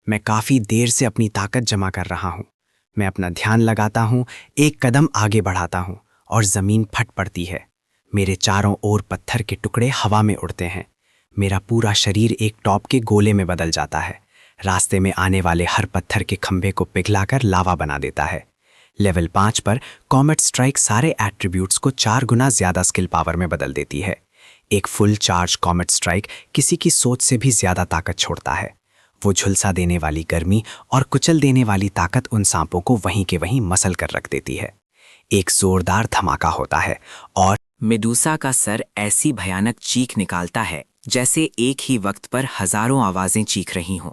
मैं काफी देर से अपनी ताकत जमा कर रहा हूँ। मैं अपना ध्यान लगाता हूँ, एक कदम आगे बढ़ाता हूँ और जमीन फट पड़ती है। मेरे चारों ओर पत्थर के टुकड़े हवा में उड़ते हैं। मेरा पूरा शरीर एक टॉप के गोले में बदल जाता है। रास्ते में आने वाले हर पत्थर के खंभे को पिघलाकर लावा बना देता है। लेवल 5 पर कॉमेट स्ट्राइक सारे एट्रीब्यूट्स को 4 गुना ज्यादा स्किल पावर में बदल देती है। एक फुल चार्ज कॉमेट स्ट्राइक किसी की सोच से भी ज्यादा ताकत छोड़ता है। वो झुलसा देने वाली गर्मी और कुचल देने वाली ताकत उन सांपों को वहीं के वहीं मसल कर रख देती है। एक जोरदार धमाका होता है और मेडूसा का सर ऐसी भयानक चीख निकालता है जैसे एक ही वक्त पर हजारों आवाजें चीख रही हों।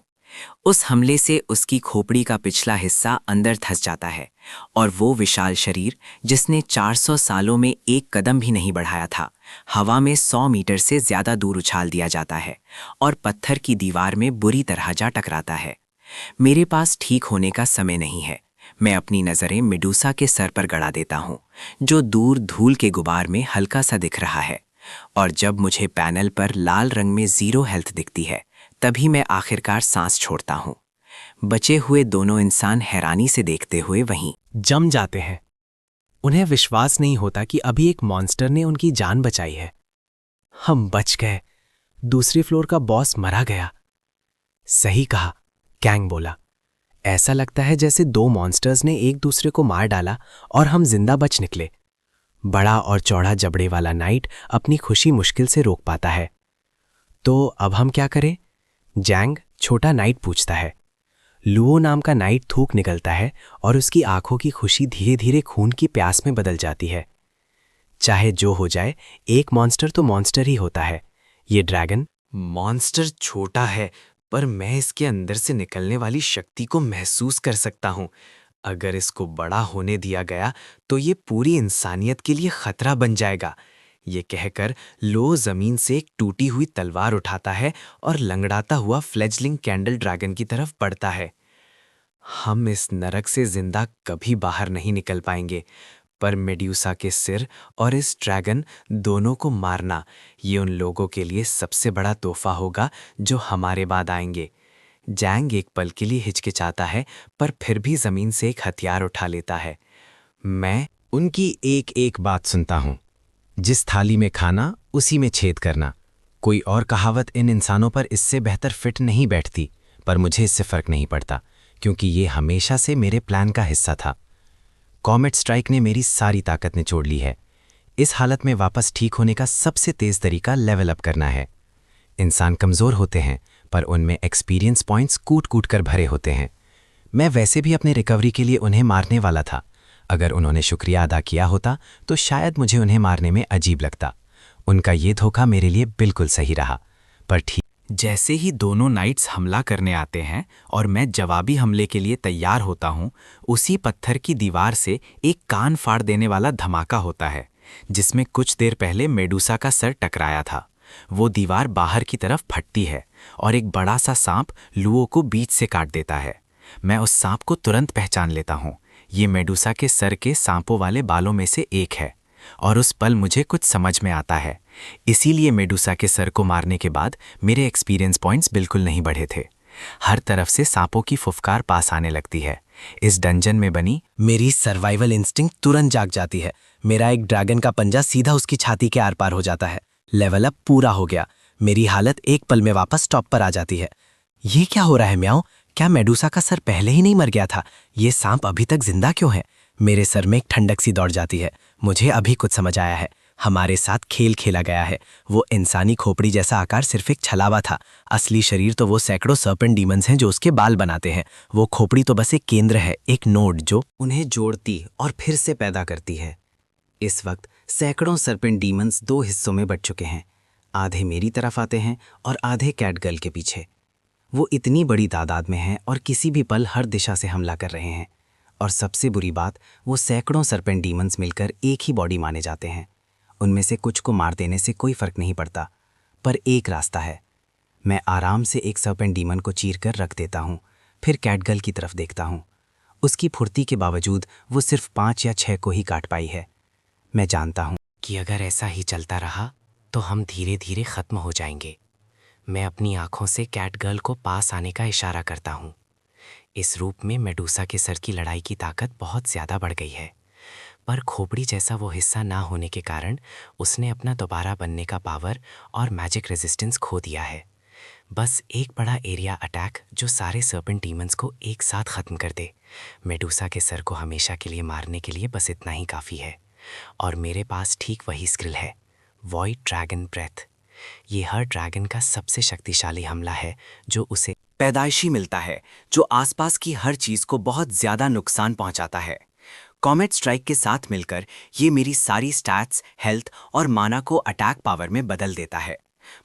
उस हमले से उसकी खोपड़ी का पिछला हिस्सा अंदर धंस जाता है और वो विशाल शरीर, जिसने 400 सालों में एक कदम भी नहीं बढ़ाया था, हवा में 100 मीटर से ज्यादा दूर उछाल दिया जाता है और पत्थर की दीवार में बुरी तरह जा टकराता है। मेरे पास ठीक होने का समय नहीं है। मैं अपनी नजरें मेडूसा के सर पर गड़ा देता हूँ, जो दूर धूल के गुबार में हल्का सा दिख रहा है। और जब मुझे पैनल पर लाल रंग में 0 हेल्थ दिखती है, तभी मैं आखिरकार सांस छोड़ता हूँ। बचे हुए दोनों इंसान हैरानी से देखते हुए वहीं जम जाते हैं। उन्हें विश्वास नहीं होता कि अभी एक मॉन्स्टर ने उनकी जान बचाई है। हम बच गए। दूसरी फ्लोर का बॉस मरा गया। सही कहा, कैंग बोला। ऐसा लगता है जैसे 2 मॉन्स्टर्स ने एक दूसरे को मार डाला और हम जिंदा बच निकले। बड़ा और चौड़ा जबड़े वाला नाइट अपनी खुशी मुश्किल से रोक पाता है। तो अब हम क्या करें? जैंग, छोटा नाइट पूछता है। लुओ नाम का नाइट थूक निकलता है और उसकी आंखों की खुशी धीरे धीरे खून की प्यास में बदल जाती है। चाहे जो हो जाए, एक मॉन्स्टर तो मॉन्स्टर ही होता है। ये ड्रैगन मॉन्स्टर छोटा है, पर मैं इसके अंदर से निकलने वाली शक्ति को महसूस कर सकता हूँ। अगर इसको बड़ा होने दिया गया तो ये पूरी इंसानियत के लिए खतरा बन जाएगा। ये कहकर लो जमीन से एक टूटी हुई तलवार उठाता है और लंगड़ाता हुआ फ्लेजलिंग कैंडल ड्रैगन की तरफ बढ़ता है। हम इस नरक से जिंदा कभी बाहर नहीं निकल पाएंगे, पर मेड्यूसा के सिर और इस ड्रैगन दोनों को मारना, ये उन लोगों के लिए सबसे बड़ा तोहफा होगा जो हमारे बाद आएंगे। जैंग एक पल के लिए हिचकिचाता है, पर फिर भी जमीन से एक हथियार उठा लेता है। मैं उनकी एक एक बात सुनता हूँ। जिस थाली में खाना, उसी में छेद करना। कोई और कहावत इन इंसानों पर इससे बेहतर फिट नहीं बैठती, पर मुझे इससे फर्क नहीं पड़ता, क्योंकि ये हमेशा से मेरे प्लान का हिस्सा था। कॉमेट स्ट्राइक ने मेरी सारी ताकत निचोड़ ली है। इस हालत में वापस ठीक होने का सबसे तेज तरीका लेवल अप करना है। इंसान कमज़ोर होते हैं, पर उनमें एक्सपीरियंस पॉइंट्स कूट कूट कर भरे होते हैं। मैं वैसे भी अपने रिकवरी के लिए उन्हें मारने वाला था। अगर उन्होंने शुक्रिया अदा किया होता तो शायद मुझे उन्हें मारने में अजीब लगता। उनका ये धोखा मेरे लिए बिल्कुल सही रहा। पर ठीक जैसे ही दोनों नाइट्स हमला करने आते हैं और मैं जवाबी हमले के लिए तैयार होता हूं, उसी पत्थर की दीवार से एक कान फाड़ देने वाला धमाका होता है, जिसमें कुछ देर पहले मेडूसा का सर टकराया था। वो दीवार बाहर की तरफ फटती है और एक बड़ा सा सांप लुओ को बीच से काट देता है। मैं उस सांप को तुरंत पहचान लेता हूँ। ये मेडूसा के सर के सांपों वाले बालों में से एक है और उस पल मुझे कुछ समझ में आता है। इसीलिए मेडूसा के सर को मारने के बाद मेरे एक्सपीरियंस पॉइंट्स बिल्कुल नहीं बढ़े थे। हर तरफ से सांपों की फुफकार पास आने लगती है। इस डंजन में बनी मेरी सर्वाइवल इंस्टिंक्ट तुरंत जाग जाती है। मेरा एक ड्रैगन का पंजा सीधा उसकी छाती के आर पार हो जाता है। लेवल अप पूरा हो गया। मेरी हालत एक पल में वापस टॉप पर आ जाती है। ये क्या हो रहा है म्याओ? क्या मेडूसा का सर पहले ही नहीं मर गया था? ये सांप अभी तक जिंदा क्यों है? मेरे सर में एक ठंडक सी दौड़ जाती है। मुझे अभी कुछ समझ आया है। हमारे साथ खेल खेला गया है। वो इंसानी खोपड़ी जैसा आकार सिर्फ एक छलावा था। असली शरीर तो वो सैकड़ों सर्पेंट डीमंस हैं जो उसके बाल बनाते हैं। वो खोपड़ी तो बस एक केंद्र है, एक नोड जो उन्हें जोड़ती और फिर से पैदा करती है। इस वक्त सैकड़ों सर्पेंट डीमंस 2 हिस्सों में बट चुके हैं। आधे मेरी तरफ आते हैं और आधे कैटगर्ल के पीछे। वो इतनी बड़ी तादाद में हैं और किसी भी पल हर दिशा से हमला कर रहे हैं। और सबसे बुरी बात, वो सैकड़ों सर्पेंट डीमंस मिलकर एक ही बॉडी माने जाते हैं। उनमें से कुछ को मार देने से कोई फर्क नहीं पड़ता, पर एक रास्ता है। मैं आराम से एक सर्पेंट डीमन को चीर कर रख देता हूँ, फिर कैटगर्ल की तरफ देखता हूँ। उसकी फुर्ती के बावजूद वो सिर्फ 5 या 6 को ही काट पाई है। मैं जानता हूँ कि अगर ऐसा ही चलता रहा तो हम धीरे धीरे ख़त्म हो जाएंगे। मैं अपनी आंखों से कैटगर्ल को पास आने का इशारा करता हूँ। इस रूप में मेडूसा के सर की लड़ाई की ताकत बहुत ज़्यादा बढ़ गई है, पर खोपड़ी जैसा वो हिस्सा ना होने के कारण उसने अपना दोबारा बनने का पावर और मैजिक रेजिस्टेंस खो दिया है। बस एक बड़ा एरिया अटैक जो सारे सर्पेंट डीमंस को एक साथ ख़त्म कर दे। मेडूसा के सर को हमेशा के लिए मारने के लिए बस इतना ही काफ़ी है। और मेरे पास ठीक वही स्किल है, वॉइड ड्रैगन ब्रेथ। ये हर ड्रैगन का सबसे शक्तिशाली हमला है जो उसे पैदाइशी मिलता है, जो आसपास की हर चीज़ को बहुत ज़्यादा नुकसान पहुंचाता है। कॉमेट स्ट्राइक के साथ मिलकर ये मेरी सारी स्टैट्स, हेल्थ और माना को अटैक पावर में बदल देता है।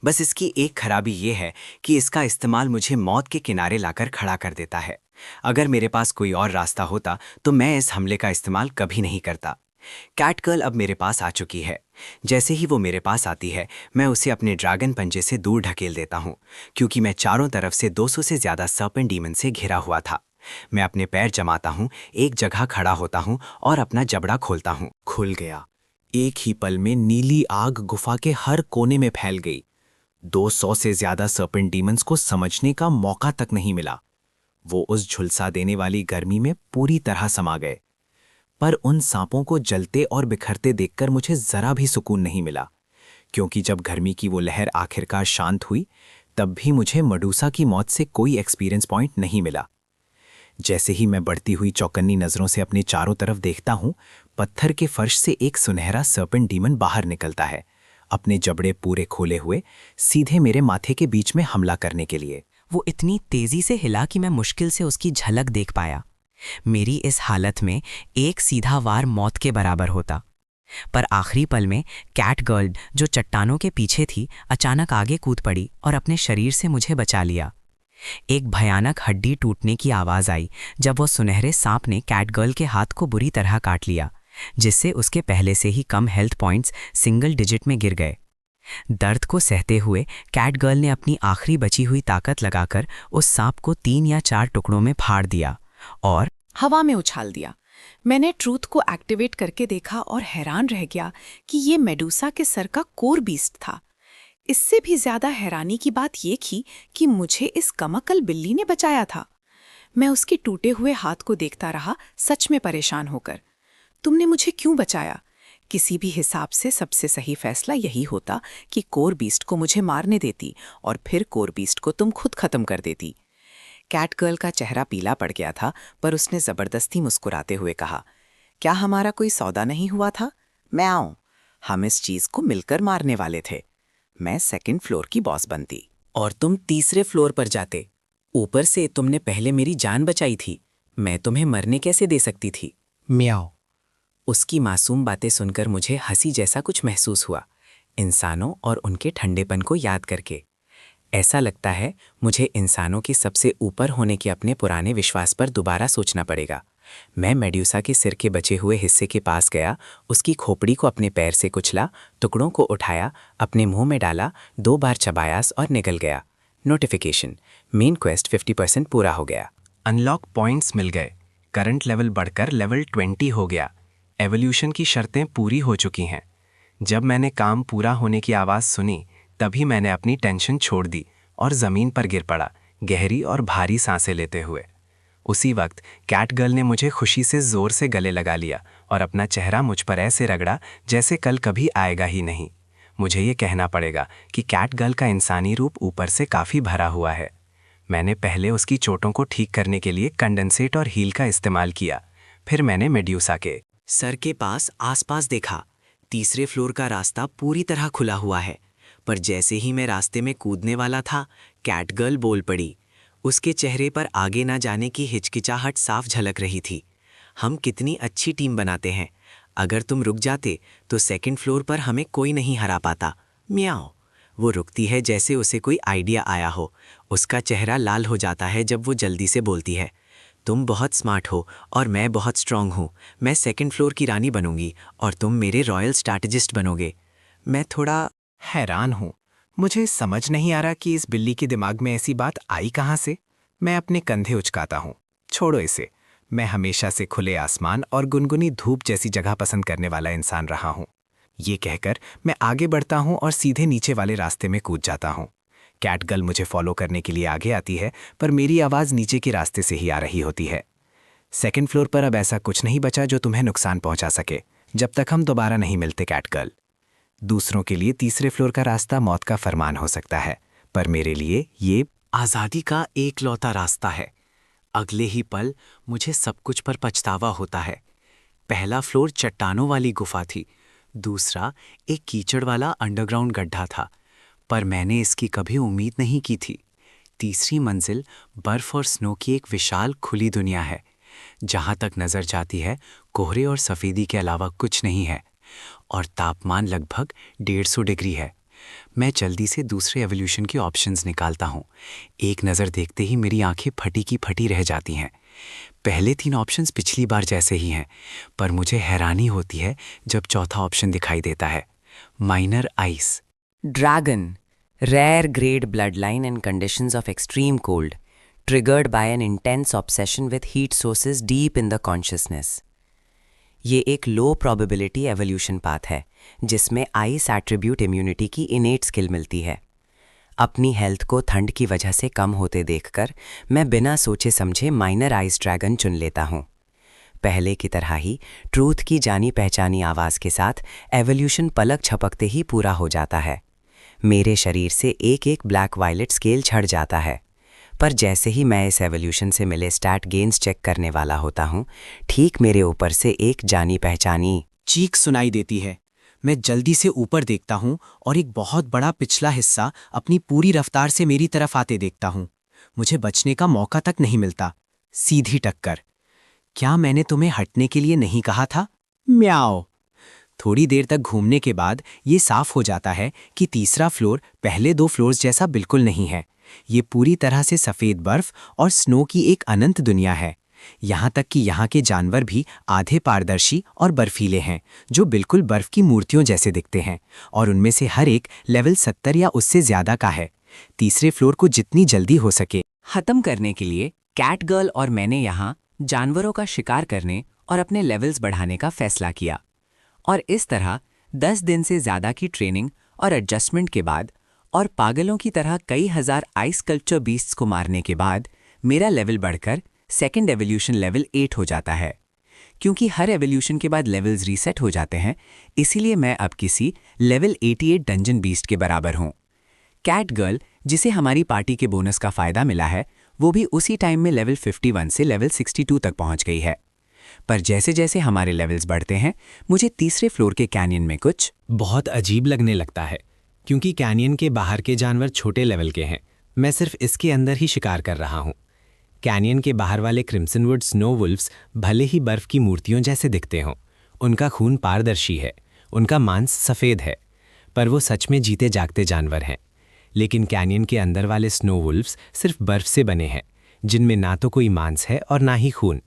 बस इसकी एक खराबी ये है कि इसका इस्तेमाल मुझे मौत के किनारे लाकर खड़ा कर देता है। अगर मेरे पास कोई और रास्ता होता तो मैं इस हमले का इस्तेमाल कभी नहीं करता। कैटगर्ल अब मेरे पास आ चुकी है। जैसे ही वो मेरे पास आती है, मैं उसे अपने ड्रैगन पंजे से दूर ढकेल देता हूँ, क्योंकि मैं चारों तरफ से 200 से ज़्यादा सर्पेंट डीमन से घिरा हुआ था। मैं अपने पैर जमाता हूँ, एक जगह खड़ा होता हूँ और अपना जबड़ा खोलता हूँ। खुल गया। एक ही पल में नीली आग गुफा के हर कोने में फैल गई। 200 से ज़्यादा सर्पेंट डीमंस को समझने का मौका तक नहीं मिला। वो उस झुलसा देने वाली गर्मी में पूरी तरह समा गए। पर उन सांपों को जलते और बिखरते देखकर मुझे जरा भी सुकून नहीं मिला, क्योंकि जब गर्मी की वो लहर आखिरकार शांत हुई, तब भी मुझे मेडूसा की मौत से कोई एक्सपीरियंस पॉइंट नहीं मिला। जैसे ही मैं बढ़ती हुई चौकन्नी नज़रों से अपने चारों तरफ देखता हूँ, पत्थर के फर्श से एक सुनहरा सर्पेंट डीमन बाहर निकलता है, अपने जबड़े पूरे खोले हुए, सीधे मेरे माथे के बीच में हमला करने के लिए। वो इतनी तेजी से हिला कि मैं मुश्किल से उसकी झलक देख पाया। मेरी इस हालत में एक सीधा वार मौत के बराबर होता, पर आखिरी पल में कैटगर्ल जो चट्टानों के पीछे थी अचानक आगे कूद पड़ी और अपने शरीर से मुझे बचा लिया। एक भयानक हड्डी टूटने की आवाज़ आई जब वो सुनहरे सांप ने कैटगर्ल के हाथ को बुरी तरह काट लिया, जिससे उसके पहले से ही कम हेल्थ पॉइंट्स सिंगल डिजिट में गिर गए। दर्द को सहते हुए कैटगर्ल ने अपनी आखिरी बची हुई ताकत लगाकर उस सांप को 3 या 4 टुकड़ों में फाड़ दिया और हवा में उछाल दिया। मैंने ट्रूथ को एक्टिवेट करके देखा और हैरान रह गया कि ये मेडूसा के सर का कोर बीस्ट था। इससे भी ज्यादा हैरानी की बात ये थी कि मुझे इस कमअकल बिल्ली ने बचाया था। मैं उसके टूटे हुए हाथ को देखता रहा, सच में परेशान होकर। तुमने मुझे क्यों बचाया? किसी भी हिसाब से सबसे सही फैसला यही होता कि कोर बीस्ट को मुझे मारने देती और फिर कोर बीस्ट को तुम खुद खत्म कर देती। कैटगर्ल का चेहरा पीला पड़ गया था, पर उसने जबरदस्ती मुस्कुराते हुए कहा, क्या हमारा कोई सौदा नहीं हुआ था? मैं आऊं। हम इस चीज को मिलकर मारने वाले थे। मैं 2nd फ्लोर की बॉस बनती और तुम 3रे फ्लोर पर जाते। ऊपर से तुमने पहले मेरी जान बचाई थी। मैं तुम्हें मरने कैसे दे सकती थी? म्याओ। उसकी मासूम बातें सुनकर मुझे हंसी जैसा कुछ महसूस हुआ, इंसानों और उनके ठंडेपन को याद करके। ऐसा लगता है मुझे इंसानों के सबसे ऊपर होने के अपने पुराने विश्वास पर दोबारा सोचना पड़ेगा। मैं मेडूसा के सिर के बचे हुए हिस्से के पास गया, उसकी खोपड़ी को अपने पैर से कुचला, टुकड़ों को उठाया, अपने मुंह में डाला, 2 बार चबायास और निकल गया। नोटिफिकेशन, मेन क्वेस्ट 50% पूरा हो गया। अनलॉक पॉइंट्स मिल गए। करंट लेवल बढ़कर लेवल 20 हो गया। एवोल्यूशन की शर्तें पूरी हो चुकी हैं। जब मैंने काम पूरा होने की आवाज़ सुनी, तभी मैंने अपनी टेंशन छोड़ दी और ज़मीन पर गिर पड़ा, गहरी और भारी सांसें लेते हुए। उसी वक्त कैटगर्ल ने मुझे खुशी से ज़ोर से गले लगा लिया और अपना चेहरा मुझ पर ऐसे रगड़ा जैसे कल कभी आएगा ही नहीं। मुझे ये कहना पड़ेगा कि कैटगर्ल का इंसानी रूप ऊपर से काफ़ी भरा हुआ है। मैंने पहले उसकी चोटों को ठीक करने के लिए कंडेंसेट और हील का इस्तेमाल किया। फिर मैंने मेडूसा के सर के पास आसपास देखा। तीसरे फ्लोर का रास्ता पूरी तरह खुला हुआ है, पर जैसे ही मैं रास्ते में कूदने वाला था, कैटगर्ल बोल पड़ी। उसके चेहरे पर आगे ना जाने की हिचकिचाहट साफ झलक रही थी। हम कितनी अच्छी टीम बनाते हैं। अगर तुम रुक जाते तो सेकंड फ्लोर पर हमें कोई नहीं हरा पाता। म्याओ। वो रुकती है जैसे उसे कोई आइडिया आया हो। उसका चेहरा लाल हो जाता है जब वो जल्दी से बोलती है, तुम बहुत स्मार्ट हो और मैं बहुत स्ट्रांग हूँ। मैं सेकंड फ्लोर की रानी बनूंगी और तुम मेरे रॉयल स्ट्रैटेजिस्ट बनोगे। मैं थोड़ा हैरान हूँ। मुझे समझ नहीं आ रहा कि इस बिल्ली के दिमाग में ऐसी बात आई कहाँ से। मैं अपने कंधे उचकाता हूँ। छोड़ो इसे। मैं हमेशा से खुले आसमान और गुनगुनी धूप जैसी जगह पसंद करने वाला इंसान रहा हूँ। ये कहकर मैं आगे बढ़ता हूँ और सीधे नीचे वाले रास्ते में कूद जाता हूँ। कैटगर्ल मुझे फॉलो करने के लिए आगे आती है, पर मेरी आवाज़ नीचे के रास्ते से ही आ रही होती है। सेकंड फ्लोर पर अब ऐसा कुछ नहीं बचा जो तुम्हें नुकसान पहुंचा सके, जब तक हम दोबारा नहीं मिलते कैटगर्ल। दूसरों के लिए तीसरे फ्लोर का रास्ता मौत का फरमान हो सकता है, पर मेरे लिए ये आज़ादी का एकलौता रास्ता है। अगले ही पल मुझे सब कुछ पर पछतावा होता है। पहला फ्लोर चट्टानों वाली गुफा थी, दूसरा एक कीचड़ वाला अंडरग्राउंड गड्ढा था, पर मैंने इसकी कभी उम्मीद नहीं की थी। तीसरी मंजिल बर्फ और स्नो की एक विशाल खुली दुनिया है। जहाँ तक नज़र जाती है, कोहरे और सफ़ेदी के अलावा कुछ नहीं है, और तापमान लगभग 150 डिग्री है। मैं जल्दी से दूसरे एवोल्यूशन के ऑप्शंस निकालता हूँ। एक नज़र देखते ही मेरी आंखें फटी की फटी रह जाती हैं। पहले 3 ऑप्शंस पिछली बार जैसे ही हैं, पर मुझे हैरानी होती है जब चौथा ऑप्शन दिखाई देता है, minor ice. Dragon, rare grade bloodline in conditions of extreme cold, triggered by an intense obsession with heat sources deep in the consciousness. ये एक लो प्रोबेबिलिटी एवोल्यूशन पाथ है जिसमें आइस एट्रीब्यूट इम्यूनिटी की इनेट स्किल मिलती है। अपनी हेल्थ को ठंड की वजह से कम होते देखकर मैं बिना सोचे समझे माइनर आइस ड्रैगन चुन लेता हूँ। पहले की तरह ही ट्रूथ की जानी पहचानी आवाज़ के साथ एवोल्यूशन पलक झपकते ही पूरा हो जाता है। मेरे शरीर से एक एक ब्लैक वायलेट स्केल झड़ जाता है, पर जैसे ही मैं इस एवोल्यूशन से मिले स्टैट गेन्स चेक करने वाला होता हूँ, ठीक मेरे ऊपर से एक जानी पहचानी चीख सुनाई देती है। मैं जल्दी से ऊपर देखता हूँ और एक बहुत बड़ा पिछला हिस्सा अपनी पूरी रफ्तार से मेरी तरफ आते देखता हूँ। मुझे बचने का मौका तक नहीं मिलता। सीधी टक्कर। क्या मैंने तुम्हें हटने के लिए नहीं कहा था? म्याओ। थोड़ी देर तक घूमने के बाद ये साफ हो जाता है कि तीसरा फ्लोर पहले 2 फ्लोर्स जैसा बिल्कुल नहीं है। ये पूरी तरह से सफ़ेद बर्फ और स्नो की एक अनंत दुनिया है। यहाँ तक कि यहाँ के जानवर भी आधे पारदर्शी और बर्फीले हैं, जो बिल्कुल बर्फ की मूर्तियों जैसे दिखते हैं, और उनमें से हर एक लेवल 70 या उससे ज़्यादा का है। तीसरे फ्लोर को जितनी जल्दी हो सके खत्म करने के लिए कैटगर्ल और मैंने यहाँ जानवरों का शिकार करने और अपने लेवल्स बढ़ाने का फैसला किया। और इस तरह 10 दिन से ज़्यादा की ट्रेनिंग और एडजस्टमेंट के बाद और पागलों की तरह कई हज़ार आइस स्कल्पचर बीस्ट्स को मारने के बाद मेरा लेवल बढ़कर सेकंड एवोल्यूशन लेवल 8 हो जाता है। क्योंकि हर एवोल्यूशन के बाद लेवल्स रीसेट हो जाते हैं, इसीलिए मैं अब किसी लेवल 88 डंजन बीस्ट के बराबर हूँ। कैट गर्ल, जिसे हमारी पार्टी के बोनस का फ़ायदा मिला है, वो भी उसी टाइम में लेवल 51 से लेवल 62 तक पहुँच गई है। पर जैसे जैसे हमारे लेवल्स बढ़ते हैं, मुझे तीसरे फ्लोर के कैनियन में कुछ बहुत अजीब लगने लगता है, क्योंकि कैनियन के बाहर के जानवर छोटे लेवल के हैं। मैं सिर्फ इसके अंदर ही शिकार कर रहा हूँ। कैनियन के बाहर वाले क्रिम्सनवुड स्नो वुल्फ्स भले ही बर्फ की मूर्तियों जैसे दिखते हों, उनका खून पारदर्शी है, उनका मांस सफ़ेद है, पर वो सच में जीते जागते जानवर हैं। लेकिन कैनियन के अंदर वाले स्नो वुल्फ्स सिर्फ बर्फ से बने हैं, जिनमें ना तो कोई मांस है और ना ही खून।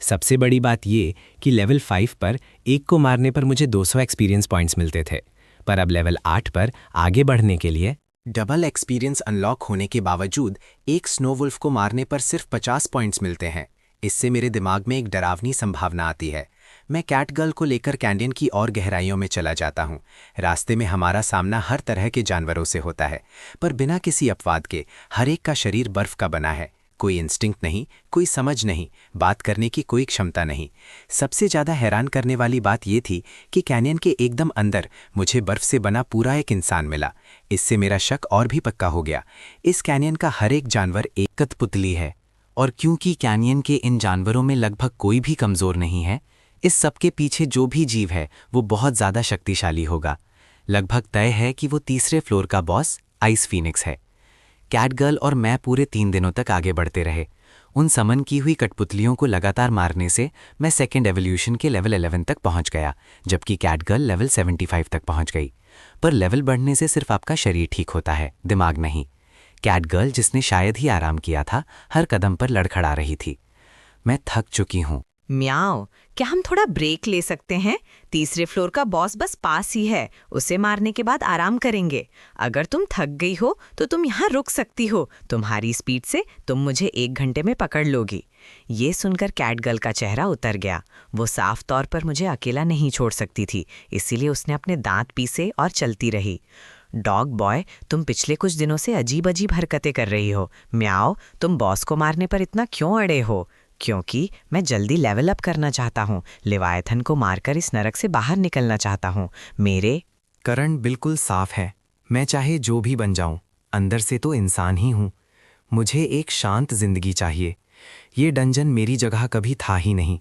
सबसे बड़ी बात ये कि लेवल 5 पर एक को मारने पर मुझे 200 एक्सपीरियंस पॉइंट्स मिलते थे, पर अब लेवल 8 पर आगे बढ़ने के लिए डबल एक्सपीरियंस अनलॉक होने के बावजूद एक स्नो वुल्फ को मारने पर सिर्फ 50 पॉइंट्स मिलते हैं। इससे मेरे दिमाग में एक डरावनी संभावना आती है। मैं कैट गर्ल को लेकर कैनियन की और गहराइयों में चला जाता हूँ। रास्ते में हमारा सामना हर तरह के जानवरों से होता है, पर बिना किसी अपवाद के हर एक का शरीर बर्फ का बना है। कोई इंस्टिंक्ट नहीं, कोई समझ नहीं, बात करने की कोई क्षमता नहीं। सबसे ज़्यादा हैरान करने वाली बात यह थी कि कैनियन के एकदम अंदर मुझे बर्फ से बना पूरा एक इंसान मिला। इससे मेरा शक और भी पक्का हो गया। इस कैनियन का हर एक जानवर एक कठपुतली है, और क्योंकि कैनियन के इन जानवरों में लगभग कोई भी कमज़ोर नहीं है, इस सब के पीछे जो भी जीव है वो बहुत ज़्यादा शक्तिशाली होगा। लगभग तय है कि वो तीसरे फ्लोर का बॉस आइस फीनिक्स है। कैटगर्ल और मैं पूरे 3 दिनों तक आगे बढ़ते रहे। उन समन की हुई कठपुतलियों को लगातार मारने से मैं सेकेंड एवोल्यूशन के लेवल 11 तक पहुंच गया, जबकि कैटगर्ल लेवल 75 तक पहुंच गई। पर लेवल बढ़ने से सिर्फ आपका शरीर ठीक होता है, दिमाग नहीं। कैटगर्ल, जिसने शायद ही आराम किया था, हर कदम पर लड़खड़ा रही थी। मैं थक चुकी हूँ। म्याओ, क्या हम थोड़ा ब्रेक ले सकते हैं? तीसरे फ्लोर का बॉस बस पास ही है, उसे मारने के बाद आराम करेंगे। अगर तुम थक गई हो तो तुम यहाँ रुक सकती हो। तुम्हारी स्पीड से तुम मुझे 1 घंटे में पकड़ लोगी। ये सुनकर कैटगर्ल का चेहरा उतर गया। वो साफ तौर पर मुझे अकेला नहीं छोड़ सकती थी, इसीलिए उसने अपने दांत पीसे और चलती रही। डॉग बॉय, तुम पिछले कुछ दिनों से अजीब अजीब हरकतें कर रही हो। म्याओ, तुम बॉस को मारने पर इतना क्यों अड़े हो? क्योंकि मैं जल्दी लेवल अप करना चाहता हूँ। लेवायथन को मारकर इस नरक से बाहर निकलना चाहता हूँ। मेरे करण बिल्कुल साफ है। मैं चाहे जो भी बन जाऊं, अंदर से तो इंसान ही हूं। मुझे एक शांत जिंदगी चाहिए। ये डंजन मेरी जगह कभी था ही नहीं।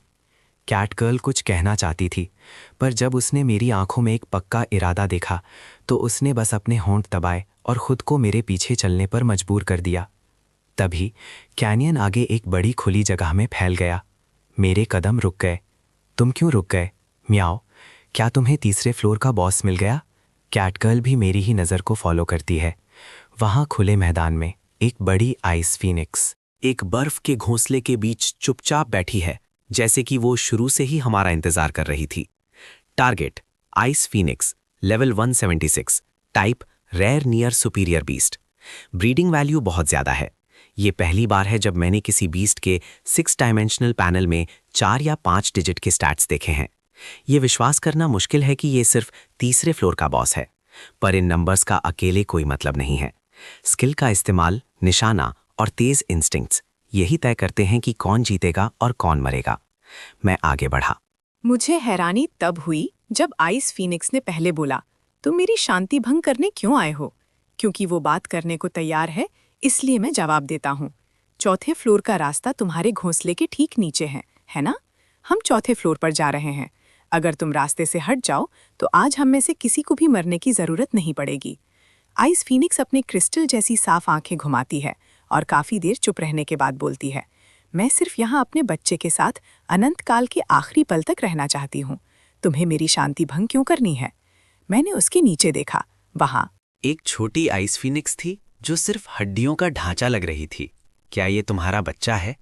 कैटगर्ल कुछ कहना चाहती थी, पर जब उसने मेरी आंखों में एक पक्का इरादा देखा तो उसने बस अपने होंठ दबाए और खुद को मेरे पीछे चलने पर मजबूर कर दिया। तभी कैनियन आगे एक बड़ी खुली जगह में फैल गया। मेरे कदम रुक गए। तुम क्यों रुक गए? म्याओ, क्या तुम्हें तीसरे फ्लोर का बॉस मिल गया? कैटगर्ल भी मेरी ही नज़र को फॉलो करती है। वहाँ खुले मैदान में एक बड़ी आइस फीनिक्स एक बर्फ के घोंसले के बीच चुपचाप बैठी है, जैसे कि वो शुरू से ही हमारा इंतजार कर रही थी। Target ice phoenix, level 176, type rare near superior beast. Breeding value बहुत ज़्यादा है। ये पहली बार है जब मैंने किसी बीस्ट के 6 डायमेंशनल पैनल में 4 या 5 डिजिट के स्टैट्स देखे हैं। ये विश्वास करना मुश्किल है कि ये सिर्फ तीसरे फ्लोर का बॉस है, पर इन नंबर्स का अकेले कोई मतलब नहीं है। स्किल का इस्तेमाल, निशाना और तेज इंस्टिंक्ट्स यही तय करते हैं कि कौन जीतेगा और कौन मरेगा। मैं आगे बढ़ा। मुझे हैरानी तब हुई जब आइस फीनिक्स ने पहले बोला, तुम मेरी शांति भंग करने क्यों आए हो? क्योंकि वो बात करने को तैयार है, इसलिए मैं जवाब देता हूँ। चौथे फ्लोर का रास्ता तुम्हारे घोंसले के ठीक नीचे है ना? हम चौथे फ्लोर पर जा रहे हैं। अगर तुम रास्ते से हट जाओ तो आज हम में से किसी को भी मरने की जरूरत नहीं पड़ेगी। आइस फीनिक्स अपने क्रिस्टल जैसी साफ आंखें घुमाती है और काफी देर चुप रहने के बाद बोलती है, मैं सिर्फ यहाँ अपने बच्चे के साथ अनंत काल के आखिरी पल तक रहना चाहती हूँ। तुम्हें मेरी शांति भंग क्यों करनी है? मैंने उसके नीचे देखा। वहाँ एक छोटी आइस फीनिक्स थी जो सिर्फ हड्डियों का ढांचा लग रही थी। क्या ये तुम्हारा बच्चा है?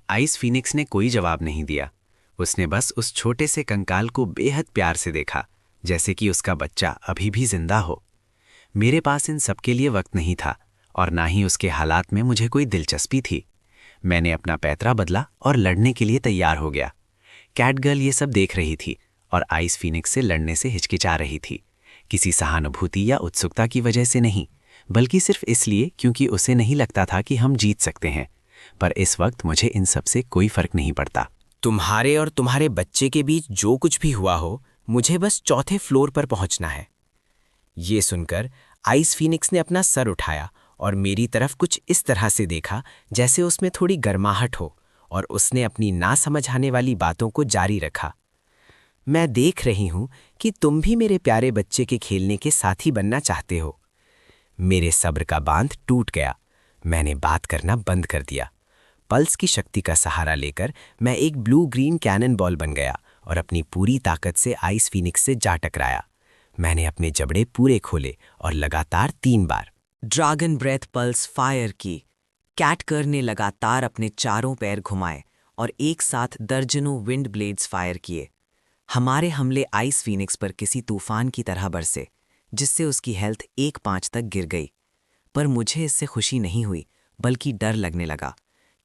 आइस फीनिक्स ने कोई जवाब नहीं दिया। उसने बस उस छोटे से कंकाल को बेहद प्यार से देखा, जैसे कि उसका बच्चा अभी भी जिंदा हो। मेरे पास इन सब के लिए वक्त नहीं था और ना ही उसके हालात में मुझे कोई दिलचस्पी थी। मैंने अपना पैतरा बदला और लड़ने के लिए तैयार हो गया। कैटगर्ल ये सब देख रही थी और आइस फीनिक्स से लड़ने से हिचकिचा रही थी, किसी सहानुभूति या उत्सुकता की वजह से नहीं, बल्कि सिर्फ इसलिए क्योंकि उसे नहीं लगता था कि हम जीत सकते हैं। पर इस वक्त मुझे इन सब से कोई फर्क नहीं पड़ता। तुम्हारे और तुम्हारे बच्चे के बीच जो कुछ भी हुआ हो, मुझे बस चौथे फ्लोर पर पहुंचना है। ये सुनकर आइस फीनिक्स ने अपना सर उठाया और मेरी तरफ कुछ इस तरह से देखा जैसे उसमें थोड़ी गर्माहट हो, और उसने अपनी ना समझ आने वाली बातों को जारी रखा। मैं देख रही हूं कि तुम भी मेरे प्यारे बच्चे के खेलने के साथी बनना चाहते हो। मेरे सब्र का बांध टूट गया। मैंने बात करना बंद कर दिया। पल्स की शक्ति का सहारा लेकर मैं एक ब्लू ग्रीन कैनन बॉल बन गया और अपनी पूरी ताकत से आइस फीनिक्स से जा टकराया। मैंने अपने जबड़े पूरे खोले और लगातार 3 बार ड्रैगन ब्रेथ पल्स फायर की। कैटगर्ल ने लगातार अपने चारों पैर घुमाए और एक साथ दर्जनों विंड ब्लेड्स फायर किए। हमारे हमले आइस फीनिक्स पर किसी तूफान की तरह बरसे, जिससे उसकी हेल्थ 1/5 तक गिर गई। पर मुझे इससे खुशी नहीं हुई, बल्कि डर लगने लगा,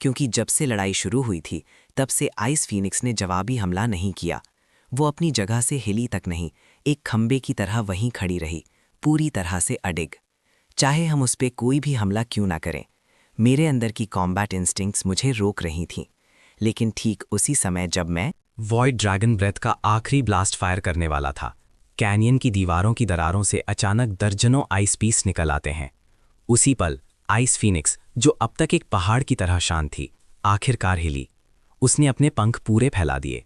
क्योंकि जब से लड़ाई शुरू हुई थी तब से आइस फीनिक्स ने जवाबी हमला नहीं किया। वो अपनी जगह से हिली तक नहीं, एक खंबे की तरह वहीं खड़ी रही, पूरी तरह से अडिग, चाहे हम उस पे कोई भी हमला क्यों ना करें। मेरे अंदर की कॉम्बैट इंस्टिंक्ट्स मुझे रोक रही थीं, लेकिन ठीक उसी समय जब मैं वॉइड ड्रैगन ब्रेथ का आखिरी ब्लास्ट फायर करने वाला था, कैनियन की दीवारों की दरारों से अचानक दर्जनों आइस पीस निकल आते हैं। उसी पल आइस फीनिक्स, जो अब तक एक पहाड़ की तरह शांत थी, आखिरकार हिली। उसने अपने पंख पूरे फैला दिए।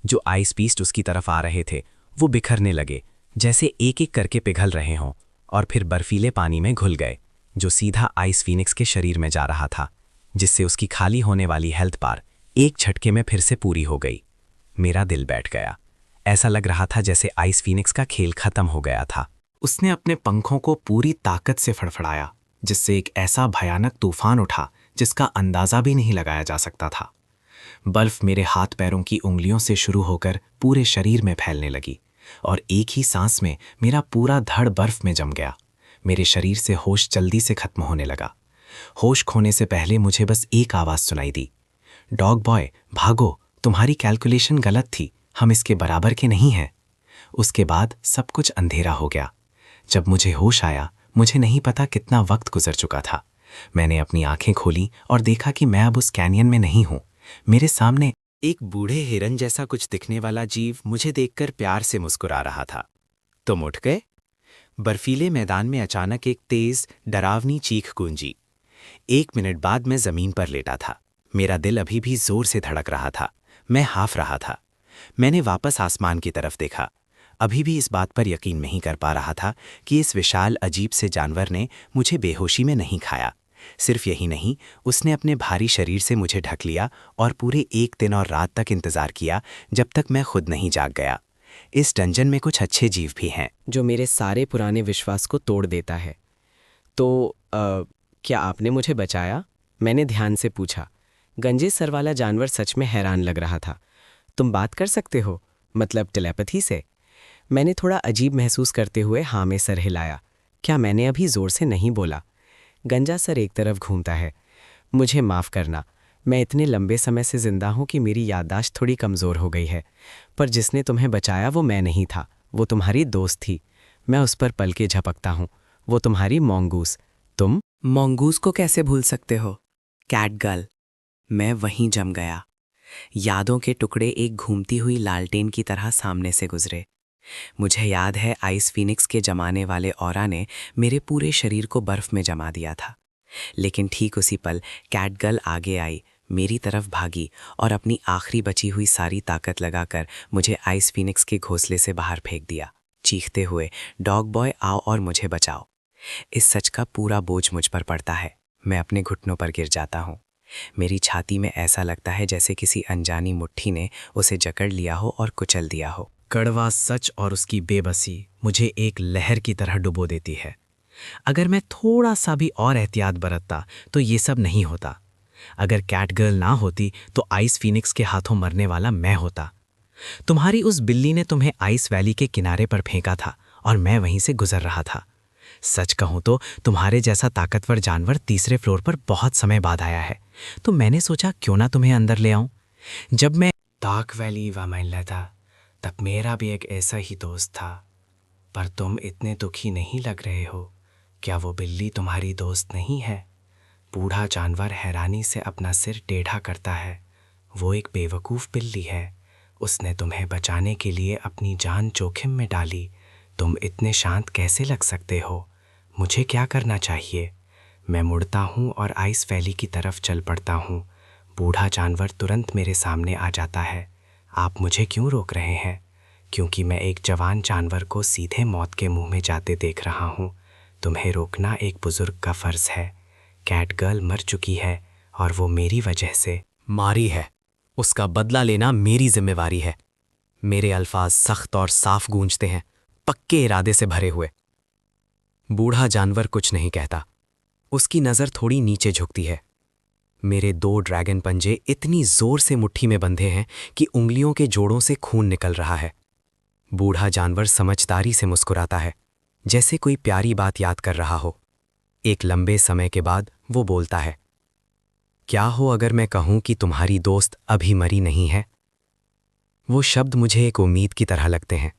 जो आइस पीस्ट उसकी तरफ आ रहे थे वो बिखरने लगे, जैसे एक एक करके पिघल रहे हों, और फिर बर्फीले पानी में घुल गए, जो सीधा आइस फीनिक्स के शरीर में जा रहा था, जिससे उसकी खाली होने वाली हेल्थ बार एक झटके में फिर से पूरी हो गई। मेरा दिल बैठ गया। ऐसा लग रहा था जैसे आइस फीनिक्स का खेल खत्म हो गया था। उसने अपने पंखों को पूरी ताकत से फड़फड़ाया, जिससे एक ऐसा भयानक तूफान उठा जिसका अंदाजा भी नहीं लगाया जा सकता था। बर्फ मेरे हाथ पैरों की उंगलियों से शुरू होकर पूरे शरीर में फैलने लगी, और एक ही सांस में मेरा पूरा धड़ बर्फ में जम गया। मेरे शरीर से होश जल्दी से खत्म होने लगा। होश खोने से पहले मुझे बस एक आवाज़ सुनाई दी, डॉग बॉय भागो, तुम्हारी कैलकुलेशन गलत थी, हम इसके बराबर के नहीं हैं। उसके बाद सब कुछ अंधेरा हो गया। जब मुझे होश आया, मुझे नहीं पता कितना वक्त गुजर चुका था। मैंने अपनी आंखें खोली और देखा कि मैं अब उस कैनियन में नहीं हूं। मेरे सामने एक बूढ़े हिरन जैसा कुछ दिखने वाला जीव मुझे देखकर प्यार से मुस्कुरा रहा था। तुम उठ गए? बर्फीले मैदान में अचानक एक तेज डरावनी चीख गूंजी। 1 मिनट बाद मैं जमीन पर लेटा था। मेरा दिल अभी भी जोर से धड़क रहा था। मैं हाफ रहा था। मैंने वापस आसमान की तरफ देखा। अभी भी इस बात पर यकीन नहीं कर पा रहा था कि इस विशाल अजीब से जानवर ने मुझे बेहोशी में नहीं खाया। सिर्फ यही नहीं, उसने अपने भारी शरीर से मुझे ढक लिया और पूरे 1 दिन और रात तक इंतजार किया, जब तक मैं खुद नहीं जाग गया। इस डंजन में कुछ अच्छे जीव भी हैं जो मेरे सारे पुराने विश्वास को तोड़ देता है। तो क्या आपने मुझे बचाया? मैंने ध्यान से पूछा। गंजे सर वाला जानवर सच में हैरान लग रहा था। तुम बात कर सकते हो? मतलब टेलीपैथी से? मैंने थोड़ा अजीब महसूस करते हुए हाँ में सर हिलाया। क्या मैंने अभी जोर से नहीं बोला? गंजा सर एक तरफ घूमता है। मुझे माफ़ करना, मैं इतने लंबे समय से जिंदा हूं कि मेरी याददाश्त थोड़ी कमज़ोर हो गई है। पर जिसने तुम्हें बचाया वो मैं नहीं था, वो तुम्हारी दोस्त थी। मैं उस पर पल के झपकता हूँ। वो तुम्हारी मॉन्गूस। तुम मॉन्गूस को कैसे भूल सकते हो? कैटगर्ल। मैं वहीं जम गया। यादों के टुकड़े एक घूमती हुई लालटेन की तरह सामने से गुजरे। मुझे याद है आइस फीनिक्स के जमाने वाले ऑरा ने मेरे पूरे शरीर को बर्फ में जमा दिया था। लेकिन ठीक उसी पल कैटगर्ल आगे आई, मेरी तरफ भागी और अपनी आखिरी बची हुई सारी ताकत लगाकर मुझे आइस फीनिक्स के घोंसले से बाहर फेंक दिया, चीखते हुए, डॉग बॉय आओ और मुझे बचाओ। इस सच का पूरा बोझ मुझ पर पड़ता है। मैं अपने घुटनों पर गिर जाता हूँ। मेरी छाती में ऐसा लगता है जैसे किसी अनजानी मुट्ठी ने उसे जकड़ लिया हो और कुचल दिया हो। कड़वा सच और उसकी बेबसी मुझे एक लहर की तरह डुबो देती है। अगर मैं थोड़ा सा भी और एहतियात बरतता तो ये सब नहीं होता। अगर कैटगर्ल ना होती तो आइस फीनिक्स के हाथों मरने वाला मैं होता। तुम्हारी उस बिल्ली ने तुम्हें आइस वैली के किनारे पर फेंका था और मैं वहीं से गुजर रहा था। सच कहूं तो तुम्हारे जैसा ताकतवर जानवर 3रे फ्लोर पर बहुत समय बाद आया है, तो मैंने सोचा क्यों ना तुम्हें अंदर ले आऊं। जब मैं डार्क वैली वामैला था, तब मेरा भी एक ऐसा ही दोस्त था। पर तुम इतने दुखी नहीं लग रहे हो। क्या वो बिल्ली तुम्हारी दोस्त नहीं है? बूढ़ा जानवर हैरानी से अपना सिर टेढ़ा करता है। वो एक बेवकूफ़ बिल्ली है। उसने तुम्हें बचाने के लिए अपनी जान जोखिम में डाली। तुम इतने शांत कैसे लग सकते हो? मुझे क्या करना चाहिए? मैं मुड़ता हूँ और आइस वैली की तरफ चल पड़ता हूँ। बूढ़ा जानवर तुरंत मेरे सामने आ जाता है। आप मुझे क्यों रोक रहे हैं? क्योंकि मैं एक जवान जानवर को सीधे मौत के मुंह में जाते देख रहा हूँ। तुम्हें रोकना एक बुजुर्ग का फ़र्ज़ है। कैटगर्ल मर चुकी है और वो मेरी वजह से मारी है। उसका बदला लेना मेरी जिम्मेवारी है। मेरे अल्फाज सख्त और साफ गूंजते हैं, पक्के इरादे से भरे हुए। बूढ़ा जानवर कुछ नहीं कहता। उसकी नज़र थोड़ी नीचे झुकती है। मेरे 2 ड्रैगन पंजे इतनी जोर से मुट्ठी में बंधे हैं कि उंगलियों के जोड़ों से खून निकल रहा है। बूढ़ा जानवर समझदारी से मुस्कुराता है, जैसे कोई प्यारी बात याद कर रहा हो। एक लंबे समय के बाद वो बोलता है, क्या हो अगर मैं कहूं कि तुम्हारी दोस्त अभी मरी नहीं है? वो शब्द मुझे एक उम्मीद की तरह लगते हैं।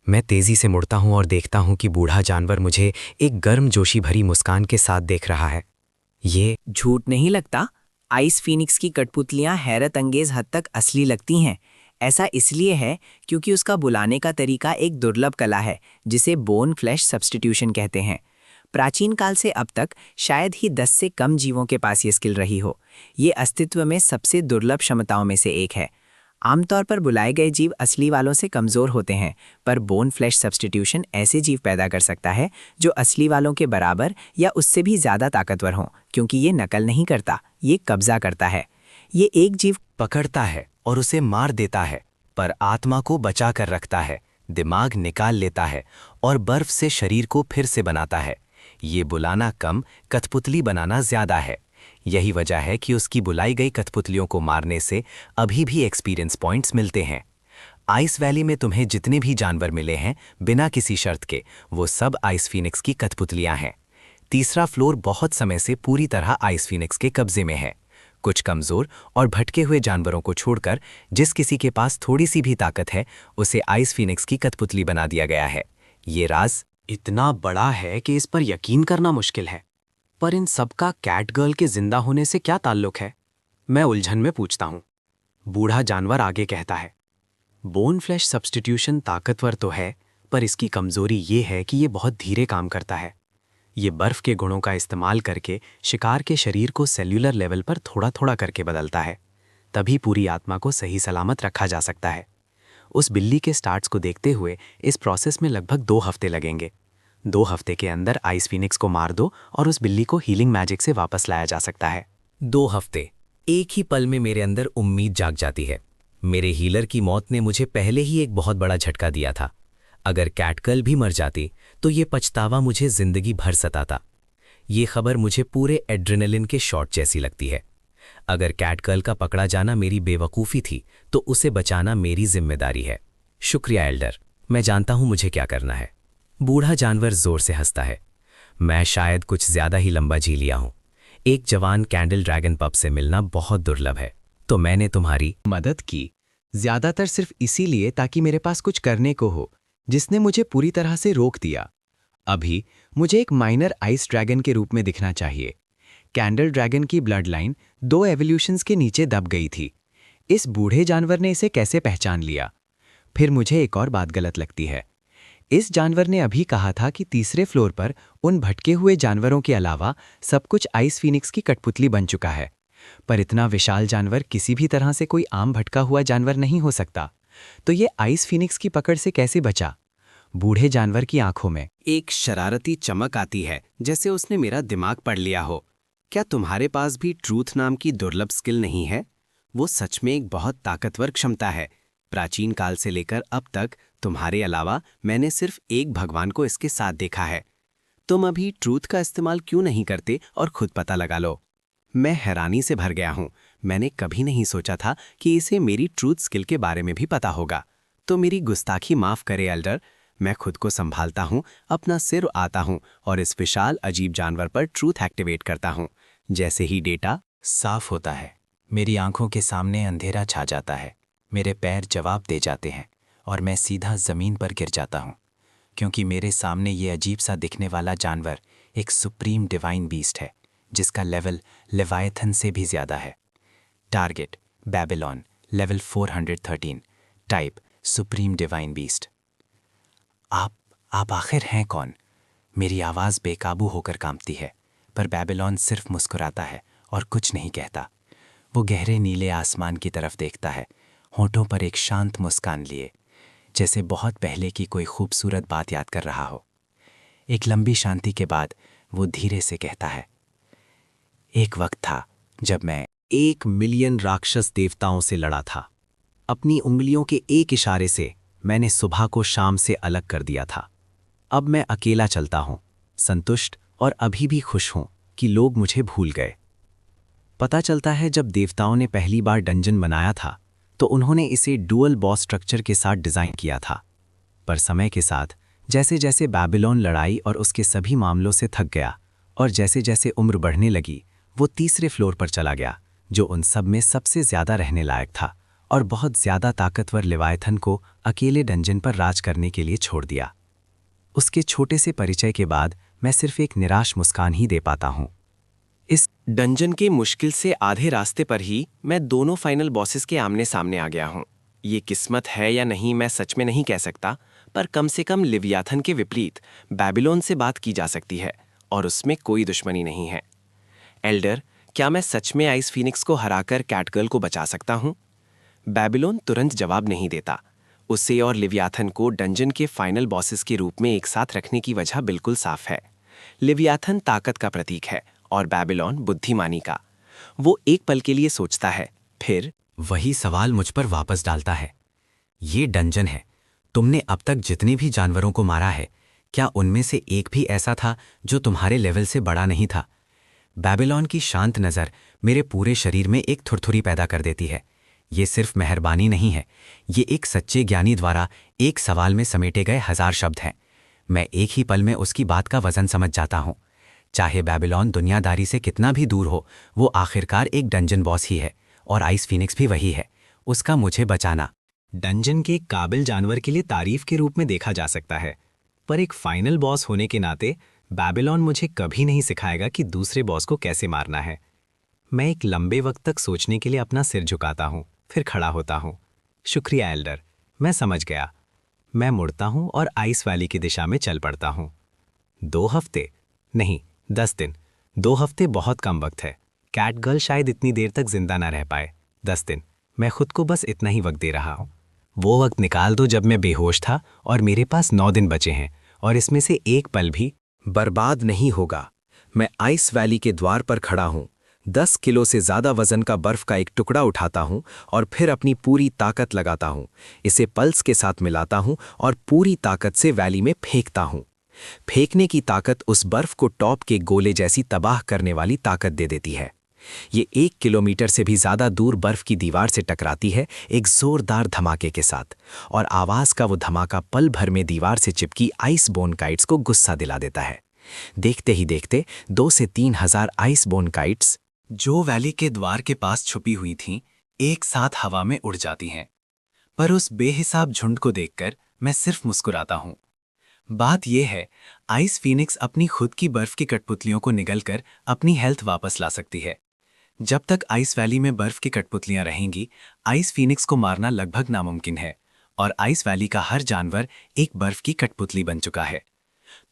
मैं तेजी से मुड़ता हूं और देखता हूं कि बूढ़ा जानवर मुझे एक गर्मजोशी भरी मुस्कान के साथ देख रहा है। ये झूठ नहीं लगता? आइस फीनिक्स की कठपुतलियां हैरत अंगेज हद तक असली लगती हैं। ऐसा इसलिए है क्योंकि उसका बुलाने का तरीका एक दुर्लभ कला है, जिसे बोन फ्लैश सब्स्टिट्यूशन कहते हैं। प्राचीन काल से अब तक शायद ही 10 से कम जीवों के पास ये स्किल रही हो। ये अस्तित्व में सबसे दुर्लभ क्षमताओं में से एक है। आमतौर पर बुलाए गए जीव असली वालों से कमज़ोर होते हैं, पर बोन फ्लैश सब्स्टिट्यूशन ऐसे जीव पैदा कर सकता है जो असली वालों के बराबर या उससे भी ज़्यादा ताकतवर हों, क्योंकि ये नकल नहीं करता, ये कब्जा करता है। ये एक जीव पकड़ता है और उसे मार देता है, पर आत्मा को बचा कर रखता है, दिमाग निकाल लेता है और बर्फ से शरीर को फिर से बनाता है। ये बुलाना कम, कठपुतली बनाना ज़्यादा है। यही वजह है कि उसकी बुलाई गई कठपुतलियों को मारने से अभी भी एक्सपीरियंस पॉइंट्स मिलते हैं। आइस वैली में तुम्हें जितने भी जानवर मिले हैं बिना किसी शर्त के, वो सब आइस फीनिक्स की कठपुतलियां हैं। तीसरा फ्लोर बहुत समय से पूरी तरह आइस फीनिक्स के कब्जे में है। कुछ कमज़ोर और भटके हुए जानवरों को छोड़कर जिस किसी के पास थोड़ी सी भी ताकत है उसे आइस फीनिक्स की कठपुतली बना दिया गया है। ये राज इतना बड़ा है कि इस पर यकीन करना मुश्किल है, पर इन सबका कैट गर्ल के जिंदा होने से क्या ताल्लुक है? मैं उलझन में पूछता हूँ। बूढ़ा जानवर आगे कहता है, बोन फ्लैश सब्स्टिट्यूशन ताकतवर तो है, पर इसकी कमजोरी ये है कि ये बहुत धीरे काम करता है। ये बर्फ के गुणों का इस्तेमाल करके शिकार के शरीर को सेल्यूलर लेवल पर थोड़ा थोड़ा करके बदलता है, तभी पूरी आत्मा को सही सलामत रखा जा सकता है। उस बिल्ली के स्टार्ट्स को देखते हुए इस प्रोसेस में लगभग 2 हफ्ते लगेंगे। 2 हफ्ते के अंदर आइस फीनिक्स को मार दो और उस बिल्ली को हीलिंग मैजिक से वापस लाया जा सकता है। 2 हफ्ते, एक ही पल में मेरे अंदर उम्मीद जाग जाती है। मेरे हीलर की मौत ने मुझे पहले ही एक बहुत बड़ा झटका दिया था। अगर कैटगर्ल भी मर जाती तो ये पछतावा मुझे जिंदगी भर सताता। ये खबर मुझे पूरे एड्रेनलिन के शॉट जैसी लगती है। अगर कैटगर्ल का पकड़ा जाना मेरी बेवकूफ़ी थी तो उसे बचाना मेरी जिम्मेदारी है। शुक्रिया एल्डर, मैं जानता हूं मुझे क्या करना है। बूढ़ा जानवर जोर से हंसता है। मैं शायद कुछ ज्यादा ही लंबा जी लिया हूं। एक जवान कैंडल ड्रैगन पप से मिलना बहुत दुर्लभ है, तो मैंने तुम्हारी मदद की, ज्यादातर सिर्फ इसीलिए ताकि मेरे पास कुछ करने को हो, जिसने मुझे पूरी तरह से रोक दिया। अभी मुझे एक माइनर आइस ड्रैगन के रूप में दिखना चाहिए। कैंडल ड्रैगन की ब्लड लाइन 2 एवोल्यूशंस के नीचे दब गई थी। इस बूढ़े जानवर ने इसे कैसे पहचान लिया? फिर मुझे एक और बात गलत लगती है। इस जानवर ने अभी कहा था कि तीसरे फ्लोर पर उन भटके हुए जानवरों के अलावा सब कुछ आइस फीनिक्स की कठपुतली बन चुका है। पर इतना विशाल जानवर किसी भी तरह से कोई आम भटका हुआ जानवर नहीं हो सकता। तो ये आइस फीनिक्स की पकड़ से कैसे बचा? बूढ़े जानवर की आंखों में एक शरारती चमक आती है, जैसे उसने मेरा दिमाग पढ़ लिया हो। क्या तुम्हारे पास भी ट्रूथ नाम की दुर्लभ स्किल नहीं है? वो सच में एक बहुत ताकतवर क्षमता है। प्राचीन काल से लेकर अब तक तुम्हारे अलावा मैंने सिर्फ एक भगवान को इसके साथ देखा है। तुम अभी ट्रूथ का इस्तेमाल क्यों नहीं करते और खुद पता लगा लो। मैं हैरानी से भर गया हूं। मैंने कभी नहीं सोचा था कि इसे मेरी ट्रूथ स्किल के बारे में भी पता होगा। तो मेरी गुस्ताखी माफ करे एल्डर। मैं खुद को संभालता हूं, अपना सिर आता हूं और इस विशाल अजीब जानवर पर ट्रूथ एक्टिवेट करता हूं। जैसे ही डेटा साफ होता है, मेरी आंखों के सामने अंधेरा छा जाता है। मेरे पैर जवाब दे जाते हैं और मैं सीधा ज़मीन पर गिर जाता हूँ, क्योंकि मेरे सामने ये अजीब सा दिखने वाला जानवर एक सुप्रीम डिवाइन बीस्ट है, जिसका लेवल लेवायथन से भी ज़्यादा है। Target Babylon, level 413, type supreme divine beast. आप आखिर हैं कौन? मेरी आवाज़ बेकाबू होकर कांपती है, पर बेबीलोन सिर्फ मुस्कुराता है और कुछ नहीं कहता। वो गहरे नीले आसमान की तरफ देखता है, होठों पर एक शांत मुस्कान लिए, जैसे बहुत पहले की कोई खूबसूरत बात याद कर रहा हो। एक लंबी शांति के बाद वो धीरे से कहता है, एक वक्त था जब मैं 1 मिलियन राक्षस देवताओं से लड़ा था। अपनी उंगलियों के एक इशारे से मैंने सुबह को शाम से अलग कर दिया था। अब मैं अकेला चलता हूं, संतुष्ट और अभी भी खुश हूं कि लोग मुझे भूल गए। पता चलता है जब देवताओं ने पहली बार डंजन बनाया था तो उन्होंने इसे डुअल बॉस स्ट्रक्चर के साथ डिज़ाइन किया था। पर समय के साथ जैसे जैसे बेबीलोन लड़ाई और उसके सभी मामलों से थक गया और जैसे जैसे उम्र बढ़ने लगी, वो तीसरे फ्लोर पर चला गया, जो उन सब में सबसे ज़्यादा रहने लायक था, और बहुत ज़्यादा ताकतवर लेवायथन को अकेले डंजन पर राज करने के लिए छोड़ दिया। उसके छोटे से परिचय के बाद मैं सिर्फ एक निराश मुस्कान ही दे पाता हूँ। इस डंजन के मुश्किल से आधे रास्ते पर ही मैं दोनों फाइनल बॉसेस के आमने सामने आ गया हूँ। ये किस्मत है या नहीं मैं सच में नहीं कह सकता, पर कम से कम लिवियाथन के विपरीत बेबीलोन से बात की जा सकती है और उसमें कोई दुश्मनी नहीं है। एल्डर, क्या मैं सच में आइस फीनिक्स को हराकर कैटगर्ल को बचा सकता हूँ? बेबीलोन तुरंत जवाब नहीं देता। उसे और लिव्याथन को डंजन के फाइनल बॉसेस के रूप में एक साथ रखने की वजह बिल्कुल साफ है। लिव्याथन ताकत का प्रतीक है और बेबीलोन बुद्धिमानी का। वो एक पल के लिए सोचता है, फिर वही सवाल मुझ पर वापस डालता है। ये डंजन है। तुमने अब तक जितने भी जानवरों को मारा है, क्या उनमें से एक भी ऐसा था जो तुम्हारे लेवल से बड़ा नहीं था? बेबीलोन की शांत नज़र मेरे पूरे शरीर में एक थुरथुरी पैदा कर देती है। ये सिर्फ मेहरबानी नहीं है, ये एक सच्चे ज्ञानी द्वारा एक सवाल में समेटे गए 1000 शब्द हैं। मैं एक ही पल में उसकी बात का वजन समझ जाता हूँ। चाहे बेबीलोन दुनियादारी से कितना भी दूर हो, वो आखिरकार एक डंजन बॉस ही है, और आइस फीनिक्स भी वही है। उसका मुझे बचाना डंजन के काबिल जानवर के लिए तारीफ के रूप में देखा जा सकता है, पर एक फाइनल बॉस होने के नाते बेबीलोन मुझे कभी नहीं सिखाएगा कि दूसरे बॉस को कैसे मारना है। मैं एक लंबे वक्त तक सोचने के लिए अपना सिर झुकाता हूँ, फिर खड़ा होता हूँ। शुक्रिया एल्डर, मैं समझ गया। मैं मुड़ता हूँ और आइस वैली की दिशा में चल पड़ता हूँ। 2 हफ्ते नहीं, 10 दिन। 2 हफ्ते बहुत कम वक्त है। कैट गर्ल शायद इतनी देर तक जिंदा ना रह पाए। 10 दिन, मैं खुद को बस इतना ही वक्त दे रहा हूँ। वो वक्त निकाल दो जब मैं बेहोश था और मेरे पास 9 दिन बचे हैं, और इसमें से एक पल भी बर्बाद नहीं होगा। मैं आइस वैली के द्वार पर खड़ा हूँ। 10 किलो से ज़्यादा वजन का बर्फ का एक टुकड़ा उठाता हूँ और फिर अपनी पूरी ताकत लगाता हूँ। इसे पल्स के साथ मिलाता हूँ और पूरी ताकत से वैली में फेंकता हूँ। फेंकने की ताकत उस बर्फ को टॉप के गोले जैसी तबाह करने वाली ताकत दे देती है। ये 1 किलोमीटर से भी ज़्यादा दूर बर्फ की दीवार से टकराती है एक जोरदार धमाके के साथ, और आवाज़ का वो धमाका पल भर में दीवार से चिपकी आइस बोन काइट्स को गुस्सा दिला देता है। देखते ही देखते 2 से 3 हज़ार आइस बोन काइट्स, जो वैली के द्वार के पास छुपी हुई थीं, एक साथ हवा में उड़ जाती हैं। पर उस बेहिसाब झुंड को देखकर मैं सिर्फ मुस्कुराता हूँ। बात यह है, आइस फीनिक्स अपनी खुद की बर्फ की कठपुतलियों को निगलकर अपनी हेल्थ वापस ला सकती है। जब तक आइस वैली में बर्फ की कठपुतलियां रहेंगी, आइस फीनिक्स को मारना लगभग नामुमकिन है, और आइस वैली का हर जानवर एक बर्फ की कठपुतली बन चुका है।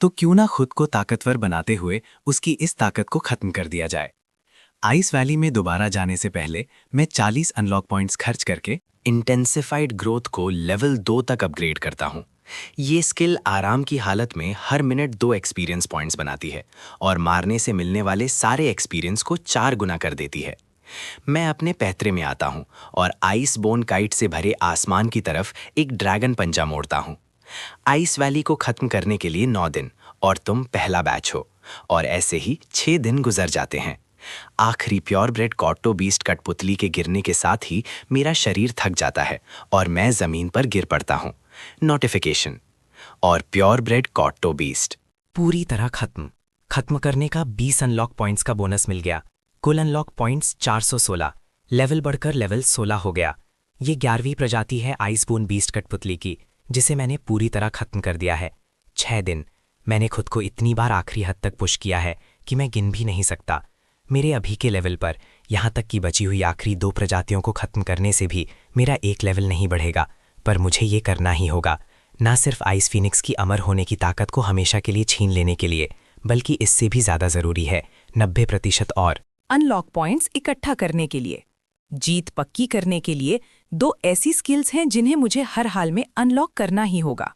तो क्यों ना खुद को ताकतवर बनाते हुए उसकी इस ताकत को खत्म कर दिया जाए। आइस वैली में दोबारा जाने से पहले मैं 40 अनलॉक पॉइंट्स खर्च करके इंटेंसिफाइड ग्रोथ को लेवल 2 तक अपग्रेड करता हूँ। ये स्किल आराम की हालत में हर मिनट 2 एक्सपीरियंस पॉइंट्स बनाती है और मारने से मिलने वाले सारे एक्सपीरियंस को 4 गुना कर देती है। मैं अपने पैतरे में आता हूँ और आइस बोन काइट से भरे आसमान की तरफ एक ड्रैगन पंजा मोड़ता हूँ। आइस वैली को खत्म करने के लिए 9 दिन, और तुम पहला बैच हो, और ऐसे ही 6 दिन गुजर जाते हैं। आखिरी प्योर ब्रेड कॉट्टो बीस्ट कठपुतली के गिरने के साथ ही मेरा शरीर थक जाता है और मैं जमीन पर गिर पड़ता हूँ। नोटिफिकेशन, और प्योर ब्रेड कॉट्टो बीस्ट पूरी तरह खत्म करने का 20 अनलॉक पॉइंट्स का बोनस मिल गया। कुल अनलॉक पॉइंट्स 416, लेवल बढ़कर लेवल 16 हो गया। ये 11वीं प्रजाति है आइसबोन बीस्ट कठपुतली की, जिसे मैंने पूरी तरह खत्म कर दिया है। 6 दिन। मैंने खुद को इतनी बार आखिरी हद तक पुश किया है कि मैं गिन भी नहीं सकता। मेरे अभी के लेवल पर यहाँ तक कि बची हुई आखिरी 2 प्रजातियों को खत्म करने से भी मेरा एक लेवल नहीं बढ़ेगा, पर मुझे ये करना ही होगा। ना सिर्फ आइस फीनिक्स की अमर होने की ताकत को हमेशा के लिए छीन लेने के लिए, बल्कि इससे भी ज़्यादा ज़रूरी है 90% और अनलॉक पॉइंट्स इकट्ठा करने के लिए। जीत पक्की करने के लिए 2 ऐसी स्किल्स हैं जिन्हें मुझे हर हाल में अनलॉक करना ही होगा।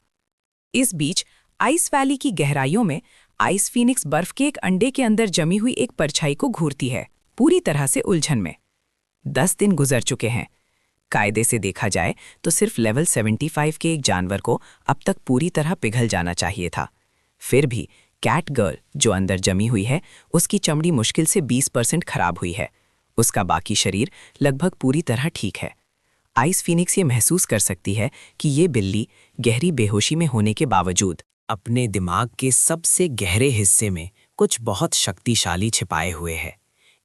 इस बीच आइस वैली की गहराइयों में आइस फीनिक्स बर्फ के एक अंडे के अंदर जमी हुई एक परछाई को घूरती है, पूरी तरह से उलझन में। 10 दिन गुजर चुके हैं। कायदे से देखा जाए तो सिर्फ लेवल 75 के एक जानवर को अब तक पूरी तरह पिघल जाना चाहिए था। फिर भी कैट गर्ल जो अंदर जमी हुई है, उसकी चमड़ी मुश्किल से 20% खराब हुई है। उसका बाकी शरीर लगभग पूरी तरह ठीक है। आइस फीनिक्स ये महसूस कर सकती है कि ये बिल्ली गहरी बेहोशी में होने के बावजूद अपने दिमाग के सबसे गहरे हिस्से में कुछ बहुत शक्तिशाली छिपाए हुए है।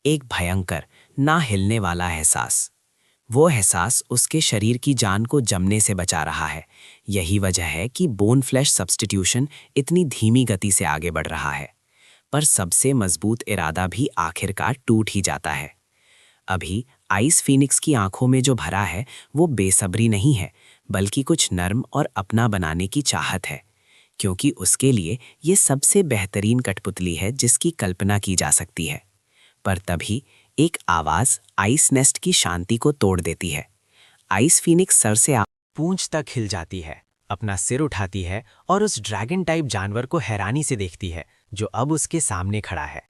एक भयंकर, ना हिलने वाला एहसास। वो एहसास उसके शरीर की जान को जमने से बचा रहा है। यही वजह है कि बोन फ्लैश सब्स्टिट्यूशन इतनी धीमी गति से आगे बढ़ रहा है। पर सबसे मजबूत इरादा भी आखिरकार टूट ही जाता है। अभी आइस फीनिक्स की आंखों में जो भरा है वो बेसब्री नहीं है, बल्कि कुछ नर्म और अपना बनाने की चाहत है, क्योंकि उसके लिए ये सबसे बेहतरीन कठपुतली है जिसकी कल्पना की जा सकती है। पर तभी एक आवाज़ आइस नेस्ट की शांति को तोड़ देती है। आइस फीनिक्स सर से पूंछ तक हिल जाती है, अपना सिर उठाती है और उस ड्रैगन टाइप जानवर को हैरानी से देखती है जो अब उसके सामने खड़ा है।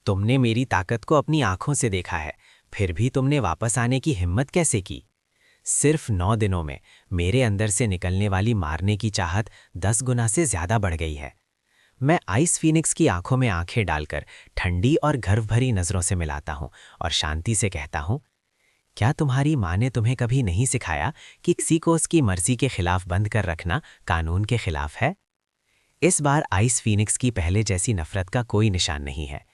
तुमने मेरी ताकत को अपनी आंखों से देखा है, फिर भी तुमने वापस आने की हिम्मत कैसे की? सिर्फ 9 दिनों में मेरे अंदर से निकलने वाली मारने की चाहत 10 गुना से ज्यादा बढ़ गई है। मैं आइस फीनिक्स की आंखों में आंखें डालकर ठंडी और गर्व भरी नजरों से मिलाता हूं और शांति से कहता हूं, क्या तुम्हारी माँ ने तुम्हें कभी नहीं सिखाया कि किसी को उसकी मर्जी के खिलाफ बंद कर रखना कानून के खिलाफ है? इस बार आइस फीनिक्स की पहले जैसी नफरत का कोई निशान नहीं है।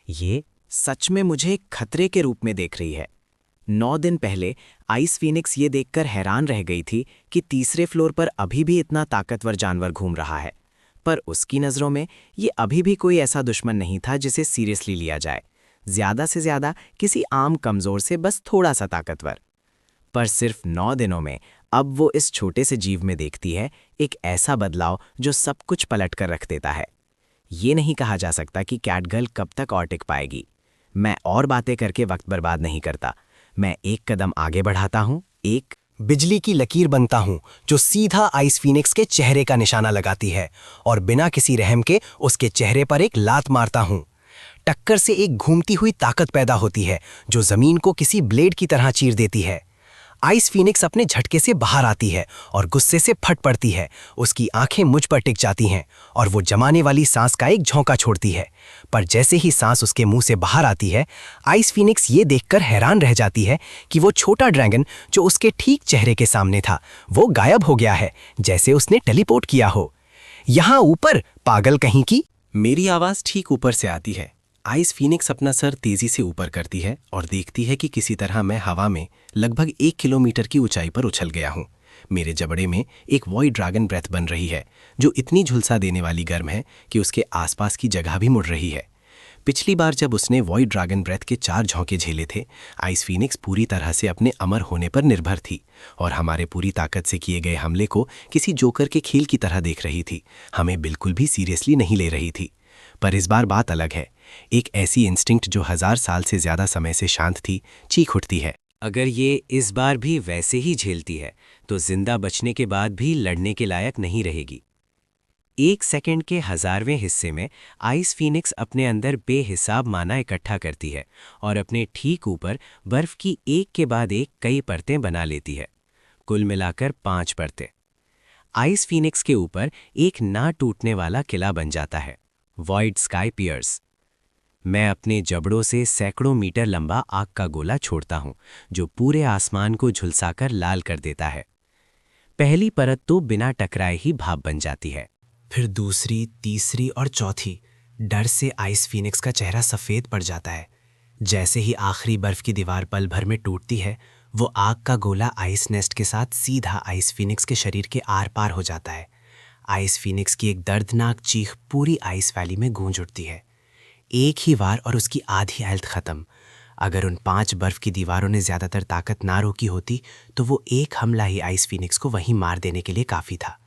ये सच में मुझे एक खतरे के रूप में देख रही है। 9 दिन पहले आइस फीनिक्स ये देखकर हैरान रह गई थी कि तीसरे फ्लोर पर अभी भी इतना ताकतवर जानवर घूम रहा है, पर उसकी नज़रों में ये अभी भी कोई ऐसा दुश्मन नहीं था जिसे सीरियसली लिया जाए, ज़्यादा से ज़्यादा किसी आम कमज़ोर से बस थोड़ा सा ताकतवर। पर सिर्फ 9 दिनों में अब वो इस छोटे से जीव में देखती है एक ऐसा बदलाव जो सब कुछ पलट कर रख देता है। ये नहीं कहा जा सकता कि कैटगर्ल कब तक और टिक पाएगी। मैं और बातें करके वक्त बर्बाद नहीं करता। मैं एक कदम आगे बढ़ाता हूँ, एक बिजली की लकीर बनता हूं जो सीधा आइस फीनिक्स के चेहरे का निशाना लगाती है और बिना किसी रहम के उसके चेहरे पर एक लात मारता हूं। टक्कर से एक घूमती हुई ताकत पैदा होती है जो जमीन को किसी ब्लेड की तरह चीर देती है। आइस फीनिक्स अपने झटके से बाहर आती है और गुस्से से फट पड़ती है। उसकी आंखें मुझ पर टिक जाती हैं और वो जमाने वाली सांस का एक झोंका छोड़ती है। पर जैसे ही सांस उसके मुंह से बाहर आती है, आइस फीनिक्स ये देखकर हैरान रह जाती है कि वो छोटा ड्रैगन जो उसके ठीक चेहरे के सामने था, वो गायब हो गया है, जैसे उसने टेलीपोर्ट किया हो। यहाँ ऊपर, पागल कहीं की। मेरी आवाज़ ठीक ऊपर से आती है। आइस फीनिक्स अपना सर तेजी से ऊपर करती है और देखती है कि किसी तरह मैं हवा में लगभग 1 किलोमीटर की ऊंचाई पर उछल गया हूं। मेरे जबड़े में एक वॉइड ड्रैगन ब्रेथ बन रही है जो इतनी झुलसा देने वाली गर्म है कि उसके आसपास की जगह भी मुड़ रही है। पिछली बार जब उसने वॉइड ड्रैगन ब्रेथ के 4 झोंके झेले थे, आइस फीनिक्स पूरी तरह से अपने अमर होने पर निर्भर थी और हमारे पूरी ताकत से किए गए हमले को किसी जोकर के खेल की तरह देख रही थी। हमें बिल्कुल भी सीरियसली नहीं ले रही थी। पर इस बार बात अलग है। एक ऐसी इंस्टिंक्ट जो 1000 साल से ज्यादा समय से शांत थी, चीख उठती है। अगर ये इस बार भी वैसे ही झेलती है तो जिंदा बचने के बाद भी लड़ने के लायक नहीं रहेगी। 1 सेकंड के 1000वें हिस्से में आइस फीनिक्स अपने अंदर बेहिसाब माना इकट्ठा करती है और अपने ठीक ऊपर बर्फ की एक के बाद एक कई परतें बना लेती है, कुल मिलाकर 5 परतें। आइस फीनिक्स के ऊपर एक ना टूटने वाला किला बन जाता है, वॉइड स्काई पियर्स। मैं अपने जबड़ों से सैकड़ों मीटर लंबा आग का गोला छोड़ता हूं जो पूरे आसमान को झुलसाकर लाल कर देता है। पहली परत तो बिना टकराए ही भाप बन जाती है। फिर दूसरी, तीसरी और चौथी। डर से आइस फीनिक्स का चेहरा सफ़ेद पड़ जाता है। जैसे ही आखिरी बर्फ की दीवार पल भर में टूटती है, वो आग का गोला आइस नेस्ट के साथ सीधा आइस फीनिक्स के शरीर के आर पार हो जाता है। आइस फीनिक्स की एक दर्दनाक चीख पूरी आइस वैली में गूंज उठती है। एक ही वार और उसकी आधी हेल्थ खत्म। अगर उन 5 बर्फ की दीवारों ने ज्यादातर ताकत ना रोकी होती तो वो एक हमला ही आइस फीनिक्स को वहीं मार देने के लिए काफी था।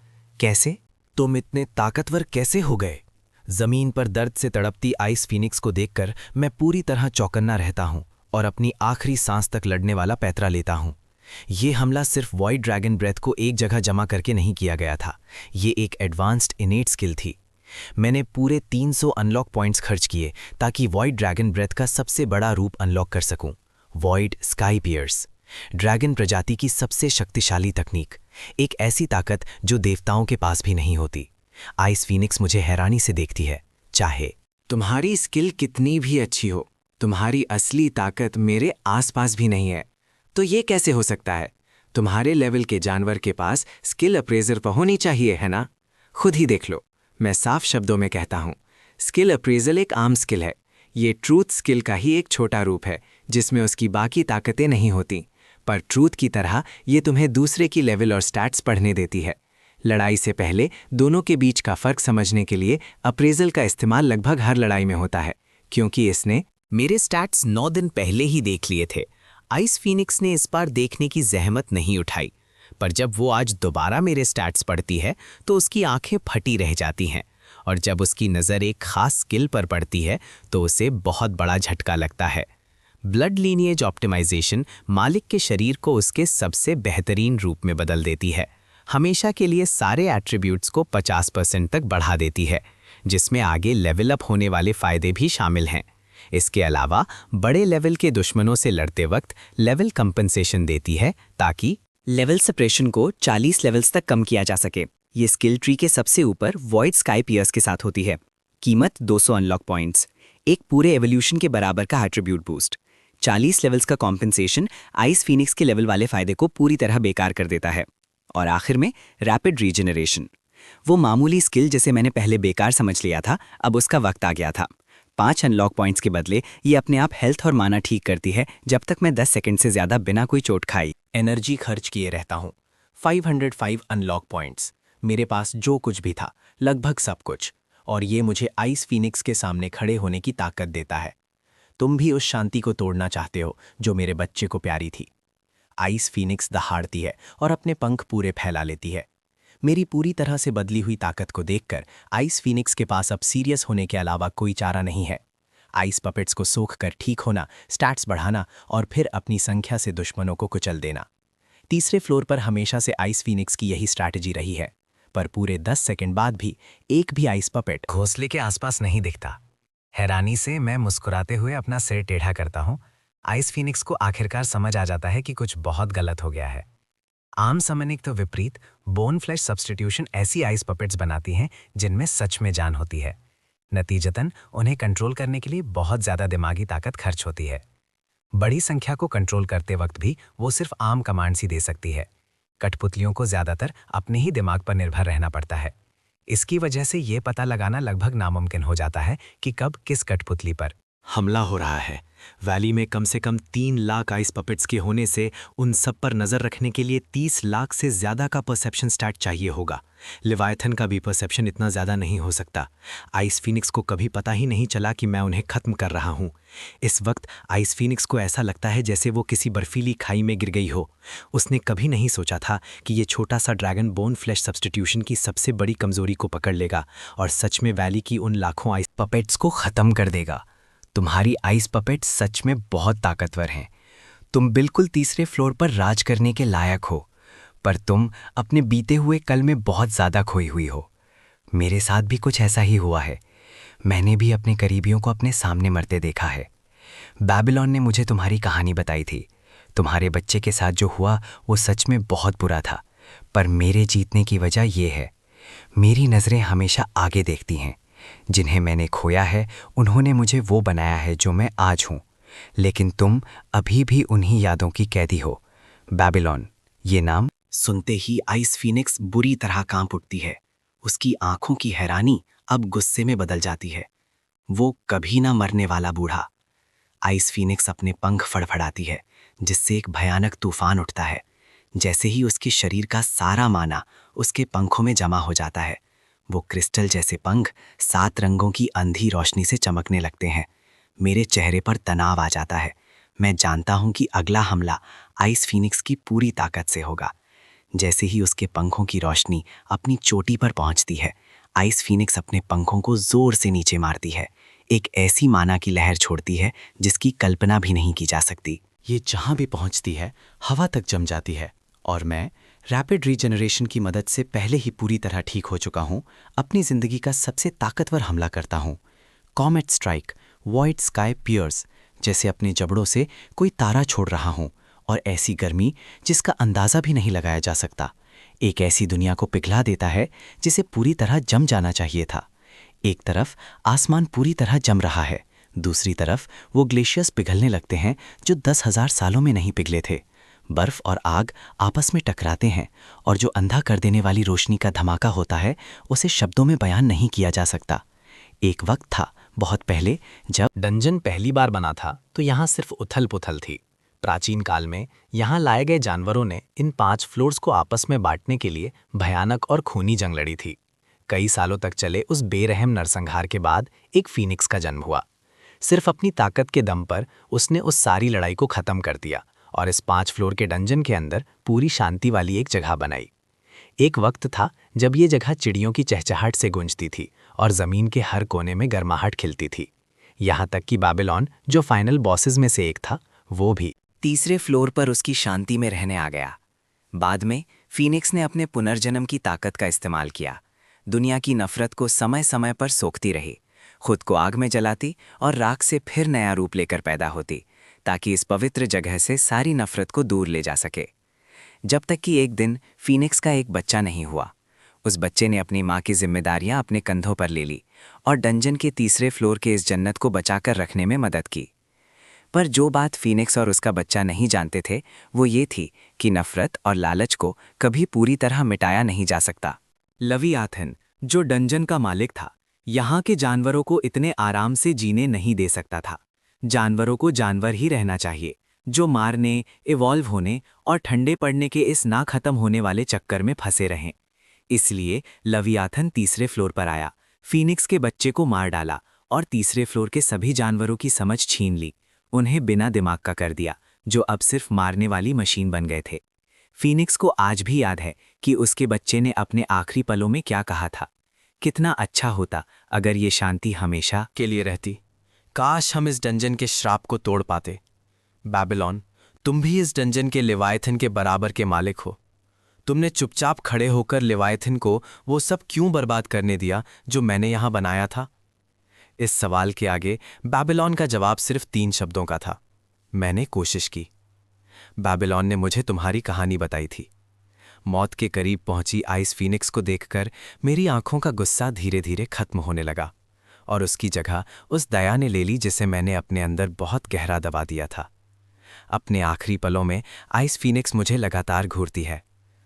कैसे? तुम इतने ताकतवर कैसे हो गए? जमीन पर दर्द से तड़पती आइस फीनिक्स को देखकर मैं पूरी तरह चौकन्ना रहता हूं और अपनी आखिरी सांस तक लड़ने वाला पैतरा लेता हूं। ये हमला सिर्फ वॉइड ड्रैगन ब्रेथ को एक जगह जमा करके नहीं किया गया था। ये एक एडवांस्ड इनेट स्किल थी। मैंने पूरे 300 अनलॉक पॉइंट्स खर्च किए ताकि वॉइड ड्रैगन ब्रेथ का सबसे बड़ा रूप अनलॉक कर सकूं, वॉइड स्काई पियर्स। ड्रैगन प्रजाति की सबसे शक्तिशाली तकनीक, एक ऐसी ताकत जो देवताओं के पास भी नहीं होती। आइस फीनिक्स मुझे हैरानी से देखती है। चाहे तुम्हारी स्किल कितनी भी अच्छी हो, तुम्हारी असली ताकत मेरे आसपास भी नहीं है। तो ये कैसे हो सकता है? तुम्हारे लेवल के जानवर के पास स्किल अप्रेजर तो होनी चाहिए, है ना? खुद ही देख लो। मैं साफ शब्दों में कहता हूँ, स्किल अप्रेजल एक आम स्किल है। ये ट्रूथ स्किल का ही एक छोटा रूप है जिसमें उसकी बाकी ताकतें नहीं होती। पर ट्रूथ की तरह ये तुम्हें दूसरे की लेवल और स्टैट्स पढ़ने देती है। लड़ाई से पहले दोनों के बीच का फर्क समझने के लिए अप्रेजल का इस्तेमाल लगभग हर लड़ाई में होता है, क्योंकि इसने मेरे स्टैट्स 9 दिन पहले ही देख लिए थे। आइस फीनिक्स ने इस बार देखने की जहमत नहीं उठाई, पर जब वो आज दोबारा मेरे स्टैट्स पढ़ती है तो उसकी आंखें फटी रह जाती हैं, और जब उसकी नज़र एक खास स्किल पर पड़ती है तो उसे बहुत बड़ा झटका लगता है। ब्लड लीनिएज ऑप्टिमाइजेशन मालिक के शरीर को उसके सबसे बेहतरीन रूप में बदल देती है, हमेशा के लिए सारे एट्रीब्यूट्स को 50% तक बढ़ा देती है, जिसमें आगे लेवल अप होने वाले फायदे भी शामिल हैं। इसके अलावा बड़े लेवल के दुश्मनों से लड़ते वक्त लेवल कंपनसेशन देती है ताकि लेवल सेपरेशन को 40 लेवल्स तक कम किया जा सके। ये स्किल ट्री के सबसे ऊपर वॉइड स्काई पियर्स के साथ होती है। कीमत 200 अनलॉक पॉइंट्स, एक पूरे एवोल्यूशन के बराबर का एट्रीब्यूट बूस्ट, 40 लेवल्स का कॉम्पेंसेशन आइस फीनिक्स के लेवल वाले फायदे को पूरी तरह बेकार कर देता है। और आखिर में रैपिड रीजनरेशन, वो मामूली स्किल जिसे मैंने पहले बेकार समझ लिया था, अब उसका वक्त आ गया था। 5 अनलॉक पॉइंट्स के बदले ये अपने आप हेल्थ और माना ठीक करती है जब तक मैं 10 सेकंड से ज्यादा बिना कोई चोट खाई एनर्जी खर्च किए रहता हूँ। 505 अनलॉक पॉइंट्स, मेरे पास जो कुछ भी था, लगभग सब कुछ, और ये मुझे आइस फीनिक्स के सामने खड़े होने की ताकत देता है। तुम भी उस शांति को तोड़ना चाहते हो जो मेरे बच्चे को प्यारी थी। आइस फीनिक्स दहाड़ती है और अपने पंख पूरे फैला लेती है। मेरी पूरी तरह से बदली हुई ताकत को देखकर आइस फीनिक्स के पास अब सीरियस होने के अलावा कोई चारा नहीं है। आइस पपेट्स को सोख कर ठीक होना, स्टैट्स बढ़ाना और फिर अपनी संख्या से दुश्मनों को कुचल देना। तीसरे फ्लोर पर हमेशा से आइस फीनिक्स की यही स्ट्रैटेजी रही है, पर पूरे 10 सेकंड बाद भी एक भी आइस पपेट घोंसले के आसपास नहीं दिखता। हैरानी से मैं मुस्कुराते हुए अपना सिर टेढ़ा करता हूँ। आइस फीनिक्स को आखिरकार समझ आ जाता है कि कुछ बहुत गलत हो गया है। आम समनिक तो विपरीत बोन फ्लैश सब्स्टिट्यूशन ऐसी आइस पपेट्स बनाती हैं जिनमें सच में जान होती है। नतीजतन उन्हें कंट्रोल करने के लिए बहुत ज़्यादा दिमागी ताकत खर्च होती है। बड़ी संख्या को कंट्रोल करते वक्त भी वो सिर्फ आम कमांड्स ही दे सकती है। कठपुतलियों को ज़्यादातर अपने ही दिमाग पर निर्भर रहना पड़ता है। इसकी वजह से ये पता लगाना लगभग नामुमकिन हो जाता है कि कब किस कठपुतली पर हमला हो रहा है। वैली में कम से कम 3 लाख आइस पपेट्स के होने से उन सब पर नज़र रखने के लिए 30 लाख से ज़्यादा का परसेप्शन स्टैट चाहिए होगा। लिवायथन का भी परसेप्शन इतना ज़्यादा नहीं हो सकता। आइस फीनिक्स को कभी पता ही नहीं चला कि मैं उन्हें ख़त्म कर रहा हूँ। इस वक्त आइस फीनिक्स को ऐसा लगता है जैसे वो किसी बर्फीली खाई में गिर गई हो। उसने कभी नहीं सोचा था कि ये छोटा सा ड्रैगन बोन फ्लैश सब्स्टिट्यूशन की सबसे बड़ी कमज़ोरी को पकड़ लेगा और सच में वैली की उन लाखों आइस पपेट्स को ख़त्म कर देगा। तुम्हारी आइस पपेट सच में बहुत ताकतवर हैं। तुम बिल्कुल तीसरे फ्लोर पर राज करने के लायक हो, पर तुम अपने बीते हुए कल में बहुत ज़्यादा खोई हुई हो। मेरे साथ भी कुछ ऐसा ही हुआ है। मैंने भी अपने करीबियों को अपने सामने मरते देखा है। बेबीलोन ने मुझे तुम्हारी कहानी बताई थी। तुम्हारे बच्चे के साथ जो हुआ वो सच में बहुत बुरा था, पर मेरे जीतने की वजह ये है, मेरी नज़रें हमेशा आगे देखती हैं। जिन्हें मैंने खोया है उन्होंने मुझे वो बनाया है जो मैं आज हूँ, लेकिन तुम अभी भी उन्हीं यादों की कैदी हो। बेबीलोन, ये नाम सुनते ही आइस फीनिक्स बुरी तरह कांप उठती है। उसकी आंखों की हैरानी अब गुस्से में बदल जाती है। वो कभी ना मरने वाला बूढ़ा। आइस फीनिक्स अपने पंख फड़फड़ाती है, जिससे एक भयानक तूफान उठता है। जैसे ही उसके शरीर का सारा माना उसके पंखों में जमा हो जाता है, वो क्रिस्टल जैसे पंख 7 रंगों की अंधी रोशनी से चमकने लगते हैं। मेरे चेहरे पर तनाव आ जाता है। मैं जानता हूं कि अगला हमला आइस फीनिक्स की पूरी ताकत से होगा। जैसे ही उसके पंखों की रोशनी अपनी चोटी पर पहुंचती है, आइस फीनिक्स अपने पंखों को जोर से नीचे मारती है। एक ऐसी माना की लहर छोड़ती है जिसकी कल्पना भी नहीं की जा सकती। ये जहाँ भी पहुँचती है हवा तक जम जाती है, और मैं रैपिड रीजनरेशन की मदद से पहले ही पूरी तरह ठीक हो चुका हूँ। अपनी ज़िंदगी का सबसे ताकतवर हमला करता हूँ। Comet strike, void sky pierce, जैसे अपने जबड़ों से कोई तारा छोड़ रहा हूँ, और ऐसी गर्मी जिसका अंदाज़ा भी नहीं लगाया जा सकता। एक ऐसी दुनिया को पिघला देता है जिसे पूरी तरह जम जाना चाहिए था। एक तरफ आसमान पूरी तरह जम रहा है, दूसरी तरफ वो ग्लेशियर्स पिघलने लगते हैं जो 10,000 सालों में नहीं पिघले थे। बर्फ और आग आपस में टकराते हैं, और जो अंधा कर देने वाली रोशनी का धमाका होता है उसे शब्दों में बयान नहीं किया जा सकता। एक वक्त था, बहुत पहले, जब डंजन पहली बार बना था तो यहाँ सिर्फ उथल पुथल थी। प्राचीन काल में यहाँ लाए गए जानवरों ने इन 5 फ्लोर्स को आपस में बांटने के लिए भयानक और खूनी जंग लड़ी थी। कई सालों तक चले उस बेरहम नरसंहार के बाद एक फीनिक्स का जन्म हुआ। सिर्फ अपनी ताकत के दम पर उसने उस सारी लड़ाई को ख़त्म कर दिया और इस 5 फ्लोर के डंजन के अंदर पूरी शांति वाली एक जगह बनाई। एक वक्त था जब ये जगह चिड़ियों की चहचहाहट से गूंजती थी और ज़मीन के हर कोने में गर्माहट खिलती थी। यहाँ तक कि बेबीलोन, जो फाइनल बॉसेस में से एक था, वो भी। तीसरे फ्लोर पर उसकी शांति में रहने आ गया। बाद में फीनिक्स ने अपने पुनर्जन्म की ताकत का इस्तेमाल किया। दुनिया की नफरत को समय समय पर सोखती रही, खुद को आग में जलाती और राख से फिर नया रूप लेकर पैदा होती, ताकि इस पवित्र जगह से सारी नफरत को दूर ले जा सके। जब तक कि एक दिन फीनिक्स का एक बच्चा नहीं हुआ। उस बच्चे ने अपनी माँ की जिम्मेदारियां अपने कंधों पर ले ली और डंजन के तीसरे फ्लोर के इस जन्नत को बचाकर रखने में मदद की। पर जो बात फीनिक्स और उसका बच्चा नहीं जानते थे वो ये थी कि नफरत और लालच को कभी पूरी तरह मिटाया नहीं जा सकता। लवियाथन, जो डंजन का मालिक था, यहाँ के जानवरों को इतने आराम से जीने नहीं दे सकता था। जानवरों को जानवर ही रहना चाहिए, जो मारने, इवॉल्व होने और ठंडे पड़ने के इस ना खत्म होने वाले चक्कर में फंसे रहें। इसलिए लवियाथन तीसरे फ्लोर पर आया, फीनिक्स के बच्चे को मार डाला और तीसरे फ्लोर के सभी जानवरों की समझ छीन ली, उन्हें बिना दिमाग का कर दिया, जो अब सिर्फ मारने वाली मशीन बन गए थे। फीनिक्स को आज भी याद है कि उसके बच्चे ने अपने आखिरी पलों में क्या कहा था। कितना अच्छा होता अगर ये शांति हमेशा के लिए रहती। काश हम इस डंजन के श्राप को तोड़ पाते। बेबीलोन, तुम भी इस डंजन के लेवायथन के बराबर के मालिक हो। तुमने चुपचाप खड़े होकर लेवायथन को वो सब क्यों बर्बाद करने दिया जो मैंने यहाँ बनाया था? इस सवाल के आगे बेबीलोन का जवाब सिर्फ 3 शब्दों का था, मैंने कोशिश की। बेबीलोन ने मुझे तुम्हारी कहानी बताई थी। मौत के करीब पहुंची आइस फीनिक्स को देखकर मेरी आंखों का गुस्सा धीरे धीरे खत्म होने लगा और उसकी जगह उस दया ने ले ली जिसे मैंने अपने अंदर बहुत गहरा दबा दिया था। अपने आखिरी पलों में आइस फीनिक्स मुझे लगातार घूरती है।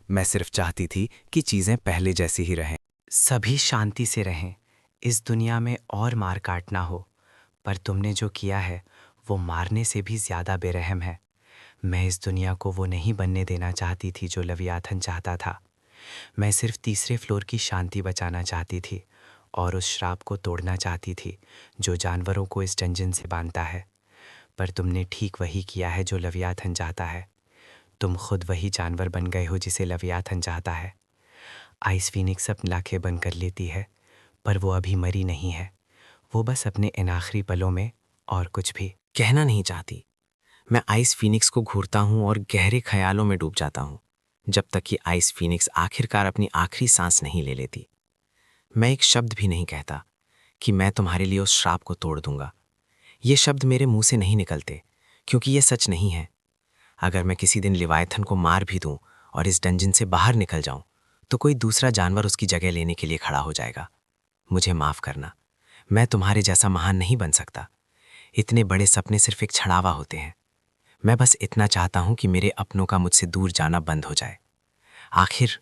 मैं सिर्फ चाहती थी कि चीजें पहले जैसी ही रहें। सभी शांति से रहें, इस दुनिया में और मार काट ना हो। पर तुमने जो किया है वो मारने से भी ज्यादा बेरहम है। मैं इस दुनिया को वो नहीं बनने देना चाहती थी जो लवियाथन चाहता था। मैं सिर्फ तीसरे फ्लोर की शांति बचाना चाहती थी और उस श्राप को तोड़ना चाहती थी जो जानवरों को इस डंजन से बांधता है। पर तुमने ठीक वही किया है जो लवियाथन चाहता है। तुम खुद वही जानवर बन गए हो जिसे लवियाथन चाहता है। आइस फीनिक्स अपनी लाखें बंद कर लेती है, पर वो अभी मरी नहीं है। वो बस अपने इन आखिरी पलों में और कुछ भी कहना नहीं चाहती। मैं आइस फीनिक्स को घूरता हूँ और गहरे ख्यालों में डूब जाता हूँ, जब तक कि आइस फीनिक्स आखिरकार अपनी आखिरी सांस नहीं ले लेती। मैं एक शब्द भी नहीं कहता कि मैं तुम्हारे लिए उस श्राप को तोड़ दूंगा। ये शब्द मेरे मुंह से नहीं निकलते क्योंकि ये सच नहीं है। अगर मैं किसी दिन लेवायथन को मार भी दूं और इस डंजन से बाहर निकल जाऊं तो कोई दूसरा जानवर उसकी जगह लेने के लिए खड़ा हो जाएगा। मुझे माफ करना, मैं तुम्हारे जैसा महान नहीं बन सकता। इतने बड़े सपने सिर्फ एक छड़ावा होते हैं। मैं बस इतना चाहता हूं कि मेरे अपनों का मुझसे दूर जाना बंद हो जाए। आखिर